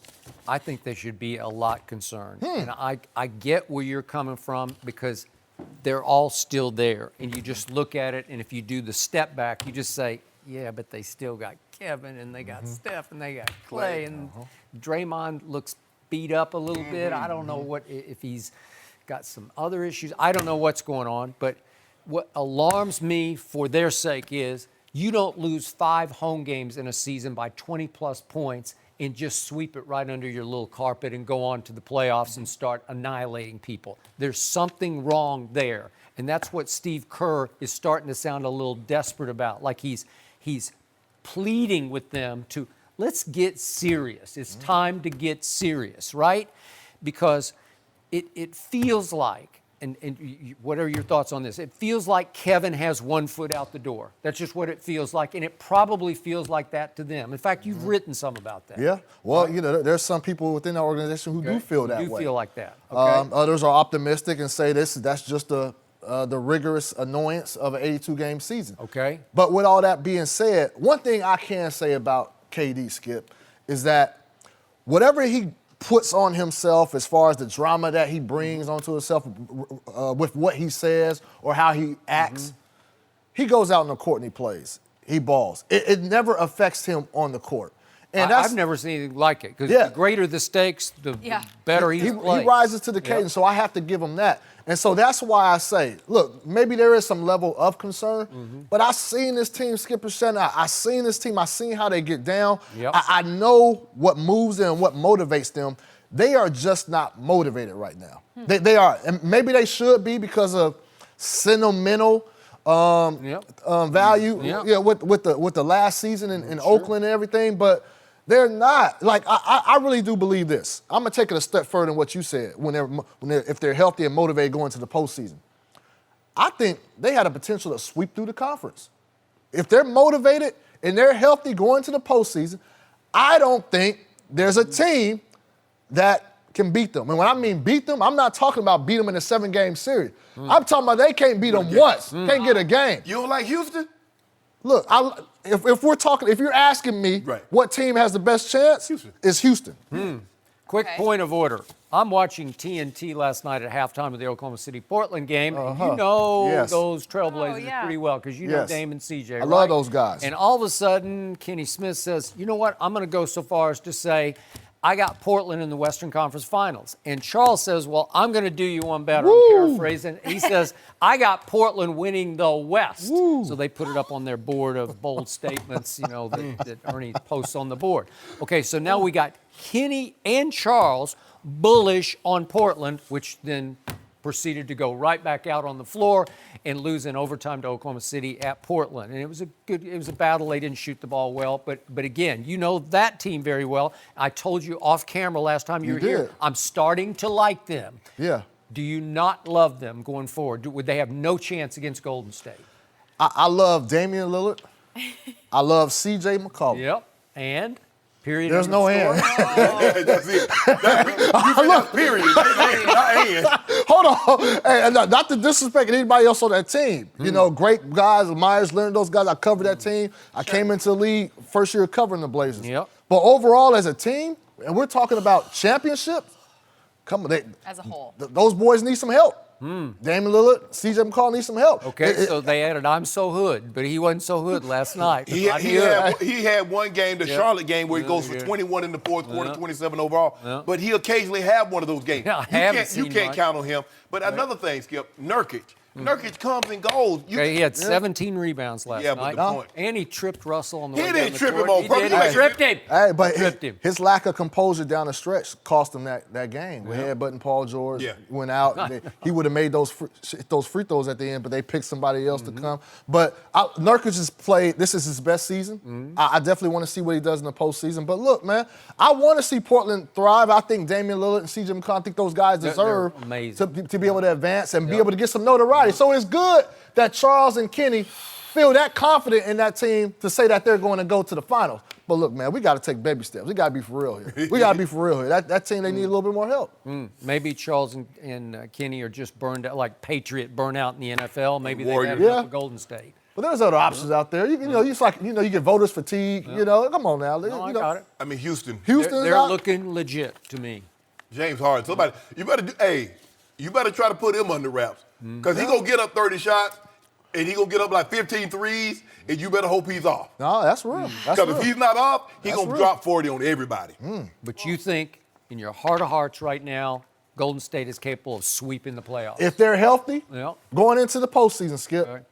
I think they should be a lot concerned. And I get where you're coming from because they're all still there. And you just look at it, and if you do the step back, you just say, yeah, but they still got Kevin, and they got Steph, and they got Clay, and Draymond looks beat up a little bit. I don't know what if he's got some other issues. I don't know what's going on. But what alarms me for their sake is you don't lose 5 home games in a season by 20-plus points and just sweep it right under your little carpet and go on to the playoffs and start annihilating people. There's something wrong there. And that's what Steve Kerr is starting to sound a little desperate about. Like he's pleading with them to, let's get serious. It's time to get serious, right? Because it feels like, and what are your thoughts on this? It feels like Kevin has 1 foot out the door. That's just what it feels like, and it probably feels like that to them. In fact, you've written some about that. Yeah. Well, there's some people within our organization who do feel that way. Do feel like that. Okay. Others are optimistic and say that's just the rigorous annoyance of an 82-game season. Okay. But with all that being said, one thing I can say about KD, Skip, is that whatever he puts on himself as far as the drama that he brings onto himself with what he says or how he acts, he goes out on the court and he plays. He balls. It never affects him on the court. And I've never seen anything like it because the greater the stakes, the better he rises to the occasion, so I have to give him that. And so that's why I say, look, maybe there is some level of concern, but I've seen this team, Skip and Shannon. I've seen this team. I've seen how they get down. I know what moves them and what motivates them. They are just not motivated right now. They are. And maybe they should be because of sentimental value with the last season in Oakland and everything, but they're not. Like, I really do believe this. I'm going to take it a step further than what you said if they're healthy and motivated going to the postseason. I think they had a potential to sweep through the conference. If they're motivated and they're healthy going to the postseason, I don't think there's a team that can beat them. And when I mean beat them, I'm not talking about beat them in a 7-game series. I'm talking about they can't beat them once, can't get a game. You don't like Houston? Look, if you're asking me what team has the best chance, it's Houston. Quick point of order. I'm watching TNT last night at halftime of the Oklahoma City-Portland game. And you know those Trailblazers pretty well because you know Dame and CJ, I love those guys. And all of a sudden, Kenny Smith says, you know what, I'm going to go so far as to say, I got Portland in the Western Conference Finals. And Charles says, well, I'm going to do you one better. I'm paraphrasing. He says, I got Portland winning the West. So they put it up on their board of bold statements, that Ernie posts on the board. Okay, so now we got Kenny and Charles bullish on Portland, which then proceeded to go right back out on the floor and lose in overtime to Oklahoma City at Portland. And it was a battle. They didn't shoot the ball well. But again, you know that team very well. I told you off camera last time you were here, I'm starting to like them. Yeah. Do you not love them going forward? Would they have no chance against Golden State? I love Damian Lillard. I love C.J. McCollum. Yep. And? Period. There's no end. That's it. Look, period. Not end. Hold on. Hey, not to disrespect anybody else on that team. Great guys, Myers, Leonard, those guys. I covered that team. I came into the league first year covering the Blazers. Yep. But overall, as a team, and we're talking about championships, come on. As a whole. Those boys need some help. Damian Lillard, CJ McCollum need some help. Okay, so they added I'm so hood, but he wasn't so hood last night. He had one game, the Charlotte game, where he goes for 21 in the fourth quarter, 27 overall. But he occasionally have one of those games. You can't count on him. But another thing, Skip, Nurkic. Nurkic comes and goes. He had 17 rebounds last night. The point. And he tripped Russell on the way He down didn't the trip court. him on He purpose. did. He tripped him. Hey, but tripped him. his lack of composure down the stretch cost him that game. With headbutting Paul George, went out. He would have made those free throws at the end, but they picked somebody else to come. But Nurkic has played. This is his best season. I definitely want to see what he does in the postseason. But look, man, I want to see Portland thrive. I think Damian Lillard and CJ McCollum, I think those guys deserve to be able to advance and be able to get some notoriety. So it's good that Charles and Kenny feel that confident in that team to say that they're going to go to the finals. But look, man, we got to take baby steps. We got to be for real here. We got to be for real here. That team, they need a little bit more help. Maybe Charles and Kenny are just burned out, like Patriot burnout in the NFL. Maybe they've Warriors. had enough of Golden State. But there's other options out there. It's like you get voters fatigue. Come on now. No, I got it. I mean, Houston. They're looking legit to me. James Harden. Somebody, you better try to put him under wraps. Because he going to get up 30 shots, and he going to get up like 15 threes, and you better hope he's off. No, that's real. Because if he's not off, he's going to drop 40 on everybody. But you think, in your heart of hearts right now, Golden State is capable of sweeping the playoffs? If they're healthy, Yep. going into the postseason, Skip, Okay.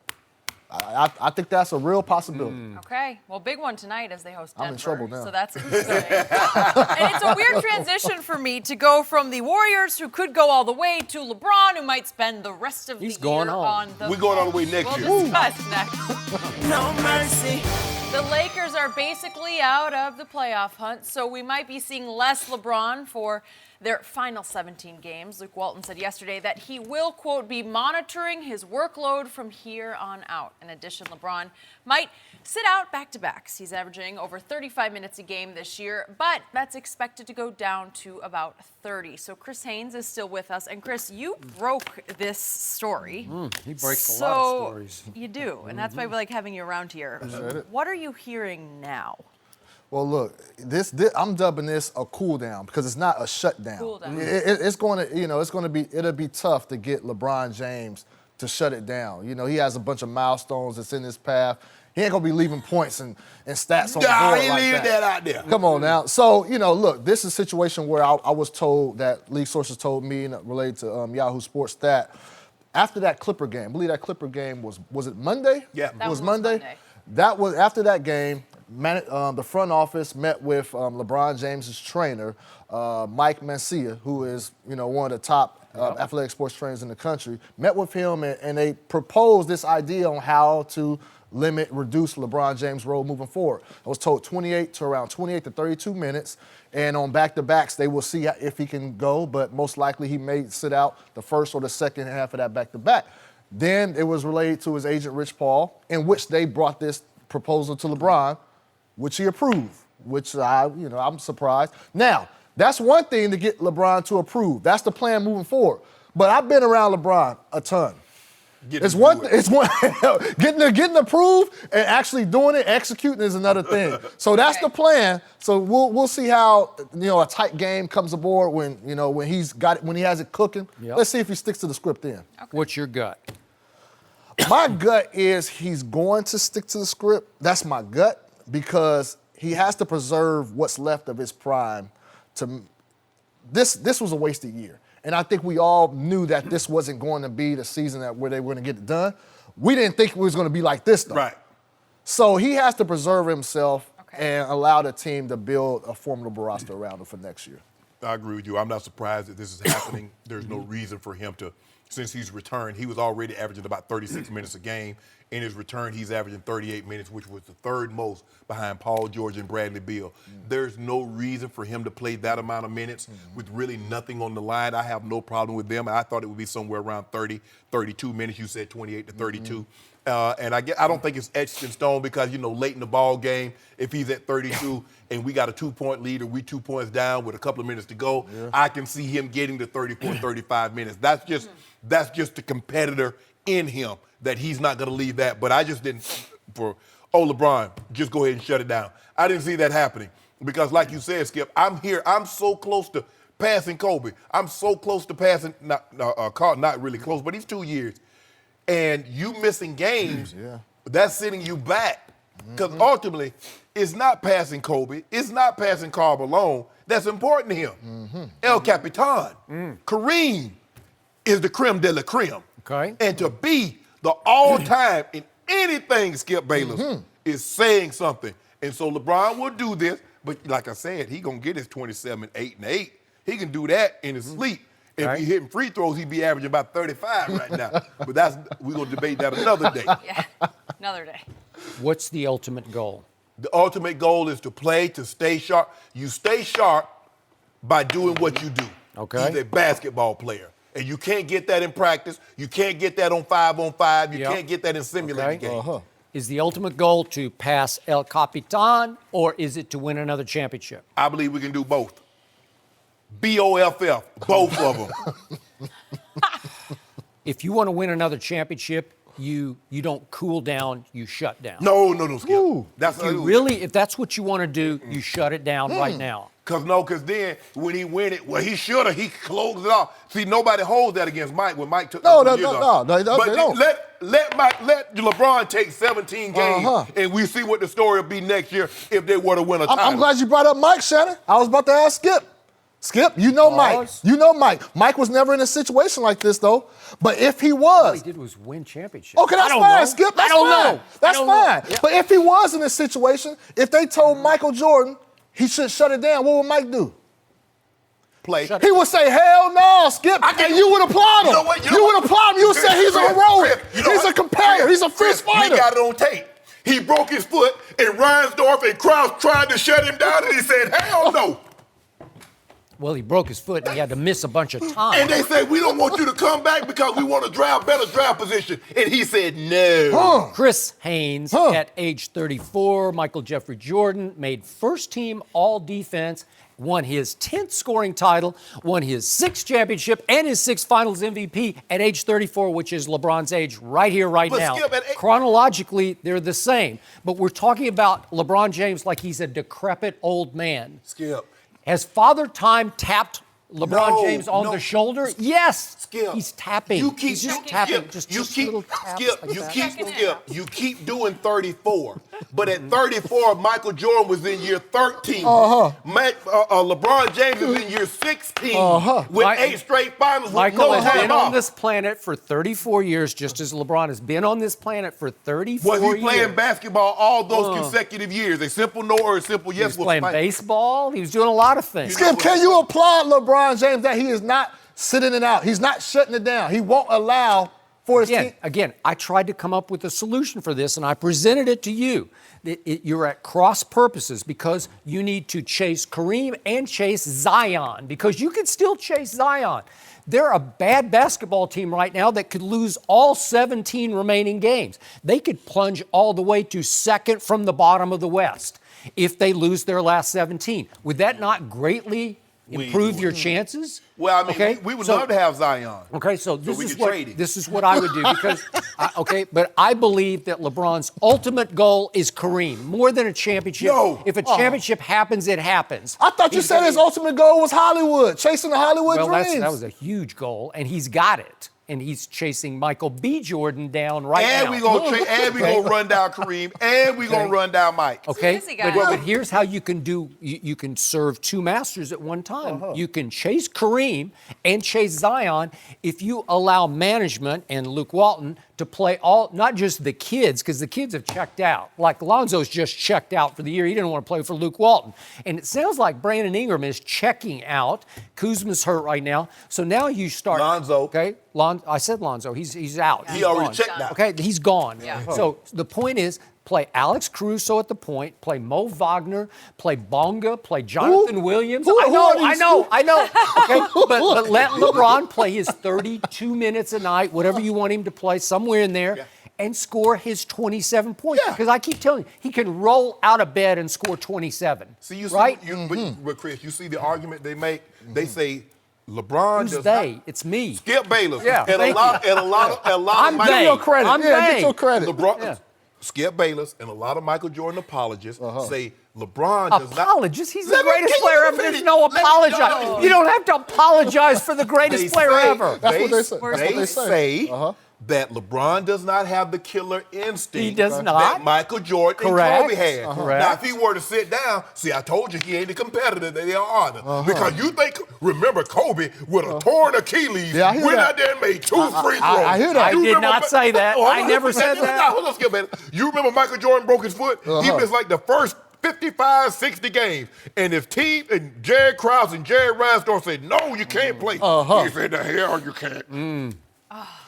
I think that's a real possibility. Okay, well, big one tonight as they host Denver. I'm in trouble now. So that's interesting. And it's a weird transition for me to go from the Warriors, who could go all the way, to LeBron, who might spend the rest of the year going home. on the We're going all the way next year. We'll discuss next. No mercy. The Lakers are basically out of the playoff hunt, so we might be seeing less LeBron for their final 17 games. Luke Walton said yesterday that he will, quote, be monitoring his workload from here on out. In addition, LeBron might sit out back-to-backs. He's averaging over 35 minutes a game this year, but that's expected to go down to about 30. So Chris Haynes is still with us. And Chris, you broke this story. He breaks a lot of stories. You do, and that's why we like having you around here. What are you hearing now? Well, look, this I'm dubbing this a cool down because it's not a shutdown. Cool down. It's going to, it'll be tough to get LeBron James to shut it down. He has a bunch of milestones that's in his path. He ain't gonna be leaving points and stats on the board he like leaving that out there. Come on now. So, look, this is a situation where I was told that league sources told me, and related to Yahoo Sports, that after that Clipper game, I believe that Clipper game was it Monday? Yeah. It was Monday. That was after that game. The front office met with LeBron James's trainer, Mike Mancia, who is one of the top athletic sports trainers in the country. Met with him and they proposed this idea on how to reduce LeBron James' role moving forward. I was told 28 to 32 minutes, and on back-to-backs they will see if he can go, but most likely he may sit out the first or the second half of that back-to-back. Then it was related to his agent Rich Paul, in which they brought this proposal to LeBron, which he approved, which I'm surprised. Now, that's one thing to get LeBron to approve. That's the plan moving forward. But I've been around LeBron a ton. It's one getting approved and actually doing it, executing is another thing. So that's the plan. So we'll see how a tight game comes aboard when he has it cooking. Yep. Let's see if he sticks to the script then. Okay. What's your gut? My gut is he's going to stick to the script. That's my gut, because he has to preserve what's left of his prime. This was a wasted year. And I think we all knew that this wasn't going to be the season where they were going to get it done. We didn't think it was going to be like this, though. Right. So he has to preserve himself and allow the team to build a formidable roster around him for next year. I agree with you. I'm not surprised that this is happening. There's no reason for him to, since he's returned, he was already averaging about 36 minutes a game. In his return, he's averaging 38 minutes, which was the third most behind Paul George and Bradley Beal. There's no reason for him to play that amount of minutes with really nothing on the line. I have no problem with them. I thought it would be somewhere around 30, 32 minutes. You said 28 to 32. And I don't think it's etched in stone because, late in the ball game, if he's at 32 and we got a 2-point lead or we 2 points down with a couple of minutes to go, I can see him getting to 34, 35 minutes. That's just the competitor in him, that he's not going to leave that. But I just didn't, LeBron, just go ahead and shut it down. I didn't see that happening because, like you said, Skip, I'm so close to passing Kobe. I'm so close to passing, not really close, but he's 2 years. And you missing games, that's sending you back. Because ultimately, it's not passing Kobe. It's not passing Karl Malone. That's important to him. El Capitan, Kareem is the creme de la creme. Okay. And to be the all-time in anything, Skip Bayless, is saying something. And so LeBron will do this, but like I said, he going to get his 27, 8, and 8. He can do that in his sleep. If he hitting free throws, he'd be averaging about 35 right now. But we're going to debate that another day. Yeah, another day. What's the ultimate goal? The ultimate goal is to play, to stay sharp. You stay sharp by doing what you do. Okay. He's a basketball player. And you can't get that in practice. You can't get that on 5-on-5. You can't get that in simulated games. Is the ultimate goal to pass El Capitan, or is it to win another championship? I believe we can do both. BOFF, both of them. If you want to win another championship, you don't cool down, you shut down. No, Skip. That's If that's what you want to do, you shut it down right now. Because then when he win it, well, he should have. He closed it off. See, nobody holds that against Mike when Mike took No, years they off. But don't. let LeBron take 17 games, and we see what the story will be next year if they were to win a title. I'm glad you brought up Mike, Shannon. I was about to ask Skip. Skip, you know Mike. You know Mike. Mike was never in a situation like this, though. But if he was. All he did was win championships. Okay, that's fine, Skip. That's fine. Know. That's fine. Yeah. But if he was in a situation, if they told Michael Jordan he should shut it down, what would Mike do? Play. He would say, hell no, Skip, and you would applaud him. You know what? You would applaud him. You would say he's a heroic. He's a competitor. He's a fist fighter. We got it on tape. He broke his foot, and Reinsdorf and Krause tried to shut him down, and he said, hell no. Well, he broke his foot and he had to miss a bunch of time. And they said, we don't want you to come back because we want a better draft position. And he said, no. Chris Haynes, at age 34, Michael Jeffrey Jordan, made first team all-defense, won his 10th scoring title, won his 6th championship and his 6th finals MVP at age 34, which is LeBron's age right here, right now. Skip, Chronologically, they're the same. But we're talking about LeBron James like he's a decrepit old man. Skip. Has Father Time tapped LeBron James on the shoulder? Yes. Skip. He's tapping. He's just tapping. Just little taps You keep doing 34. But at 34, Michael Jordan was in year 13. LeBron James is in year 16 with 8 straight finals Michael with no has time been off. on this planet for 34 years, just as LeBron has been on this planet for 34 years. Was he playing basketball all those consecutive years? A simple no or a simple yes? He was playing baseball. He was doing a lot of things. Skip, can you applaud LeBron James that he is not sitting it out? He's not shutting it down. He won't allow for his team. Again, I tried to come up with a solution for this, and I presented it to you. You're at cross purposes because you need to chase Kareem and chase Zion, because you can still chase Zion. They're a bad basketball team right now that could lose all 17 remaining games. They could plunge all the way to second from the bottom of the West if they lose their last 17. Would that not greatly improve your chances? Well, I mean, we would love to have Zion. Okay, so we could trade him. This is what I would do because, but I believe that LeBron's ultimate goal is Kareem, more than a championship. No. If a championship happens, it happens. I thought you said his ultimate goal was Hollywood, chasing the Hollywood dreams. That was a huge goal, and he's got it. And he's chasing Michael B. Jordan down right now. And we're gonna run down Kareem, and we're gonna run down Mike. Okay, but here's how you can do. You can serve two masters at one time. You can chase Kareem and chase Zion if you allow management and Luke Walton to play not just the kids, because the kids have checked out. Like Lonzo's just checked out for the year. He didn't want to play for Luke Walton. And it sounds like Brandon Ingram is checking out. Kuzma's hurt right now. So now you start. Lonzo. Okay, I said Lonzo. He's out. He already checked out. Okay, he's gone. Yeah. So the point is, play Alex Caruso at the point, play Mo Wagner, play Bonga, play Jonathan Williams. I know. Okay, but let LeBron play his 32 minutes a night, whatever you want him to play, somewhere in there, and score his 27 points. Because I keep telling you, he can roll out of bed and score 27. See, you right? But Chris, you see the argument they make? They say LeBron Who's does they? not. It's me. Skip Bayless. Yeah, and a lot I'm of they. Get your credit. I'm Get they. your credit. LeBron. Skip Bayless and a lot of Michael Jordan apologists say LeBron does not. Apologists? He's the Let me- greatest can you player ever. finish? There's no Let me- apologize. no. You don't have to apologize for the greatest They player say- ever. That's what they say. That's what They they say. say that LeBron does not have the killer instinct He does that not. Michael Jordan Correct. and Kobe had. Correct. Now, if he were to sit down, see, I told you he ain't the competitor that they are. Because you think, remember Kobe with a torn Achilles, Yeah, I hear went that. out there and made 2 free throws. I hear that. I You did remember not say that. I never said that. Hold on, Skip, man. You remember Michael Jordan broke his foot? He missed like the first 55, 60 games. And his team and Jerry Krause and Jerry Reinsdorf said, no, you can't play. He said, the hell you can't.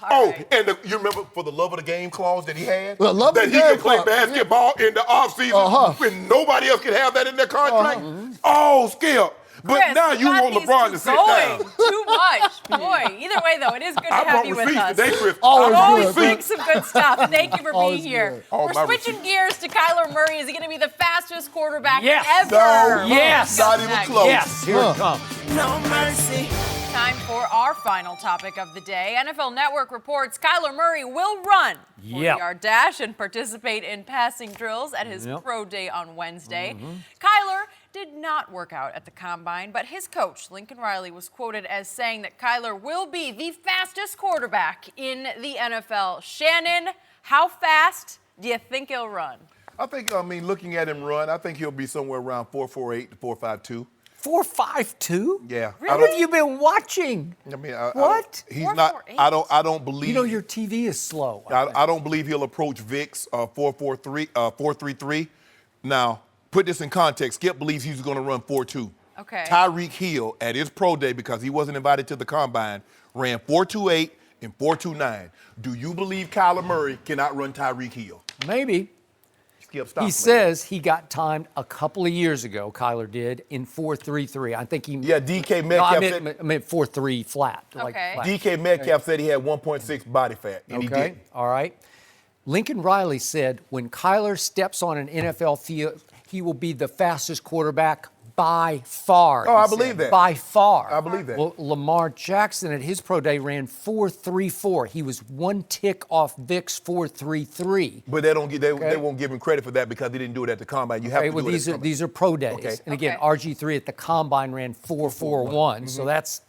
And you remember for the love of the game clause that he had? The love of that the he game could play clause, basketball in the offseason when nobody else could have that in their contract? Oh, Skip. But Chris, now you got want these LeBron two to sit going. down. Too much. Boy, either way, though, it is good to I have brought you with receipts us. today, Chris. Always Always good, bring Chris. some good stuff. Thank you for being Always here. good. Oh, We're my switching receipts. gears to Kyler Murray. Is he going to be the fastest quarterback Yes. ever? No. Yes. Not even Next. close. Yes, here it comes. No mercy. Time for our final topic of the day. NFL Network reports Kyler Murray will run 40-yard dash and participate in passing drills at his pro day on Wednesday. Kyler did not work out at the combine, but his coach, Lincoln Riley, was quoted as saying that Kyler will be the fastest quarterback in the NFL. Shannon, how fast do you think he'll run? Looking at him run, I think he'll be somewhere around 4.48 to 4.52. 4.52? Yeah. What have you been watching? What? He's not. 4.48. I don't believe. You know your TV is slow. I don't believe he'll approach Vic's 4.33. Now, put this in context. Skip believes he's going to run 4.2. Okay. Tyreek Hill at his pro day, because he wasn't invited to the combine, ran 4.28 and 4.29. Do you believe Kyler Murray cannot run Tyreek Hill? Maybe. Skip, stop. He says he got timed a couple of years ago, Kyler did, in 4.33. I think he... Yeah, DK No, I Metcalf meant 4.3 flat. Okay. Flat. DK Metcalf said he had 1.6 body fat, and he Okay, didn't. all right. Lincoln Riley said when Kyler steps on an NFL field, he will be the fastest quarterback by far. Oh, I he said. believe that. By far. I believe that. Well, Lamar Jackson at his pro day ran 4.34. He was one tick off Vic's 4.33. But they won't give him credit for that because they didn't do it at the combine. You have Okay, to well, do it at the combine. these are pro days. Okay. And again, Okay. RG3 at the combine ran 4.41. So that's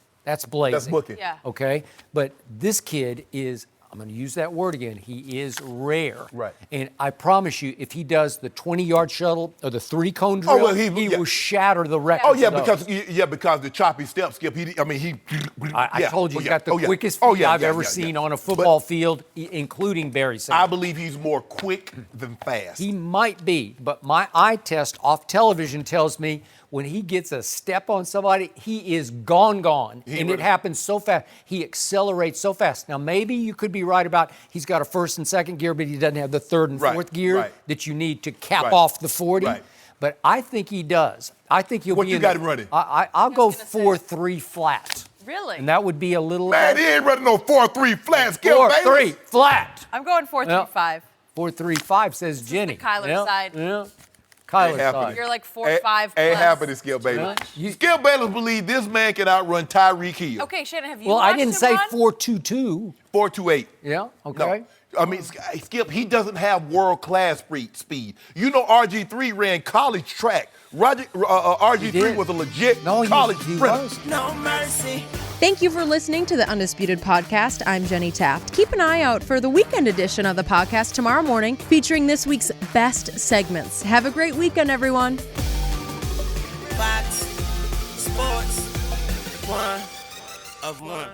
blazing. That's booking. Yeah. Okay, but this kid is, I'm going to use that word again, he is rare. Right. And I promise you, if he does the 20-yard shuttle or the 3-cone drill, well, he yeah. will shatter the record. Oh yeah, because the choppy step, Skip. I told you he's got the quickest Oh, feet yeah, I've yeah, ever yeah, seen yeah. on a football field, including Barry Sanders. I believe he's more quick than fast. He might be, but my eye test off television tells me when he gets a step on somebody, he is gone. And it happens so fast. He accelerates so fast. Now, maybe you could be right about he's got a first and second gear, but he doesn't have the third and fourth gear that you need to cap off the 40. Right. But I think he does. I think he'll What be you in got the- him running? I'll go gonna say. 4.3 flat. Really? And that would be a little... Man, he ain't running no 4.3 flat, Skip. 4.3 flat. I'm going 4.35. 4.35 says Jenny. the Kyler Yeah, side. Yeah. Kyler side. You're like 4.5 plus. Ain't happening, Skip Bayless. Skip Bayless believes this man can outrun Tyreek Hill. Okay, Shannon, have you Well, I watched didn't him say run? 4.22. 4.28. Yeah, okay. No. I mean, Skip, he doesn't have world-class speed. You know RG3 ran college track. RG3 did. was a legit No, college he sprinter. was. No mercy. Thank you for listening to the Undisputed Podcast. I'm Jenny Taft. Keep an eye out for the weekend edition of the podcast tomorrow morning, featuring this week's best segments. Have a great weekend, everyone. Fox Sports. One of one.